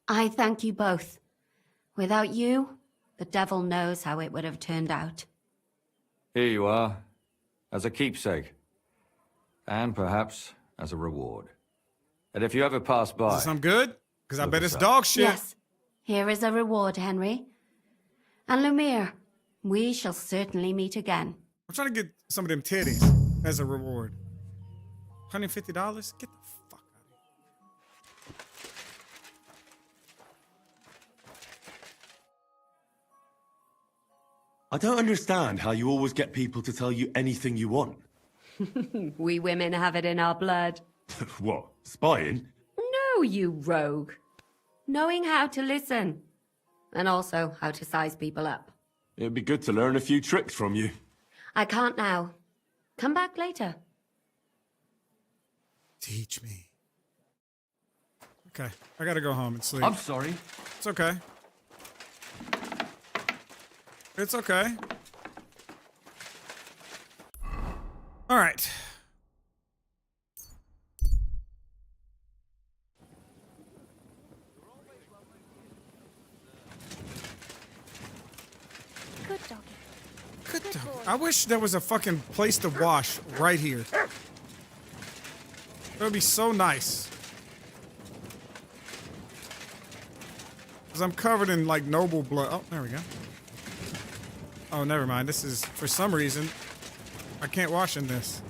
I thank you both. Without you, the devil knows how it would have turned out. Here you are, as a keepsake. And perhaps as a reward. And if you ever pass by... Is this I'm good? Because I bet it's up. dog shit. Yes. Here is a reward, Henry. And Lumiere, we shall certainly meet again. I'm trying to get some of them titties as a reward. $150? Get the fuck out of here. I don't understand how you always get people to tell you anything you want. We women have it in our blood. What, spying? No, you rogue. Knowing how to listen. And also how to size people up. It'd be good to learn a few tricks from you. I can't now. Come back later. Teach me. Okay, I gotta go home and sleep. I'm sorry. It's okay. It's okay. All right. Good doggy. Good dog. I wish there was a fucking place to wash right here. That would be so nice. Because I'm covered in, like, noble blood. Oh, there we go. Oh, never mind. This is, for some reason, I can't wash in this.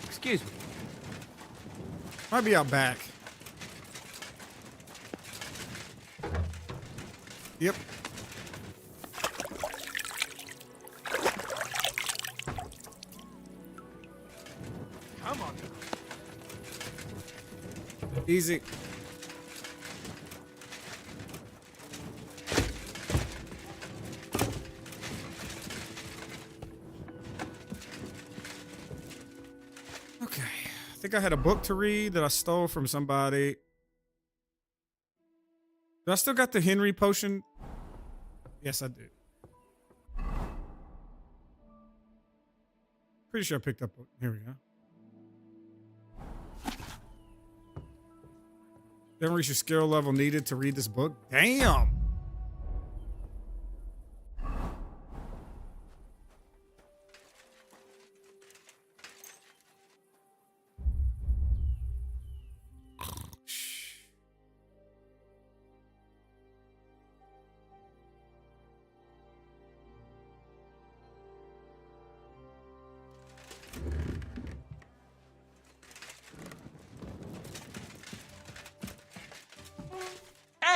Excuse me. Might be out back. Yep. Come on. Easy. Okay. I think I had a book to read that I stole from somebody. Do I still got the Henry potion? Yes, I do. Pretty sure I picked up. Here we go. Then reach your skill level needed to read this book. Damn.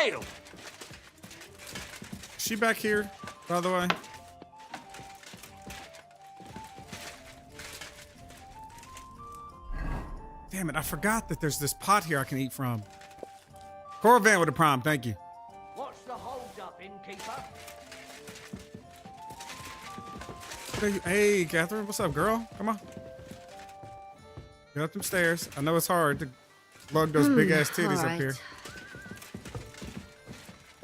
Ale! Is she back here, by the way? Damn it, I forgot that there's this pot here I can eat from. Corvan with a prime, thank you. What's the hold up, innkeeper? Hey, Catherine, what's up, girl? Come on. Get up them stairs. I know it's hard to lug those big ass titties up here.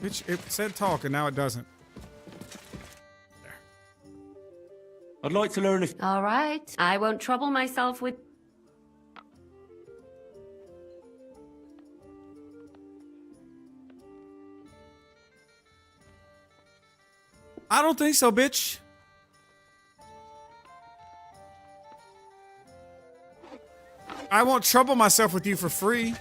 Bitch, it said talk and now it doesn't. There. I'd like to learn if... All right. I won't trouble myself with... I don't think so, bitch. I won't trouble myself with you for free.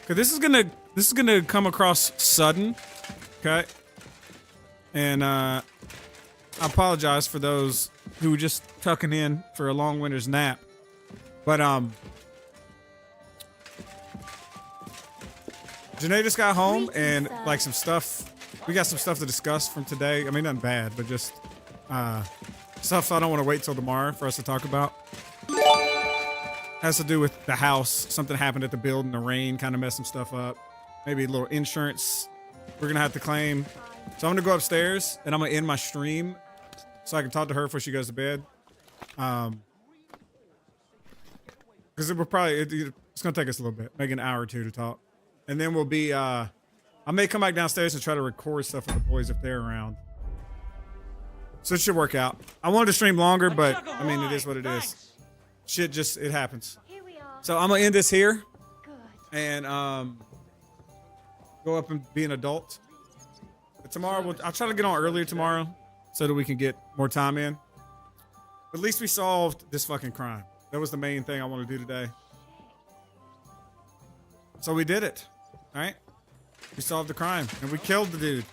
Okay, this is gonna come across sudden, okay? And I apologize for those who were just tucking in for a long winter's nap. But Janae just got home and like some stuff. We got some stuff to discuss from today. I mean, nothing bad, but just stuff I don't want to wait till tomorrow for us to talk about. Has to do with the house. Something happened at the building. The rain kind of messed some stuff up. Maybe a little insurance we're going to have to claim. So I'm going to go upstairs and I'm going to end my stream so I can talk to her before she goes to bed. Because it will probably, it's going to take us a little bit, maybe an hour or two to talk. And then we'll be, I may come back downstairs and try to record stuff with the boys if they're around. So it should work out. I wanted to stream longer, but I mean, it is what it is. Shit just, it happens. So I'm gonna end this here. And go up and be an adult. But tomorrow, I'll try to get on earlier tomorrow so that we can get more time in. But at least we solved this fucking crime. That was the main thing I want to do today. So we did it, all right? We solved the crime and we killed the dude.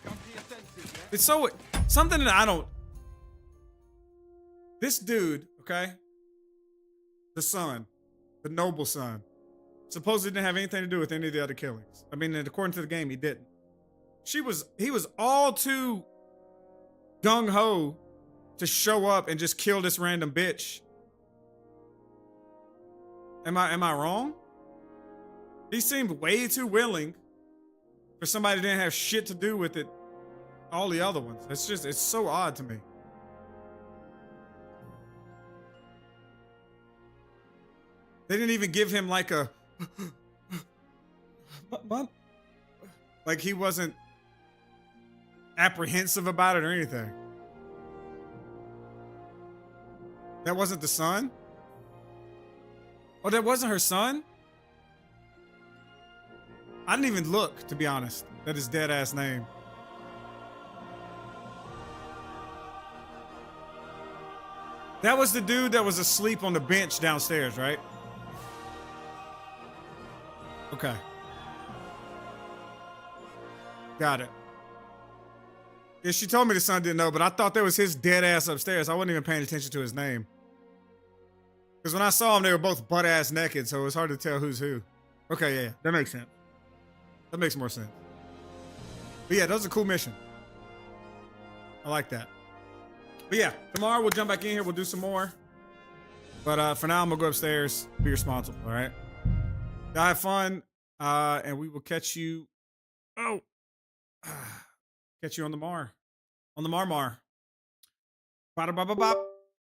It's so, something that I don't, this dude, okay? The son, the noble son, supposedly didn't have anything to do with any of the other killings. I mean, according to the game, he didn't. He was all too gung-ho to show up and just kill this random bitch. Am I wrong? He seemed way too willing for somebody that didn't have shit to do with it. All the other ones. It's so odd to me. They didn't even give him like a, like he wasn't apprehensive about it or anything. That wasn't the son? Oh, that wasn't her son? I didn't even look, to be honest. That is dead ass name. That was the dude that was asleep on the bench downstairs, right? Okay. Got it. Yeah, she told me the son didn't know, but I thought that was his dead ass upstairs. I wasn't even paying attention to his name. Because when I saw them, they were both butt ass naked, so it was hard to tell who's who. Okay, yeah, that makes sense. That makes more sense. But yeah, that was a cool mission. I like that. But yeah, tomorrow we'll jump back in here. We'll do some more. But for now, I'm going to go upstairs, be responsible, all right? Y'all have fun, and we will catch you. Oh, catch you on the Mar. On the Mar. Bada ba ba bop.